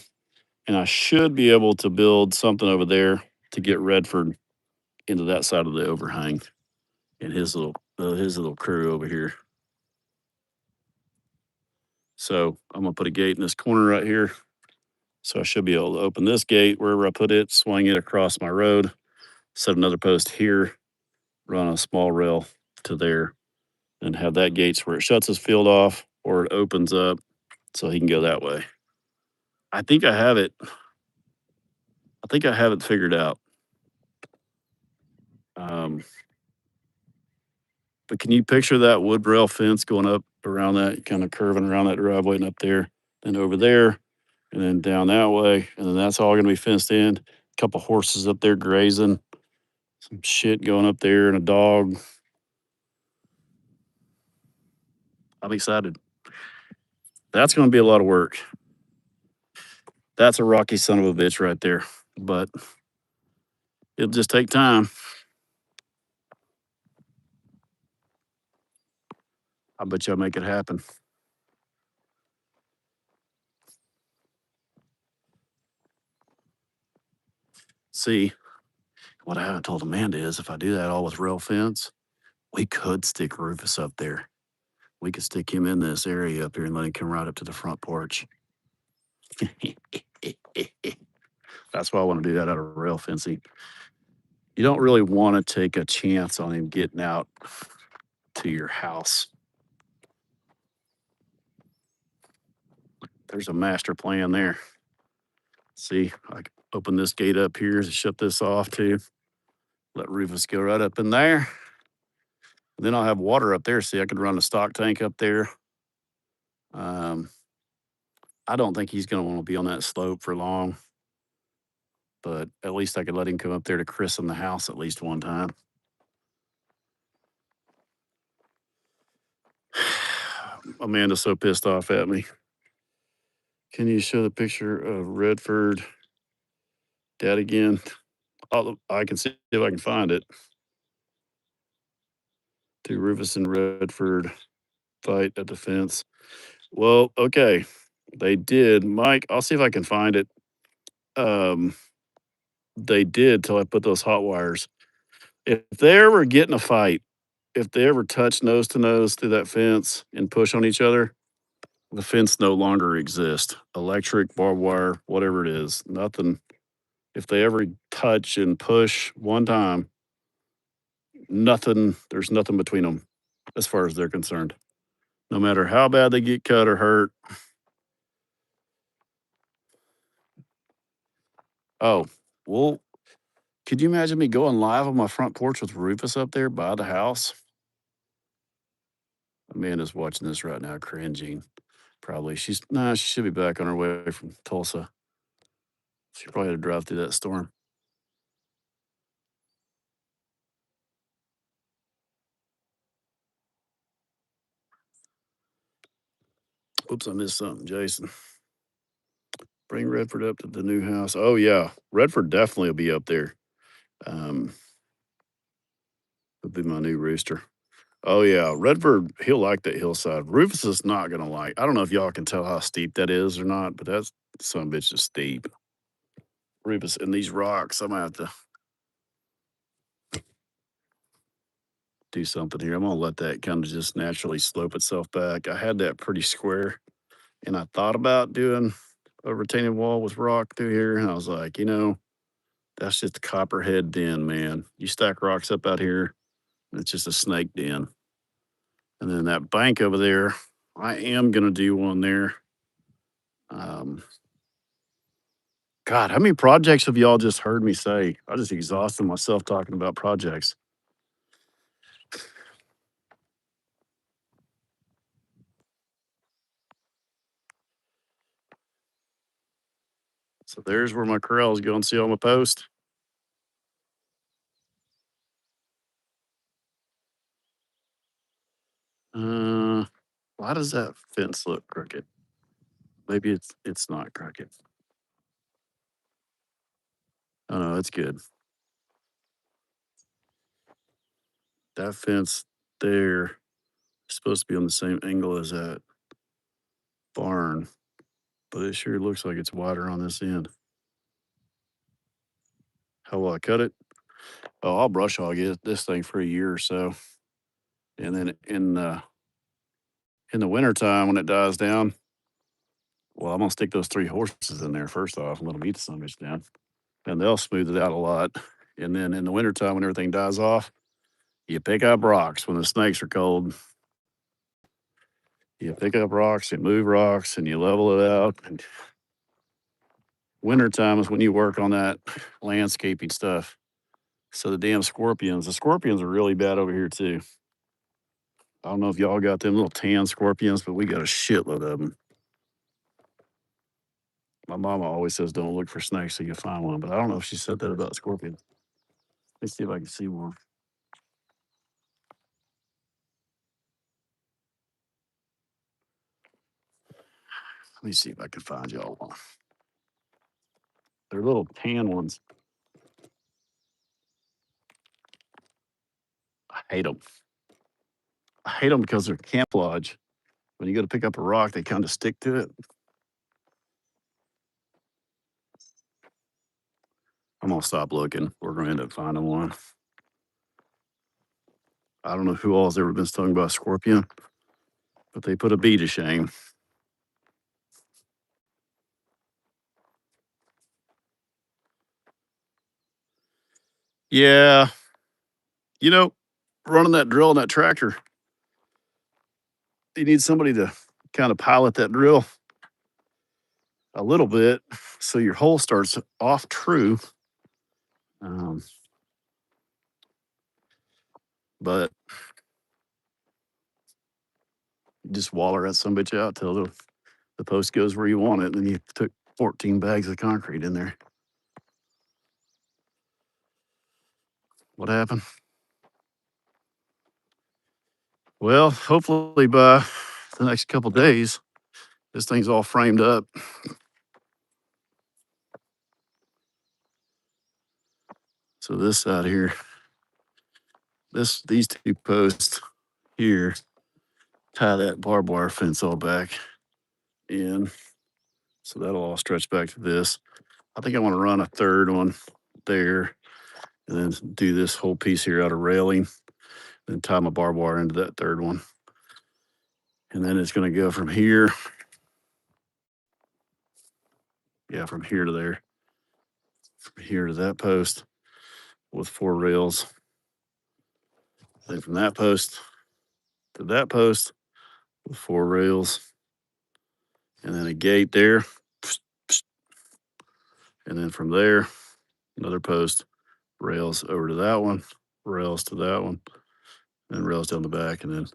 and I should be able to build something over there to get Redford into that side of the overhang and his little crew over here. So I'm gonna put a gate in this corner right here. So I should be able to open this gate wherever I put it, swing it across my road, set another post here, run a small rail to there, and have that gates where it shuts his field off or it opens up so he can go that way. I think I have it. I think I have it figured out. Um, but can you picture that wood rail fence going up around that, kind of curving around that driveway and up there, and over there, and then down that way, and then that's all going to be fenced in. A couple horses up there grazing, some shit going up there, and a dog. I'm excited. That's going to be a lot of work. That's a rocky son of a bitch right there, but it'll just take time. I bet y'all make it happen. See, what I haven't told Amanda is if I do that all with rail fence, we could stick Rufus up there. We could stick him in this area up here and let him come right up to the front porch. That's why I want to do that out of rail fencing. You don't really want to take a chance on him getting out to your house. There's a master plan there. See, I can open this gate up here to shut this off too. Let Rufus go right up in there. Then I'll have water up there. See, I could run a stock tank up there. Um, I don't think he's going to want to be on that slope for long, but at least I could let him come up there to christen the house at least one time. Amanda's so pissed off at me. Can you show the picture of Redford dad again? I can see if I can find it. To Rufus and Redford fight at the fence. Well, okay. They did. Mike, I'll see if I can find it. Um, they did till I put those hot wires. If they ever get in a fight, if they ever touch nose to nose through that fence and push on each other, the fence no longer exists. Electric, barbed wire, whatever it is, nothing. If they ever touch and push one time, nothing, there's nothing between them as far as they're concerned. No matter how bad they get cut or hurt. Oh, well, could you imagine me going live on my front porch with Rufus up there by the house? Amanda's watching this right now, cringing. Probably. She should be back on her way from Tulsa. She probably had to drive through that storm. Whoops, I missed something, Jason. Bring Redford up to the new house. Oh yeah, Redford definitely will be up there. Um, Would be my new rooster. Oh yeah, Redford, he'll like that hillside. Rufus is not gonna like. I don't know if y'all can tell how steep that is or not, but that's some bitch is steep. Rufus and these rocks, I'm gonna have to do something here. I'm gonna let that kind of just naturally slope itself back. I had that pretty square, and I thought about doing a retaining wall with rock through here, and I was like, that's just a copperhead den, man. You stack rocks up out here, and it's just a snake den. And then that bank over there, I am gonna do one there. Um, God, how many projects have y'all just heard me say? I just exhausted myself talking about projects. So there's where my corrals go and see on my post. Uh, why does that fence look crooked? Maybe it's not crooked. Oh no, it's good. That fence there is supposed to be on the same angle as that barn, but it sure looks like it's wider on this end. How will I cut it? Oh, I'll brush hog it this thing for a year or so, and then in the wintertime when it dies down, well, I'm gonna stick those 3 horses in there first off and let them eat the son of a bitch down, and they'll smooth it out a lot. And then in the wintertime when everything dies off, you pick up rocks when the snakes are cold. You pick up rocks and move rocks and you level it out. And wintertime is when you work on that landscaping stuff. So the scorpions are really bad over here too. I don't know if y'all got them little tan scorpions, but we got a shitload of them. My mama always says don't look for snakes till you find one, but I don't know if she said that about scorpions. Let's see if I can see one. Let me see if I can find y'all one. They're little tan ones. I hate them. I hate them because they're camouflage. When you go to pick up a rock, they kind of stick to it. I'm gonna stop looking. We're gonna end up finding one. I don't know who all's ever been stung by a scorpion, but they put a bee to shame. Yeah, you know, running that drill and that tractor, you need somebody to kind of pilot that drill a little bit so your hole starts off true. Um, but you just waller that some bitch out till the post goes where you want it, and you took 14 bags of concrete in there. What happened? Well, hopefully by the next couple days, this thing's all framed up. So this side here, these 2 posts here tie that barbed wire fence all back in. So that'll all stretch back to this. I think I want to run a third one there and then do this whole piece here out of railing, then tie my barbed wire into that third one. And then it's going to go from here. Yeah, from here to there. From here to that post with 4 rails. Then from that post to that post with 4 rails. And then a gate there. And then from there, another post, rails over to that one, rails to that one, and rails down the back. And then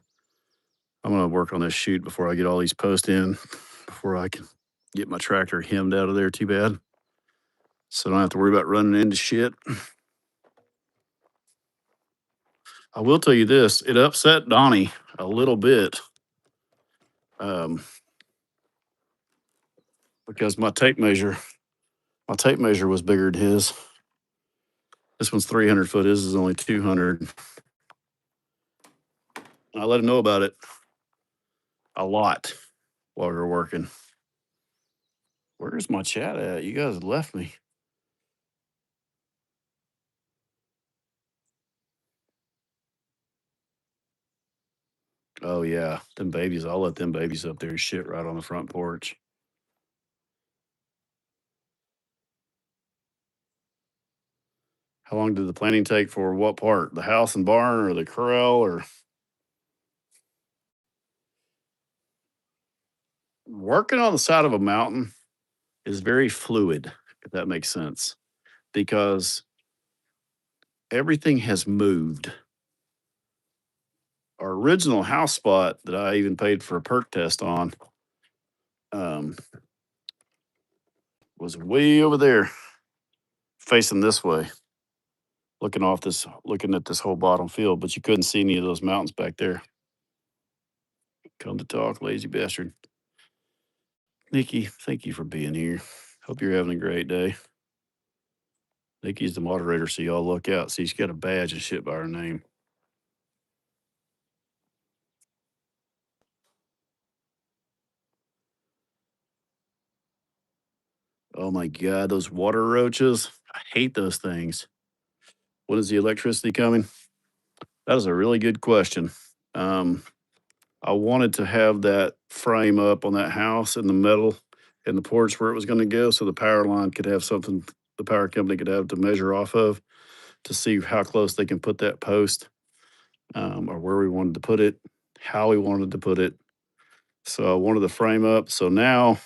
I'm going to work on this chute before I get all these posts in, before I can get my tractor hemmed out of there too bad. So I don't have to worry about running into shit. I will tell you this, it upset Donnie a little bit. Um, because my tape measure was bigger than his. This one's 300 foot. His is only 200. I let him know about it a lot while we were working. Where's my chat at? You guys left me. Oh yeah, them babies. I'll let them babies up there shit right on the front porch. How long did the planning take for what part? The house and barn or the corral or working on the side of a mountain is very fluid, if that makes sense. Because everything has moved. Our original house spot that I even paid for a perk test on um, was way over there, facing this way, looking at this whole bottom field, but you couldn't see any of those mountains back there. Come to talk, lazy bastard. Nikki, thank you for being here. Hope you're having a great day. Nikki's the moderator, so y'all look out. See, she's got a badge and shit by her name. Oh my God, those water roaches. I hate those things. When is the electricity coming? That is a really good question. Um, I wanted to have that frame up on that house in the metal in the porch where it was going to go so the power line could have something the power company could have to measure off of to see how close they can put that post or where we wanted to put it, how we wanted to put it. So I wanted the frame up. So now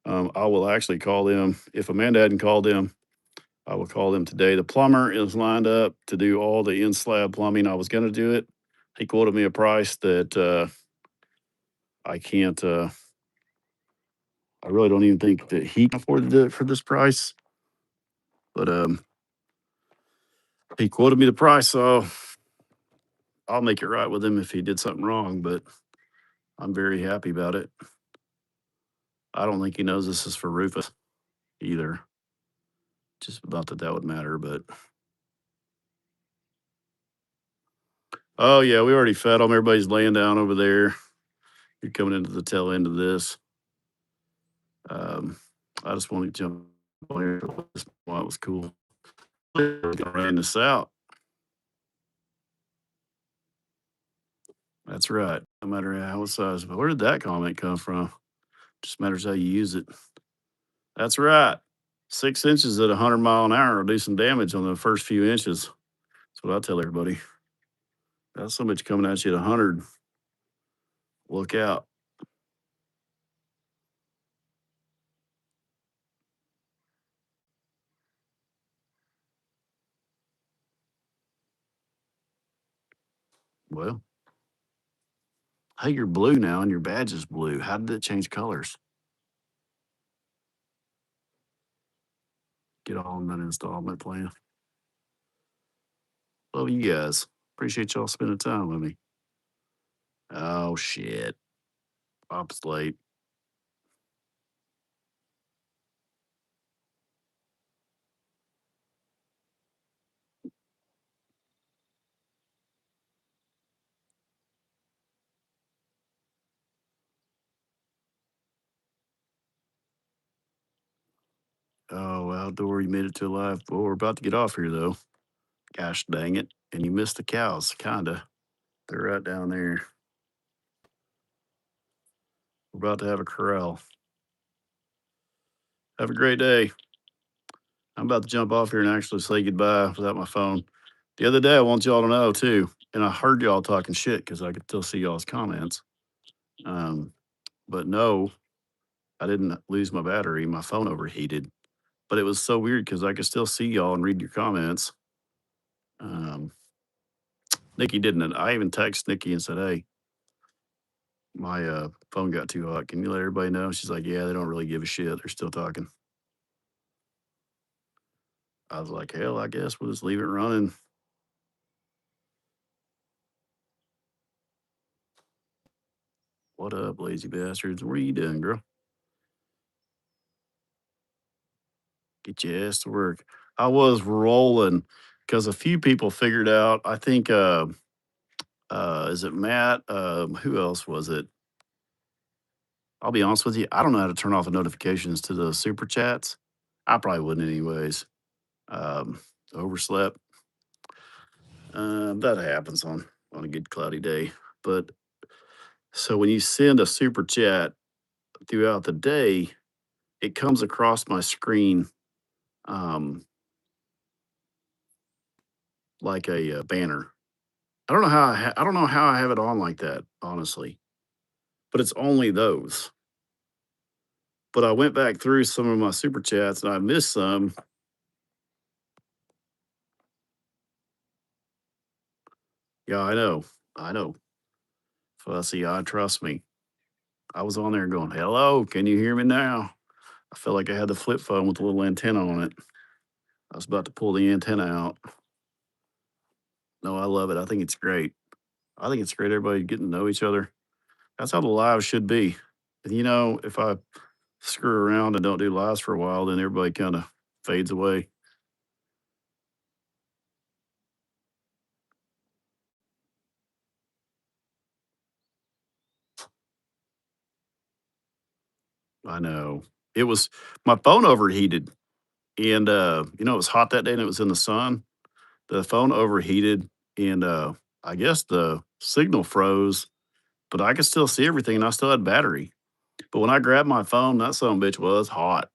I will actually call them. If Amanda hadn't called them, I will call them today. The plumber is lined up to do all the in slab plumbing. I was going to do it. He quoted me a price that I can't. I really don't even think that he can afford to do it for this price. But he quoted me the price, so I'll make it right with him if he did something wrong. But I'm very happy about it. I don't think he knows this is for Rufus either. Just not that that would matter, but oh yeah, we already fed them. Everybody's laying down over there. You're coming into the tail end of this. Um, I just want to jump on here. Well, it was cool. Ran this out. That's right. No matter how it's size. But where did that comment come from? Just matters how you use it. That's right. 6 inches at 100 mile an hour will do some damage on the first few inches. That's what I tell everybody. That's so much coming at you at 100. Look out. Well, hey, you're blue now and your badge is blue. How did it change colors? Get on that installment plan. Love you guys. Appreciate y'all spending time with me. Oh, shit. Pop's late. Oh, outdoor, you made it to live. Well, we're about to get off here, though. Gosh dang it. And you missed the cows, kinda. They're right down there. We're about to have a corral. Have a great day. I'm about to jump off here and actually say goodbye without my phone. The other day, I want y'all to know, too, and I heard y'all talking shit because I could still see y'all's comments. Um, but no, I didn't lose my battery. My phone overheated. But it was so weird because I could still see y'all and read your comments. Um, Nikki didn't. I even texted Nikki and said, hey, my phone got too hot. Can you let everybody know? She's like, yeah, they don't really give a shit. They're still talking. I was like, hell, I guess we'll just leave it running. What up, lazy bastards? What are you doing, girl? Get your ass to work. I was rolling because a few people figured out. I think, is it Matt? Who else was it? I'll be honest with you. I don't know how to turn off the notifications to the super chats. I probably wouldn't, anyways. Um, Overslept. That happens on a good cloudy day. But so when you send a super chat throughout the day, it comes across my screen um, like a, banner. I don't know how I don't know how I have it on like that, honestly. But it's only those. But I went back through some of my super chats and I missed some. Yeah, I know. I know. Fussy eye, trust me. I was on there going, "Hello, can you hear me now?" I felt like I had the flip phone with a little antenna on it. I was about to pull the antenna out. No, I love it. I think it's great. I think it's great everybody getting to know each other. That's how the lives should be. And, if I screw around and don't do lives for a while, then everybody kind of fades away. I know. It was my phone overheated and it was hot that day and it was in the sun. The phone overheated and I guess the signal froze, but I could still see everything and I still had battery. But when I grabbed my phone, that son of a bitch was hot.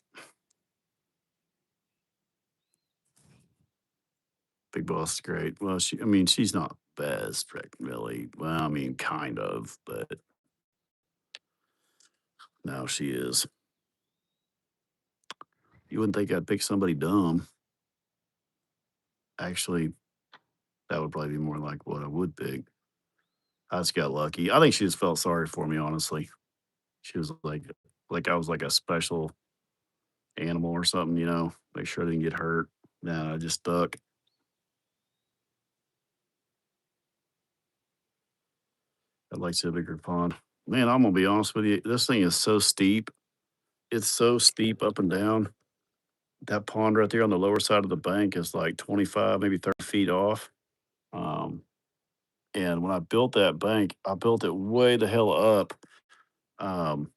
Big Boss is great. Well, she's not best, really. Well, I mean, kind of, but now she is. You wouldn't think I'd pick somebody dumb. Actually, that would probably be more like what I would pick. I just got lucky. I think she just felt sorry for me, honestly. She was like I was like a special animal or something, make sure I didn't get hurt. Nah, I just stuck. I'd like to see a bigger pond. Man, I'm gonna be honest with you. This thing is so steep. It's so steep up and down. That pond right there on the lower side of the bank is like 25, maybe 30 feet off. Um, and when I built that bank, I built it way the hell up. Um,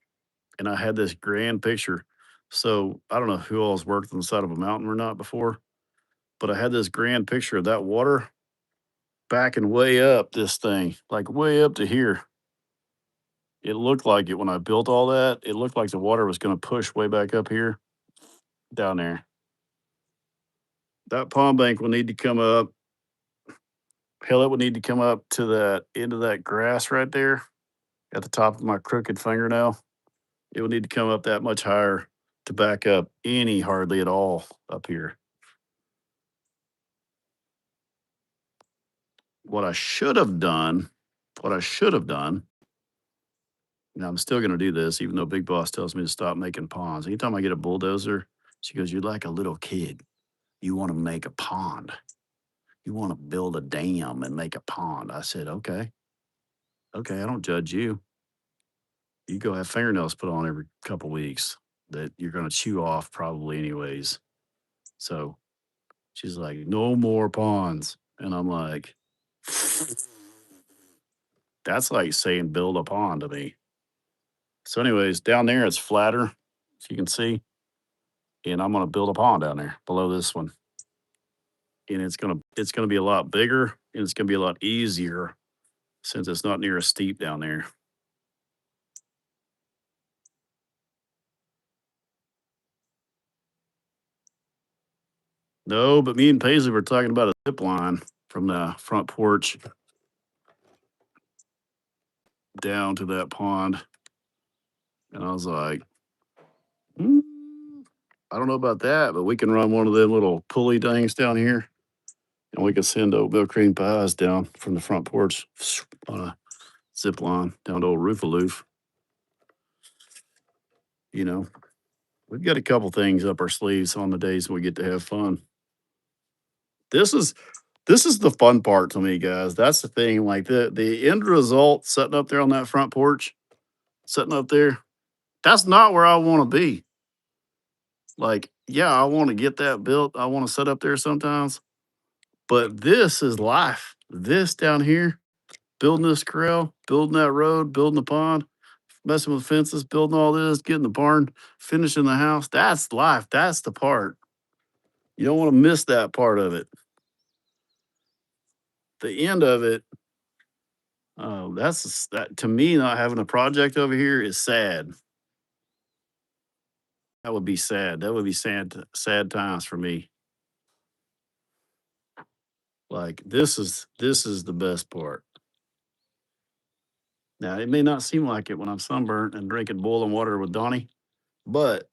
and I had this grand picture. So I don't know who all's worked on the side of a mountain or not before, but I had this grand picture of that water backing way up this thing, like way up to here. It looked like it when I built all that. It looked like the water was going to push way back up here, down there. That pond bank will need to come up. Hell, it would need to come up to that end of that grass right there at the top of my crooked fingernail. It would need to come up that much higher to back up any hardly at all up here. What I should have done, what I should have done, and I'm still going to do this, even though Big Boss tells me to stop making ponds. Anytime I get a bulldozer, she goes, "You're like a little kid. You want to make a pond. You want to build a dam and make a pond." I said, "Okay, okay, I don't judge you. You go have fingernails put on every couple weeks that you're going to chew off probably anyways." So she's like, "No more ponds." And I'm like, that's like saying build a pond to me. So, anyways, down there it's flatter, as you can see, and I'm going to build a pond down there below this one. And it's gonna be a lot bigger and it's gonna be a lot easier since it's not near as steep down there. No, but me and Paisley were talking about a zip line from the front porch down to that pond. And I was like, "Mm, I don't know about that, but we can run one of them little pulley things down here and we can send oatmeal cream pies down from the front porch on a zip line down to old Roofaloof. You know, we've got a couple things up our sleeves on the days we get to have fun. This is this is the fun part to me, guys. That's the thing. Like the end result, sitting up there on that front porch, sitting up there, that's not where I want to be. Like yeah, I want to get that built. I want to set up there sometimes. But this is life. This down here, building this corral, building that road, building the pond, messing with fences, building all this, getting the barn, finishing the house. That's life. That's the part. You don't want to miss that part of it. The end of it, that to me, not having a project over here is sad. That would be sad. That would be sad times for me. Like this is the best part. Now it may not seem like it when I'm sunburnt and drinking boiling water with Donnie, but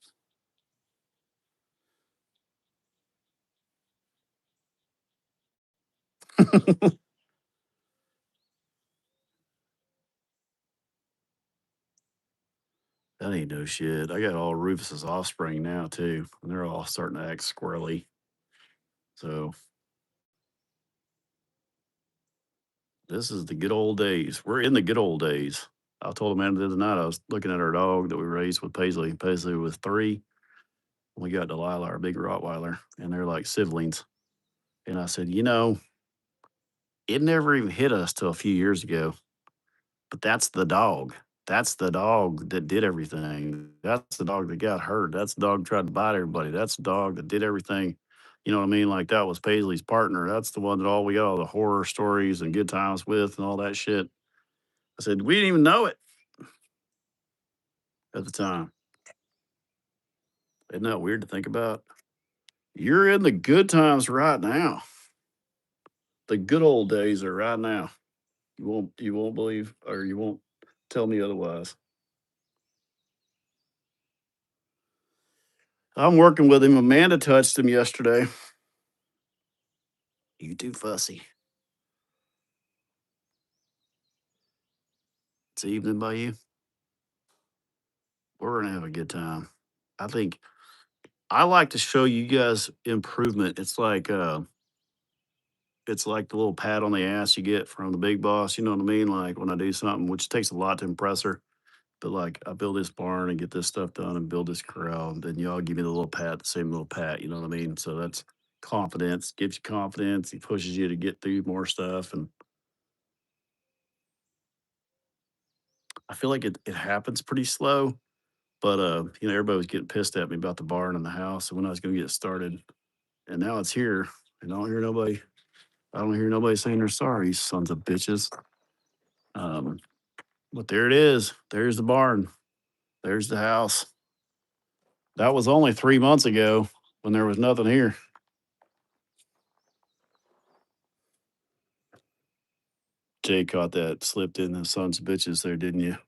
that ain't no shit. I got all Rufus's offspring now too, and they're all starting to act squirrely. So this is the good old days. We're in the good old days. I told Amanda the other night I was looking at our dog that we raised with Paisley. Paisley was 3. We got Delilah, our big Rottweiler, and they're like siblings. And I said, it never even hit us till a few years ago. But that's the dog. That's the dog that did everything. That's the dog that got hurt. That's the dog that tried to bite everybody. That's the dog that did everything. You know what I mean? Like that was Paisley's partner. That's the one that all we got all the horror stories and good times with and all that shit. I said, we didn't even know it at the time. Isn't that weird to think about? You're in the good times right now. The good old days are right now. You won't believe or you won't tell me otherwise. I'm working with him. Amanda touched him yesterday. You too fussy. It's evening by you. We're gonna have a good time. I think I like to show you guys improvement. It's like the little pat on the ass you get from the big boss. You know what I mean? Like when I do something, which takes a lot to impress her. But like I build this barn and get this stuff done and build this corral, and then y'all give me the little pat, the same little pat. You know what I mean? So that's confidence. Gives you confidence. He pushes you to get through more stuff, and I feel like it happens pretty slow. But everybody was getting pissed at me about the barn and the house and when I was gonna get started. And now it's here. And I don't hear nobody saying they're sorry, sons of bitches. Um, but there it is. There's the barn. There's the house. That was only 3 months ago when there was nothing here. Jay caught that, slipped in the sons of bitches there, didn't you?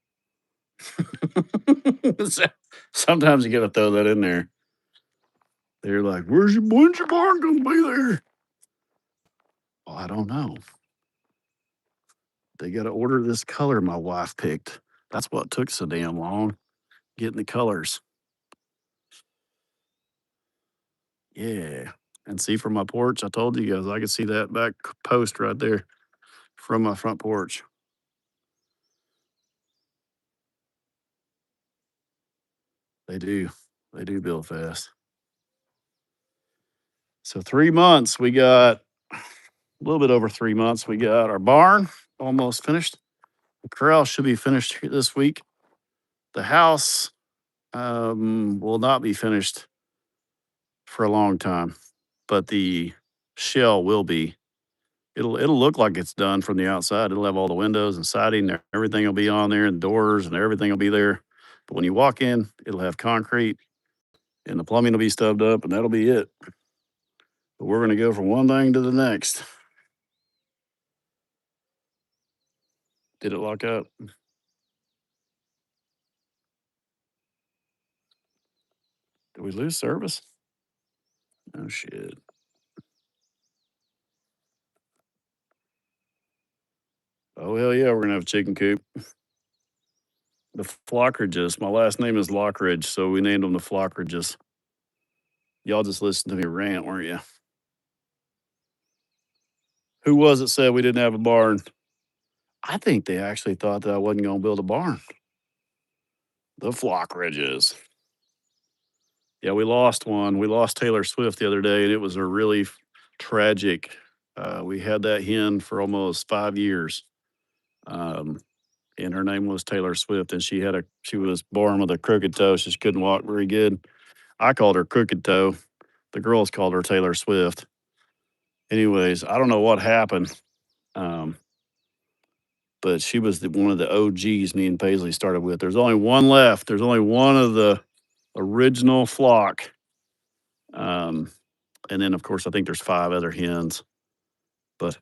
Sometimes you gotta throw that in there. They're like, when's your barn gonna be there? Well, I don't know. They got to order this color my wife picked. That's what took so damn long getting the colors. Yeah. And see from my porch, I told you guys I could see that back post right there from my front porch. They do. They do build fast. So 3 months, we got a little bit over 3 months. We got our barn almost finished. The corral should be finished this week. The house will not be finished for a long time, but the shell will be. It'll look like it's done from the outside. It'll have all the windows and siding, everything will be on there, and doors and everything will be there. But when you walk in, it'll have concrete and the plumbing will be stubbed up, and that'll be it. But we're gonna go from one thing to the next. Did it lock up? Did we lose service? Oh shit. Oh hell yeah, we're gonna have a chicken coop. The Flockridges. My last name is Lockridge, so we named them the Flockridges. Y'all just listened to me rant, weren't you? Who was it said we didn't have a barn? I think they actually thought that I wasn't gonna build a barn. The Flockridges. Yeah, we lost one. We lost Taylor Swift the other day, and it was a really tragic. We had that hen for almost 5 years, um, and her name was Taylor Swift, and she was born with a crooked toe. She just couldn't walk very good. I called her Crooked Toe. The girls called her Taylor Swift. Anyways, I don't know what happened, um, but she was one of the OGs me and Paisley started with. There's only one left. There's only one of the original flock. Um, and then, of course, I think there's 5 other hens, but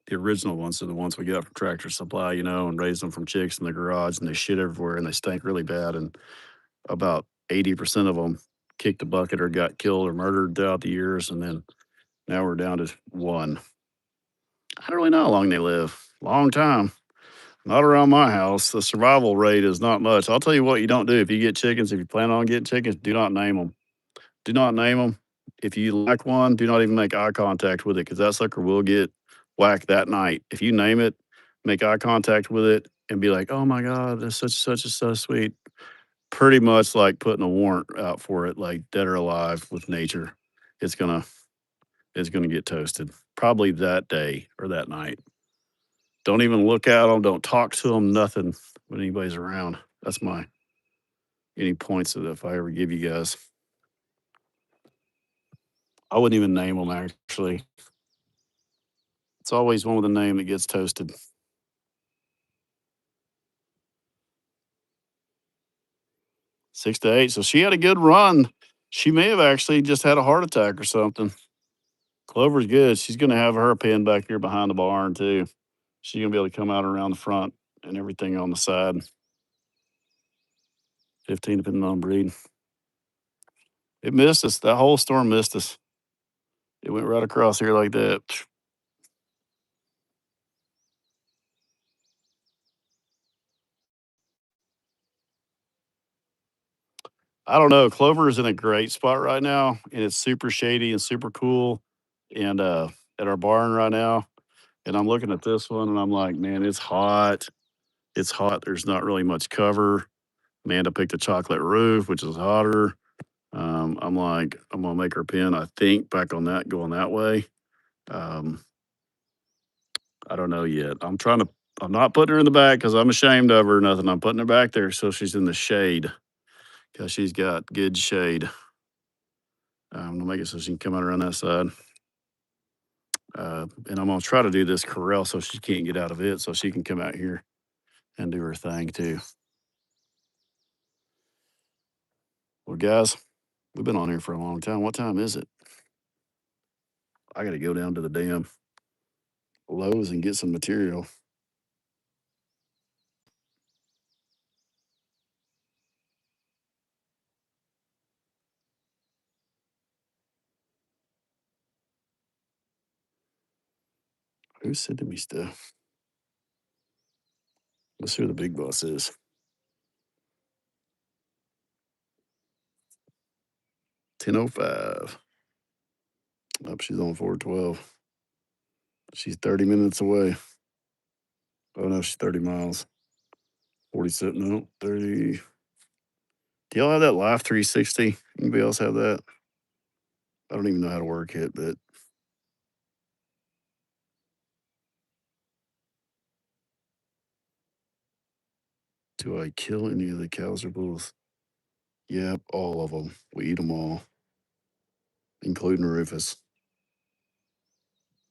the original ones are the ones we got from Tractor Supply, and raised them from chicks in the garage, and they shit everywhere and they stink really bad. And about 80% of them kicked the bucket or got killed or murdered throughout the years. And then now we're down to one. I don't really know how long they live. Long time. Not around my house. The survival rate is not much. I'll tell you what you don't do. If you get chickens, if you plan on getting chickens, do not name them. Do not name them. If you like one, do not even make eye contact with it because that sucker will get whacked that night. If you name it, make eye contact with it and be like, "Oh my God, that's such is so sweet." Pretty much like putting a warrant out for it, like dead or alive with nature. It's gonna it's gonna get toasted probably that day or that night. Don't even look at them. Don't talk to them. Nothing when anybody's around. That's my any points that if I ever give you guys. I wouldn't even name them actually. It's always one with a name that gets toasted. 6 to 8. So she had a good run. She may have actually just had a heart attack or something. Clover's good. She's going to have her pen back here behind the barn too. She's going to be able to come out around the front and everything on the side. 15 depending on breed. It missed us. That whole storm missed us. It went right across here like that. I don't know. Clover is in a great spot right now, and it's super shady and super cool. And at our barn right now, and I'm looking at this one, and I'm like, man, it's hot. It's hot. There's not really much cover. Amanda picked a chocolate roof, which is hotter. I'm like, I'm gonna make her pen. I think back on that, going that way. Um, I don't know yet. I'm not putting her in the back because I'm ashamed of her. Or nothing. I'm putting her back there so she's in the shade because she's got good shade. I'm gonna make it so she can come out around that side. And I'm gonna try to do this corral so she can't get out of it, so she can come out here and do her thing too. Well, guys, we've been on here for a long time. What time is it? I got to go down to the damn Lowe's and get some material. Who's sending me stuff? Let's see who the big boss is. 10:05. Oh, she's on 412. She's 30 minutes away. Oh no, she's 30 miles. 47. No, 30. Do y'all have that Life 360? Anybody else have that? I don't even know how to work it, but do I kill any of the cows or bulls? Yep, all of them. We eat them all, including Rufus.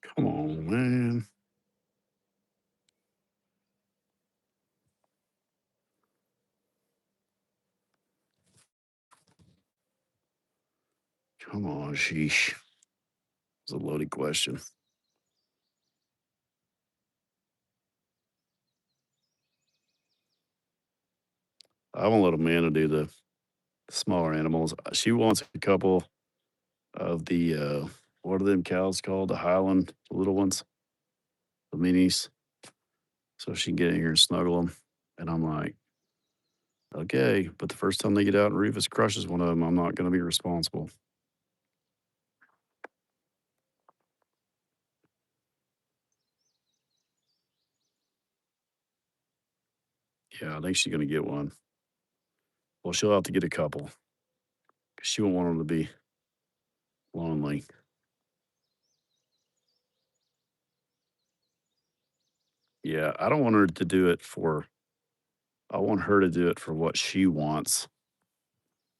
Come on, man. Come on, sheesh. It's a loaded question. I won't let Amanda do the smaller animals. She wants a couple of the what are them cows called? The Highland, the little ones, the minis, so she can get in here and snuggle them. And I'm like, okay, but the first time they get out and Rufus crushes one of them, I'm not going to be responsible. Yeah, I think she's going to get one. Well, she'll have to get a couple She won't want them to be lonely. Yeah, I don't want her to do it for I want her to do it for what she wants,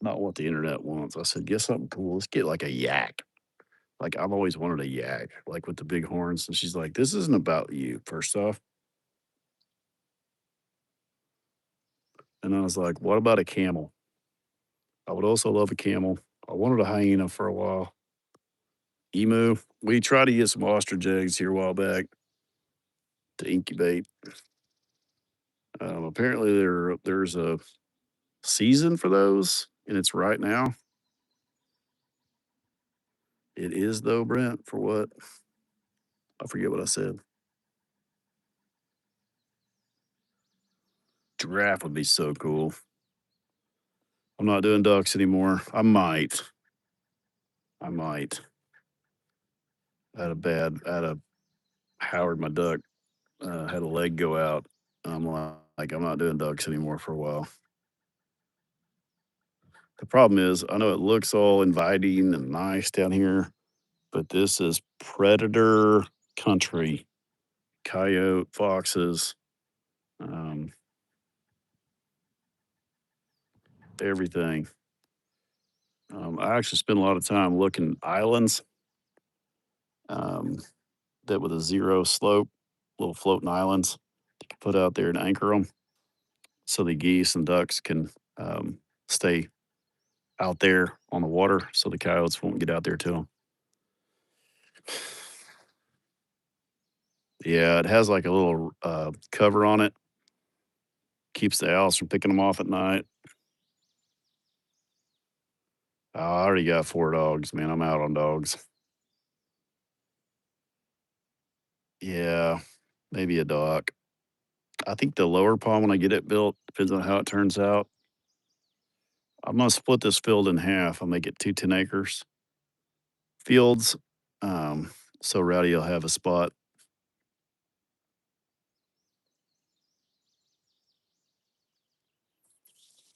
not what the internet wants. I said, "Get something cool. Let's get like a yak." Like, I've always wanted a yak, like with the big horns. And she's like, "This isn't about you, first off." And I was like, "What about a camel?" I would also love a camel. I wanted a hyena for a while. Emu. We tried to get some ostrich eggs here a while back to incubate. Apparently, there's a season for those, and it's right now. It is though, Brent. For what? I forget what I said. Giraffe would be so cool. I'm not doing ducks anymore. I might. I might. I had a Howard, my duck, had a leg go out. I'm like, I'm not doing ducks anymore for a while. The problem is, I know it looks all inviting and nice down here, but this is predator country. Coyote, foxes, um, everything. I actually spend a lot of time looking islands um, that with a zero slope, little floating islands you can put out there and anchor them so the geese and ducks can stay out there on the water so the coyotes won't get out there to them. Yeah, it has like a little cover on it, keeps the owls from picking them off at night. I already got 4 dogs, man. I'm out on dogs. Yeah, maybe a dog. I think the lower pond when I get it built depends on how it turns out. I'm gonna split this field in half. I'll make it 2 10 acres fields. Um, so Rowdy will have a spot.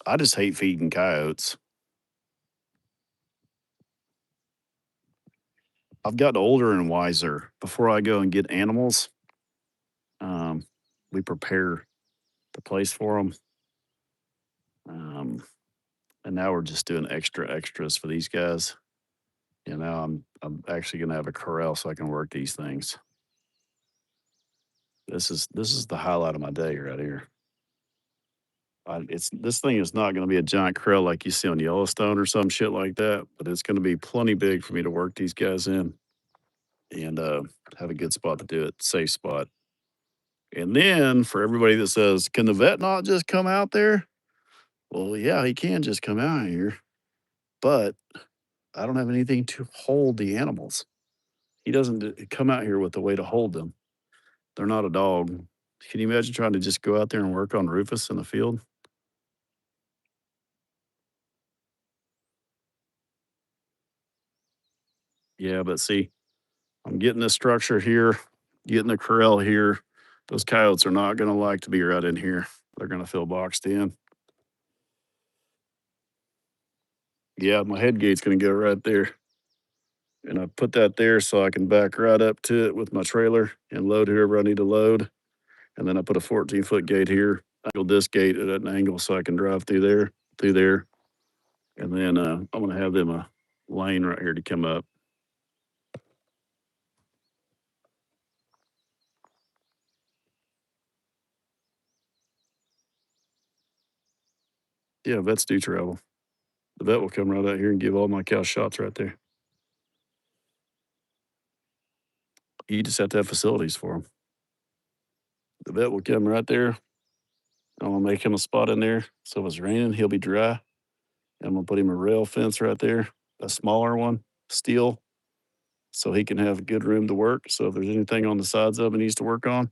I just hate feeding coyotes. I've gotten older and wiser. Before I go and get animals, um, we prepare the place for them. Um, and now we're just doing extras for these guys. You know, I'm actually gonna have a corral so I can work these things. This is the highlight of my day right here. It's this thing is not going to be a giant krill like you see on Yellowstone or some shit like that, but it's going to be plenty big for me to work these guys in and have a good spot to do it, safe spot. And then for everybody that says, "Can the vet not just come out there?" Well, yeah, he can just come out here, but I don't have anything to hold the animals. He doesn't come out here with a way to hold them. They're not a dog. Can you imagine trying to just go out there and work on Rufus in the field? Yeah, but see, I'm getting this structure here, getting the corral here. Those coyotes are not going to like to be right in here. They're going to feel boxed in. Yeah, my head gate's going to go right there. And I put that there so I can back right up to it with my trailer and load whoever I need to load. And then I put a 14-foot gate here. I build this gate at an angle so I can drive through there. And then I'm going to have them a lane right here to come up. Yeah, vets do travel. The vet will come right out here and give all my cows shots right there. You just have to have facilities for them. The vet will come right there. I'm gonna make him a spot in there. So if it's raining, he'll be dry. I'm gonna put him a rail fence right there, a smaller one, steel, so he can have good room to work. So if there's anything on the sides of it he needs to work on,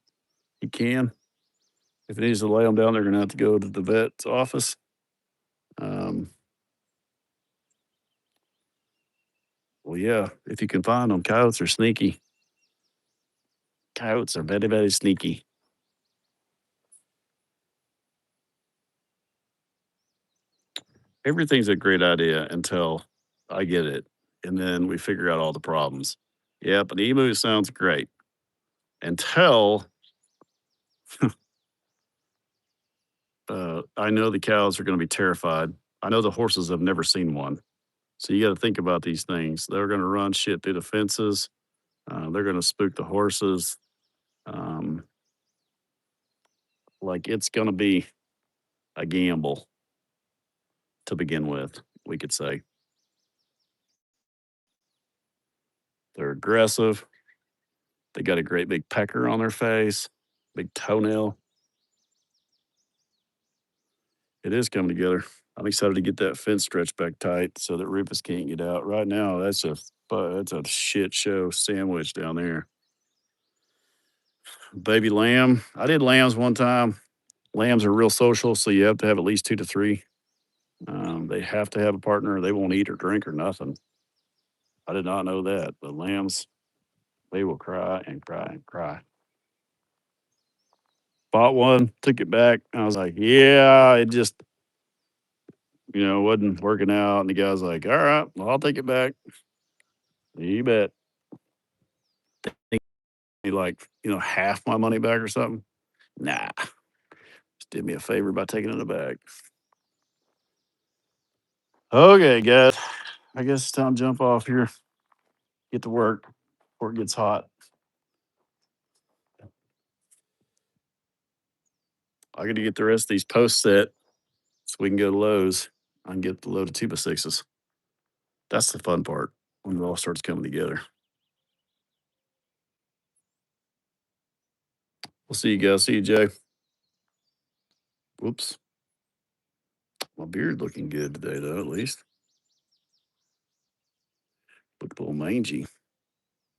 he can. If he needs to lay them down, they're gonna have to go to the vet's office. Um, well, yeah, if you can find them, coyotes are sneaky. Coyotes are very, very sneaky. Everything's a great idea until I get it, and then we figure out all the problems. Yep, an emu sounds great until I know the cows are going to be terrified. I know the horses have never seen one. So you got to think about these things. They're going to run shit through the fences. They're going to spook the horses. Um, like it's going to be a gamble to begin with, we could say. They're aggressive. They got a great big pecker on their face, big toenail. It is coming together. I'm excited to get that fence stretched back tight so that Rufus can't get out. Right now, that's a shit show sandwich down there. Baby lamb. I did lambs one time. Lambs are real social, so you have to have at least two to three. They have to have a partner. They won't eat or drink or nothing. I did not know that. The lambs, they will cry and cry and cry. Bought one, took it back. I was like, yeah, it just, wasn't working out. And the guy's like, all right, well, I'll take it back. You bet. He like, half my money back or something. Nah, just did me a favor by taking it back. Okay, guys. I guess it's time to jump off here, get to work before it gets hot. I got to get the rest of these posts set so we can go to Lowe's. I can get the load of 2x6s. That's the fun part when it all starts coming together. We'll see you guys. See you, Jay. Whoops. My beard looking good today, though, at least. Look a little mangy.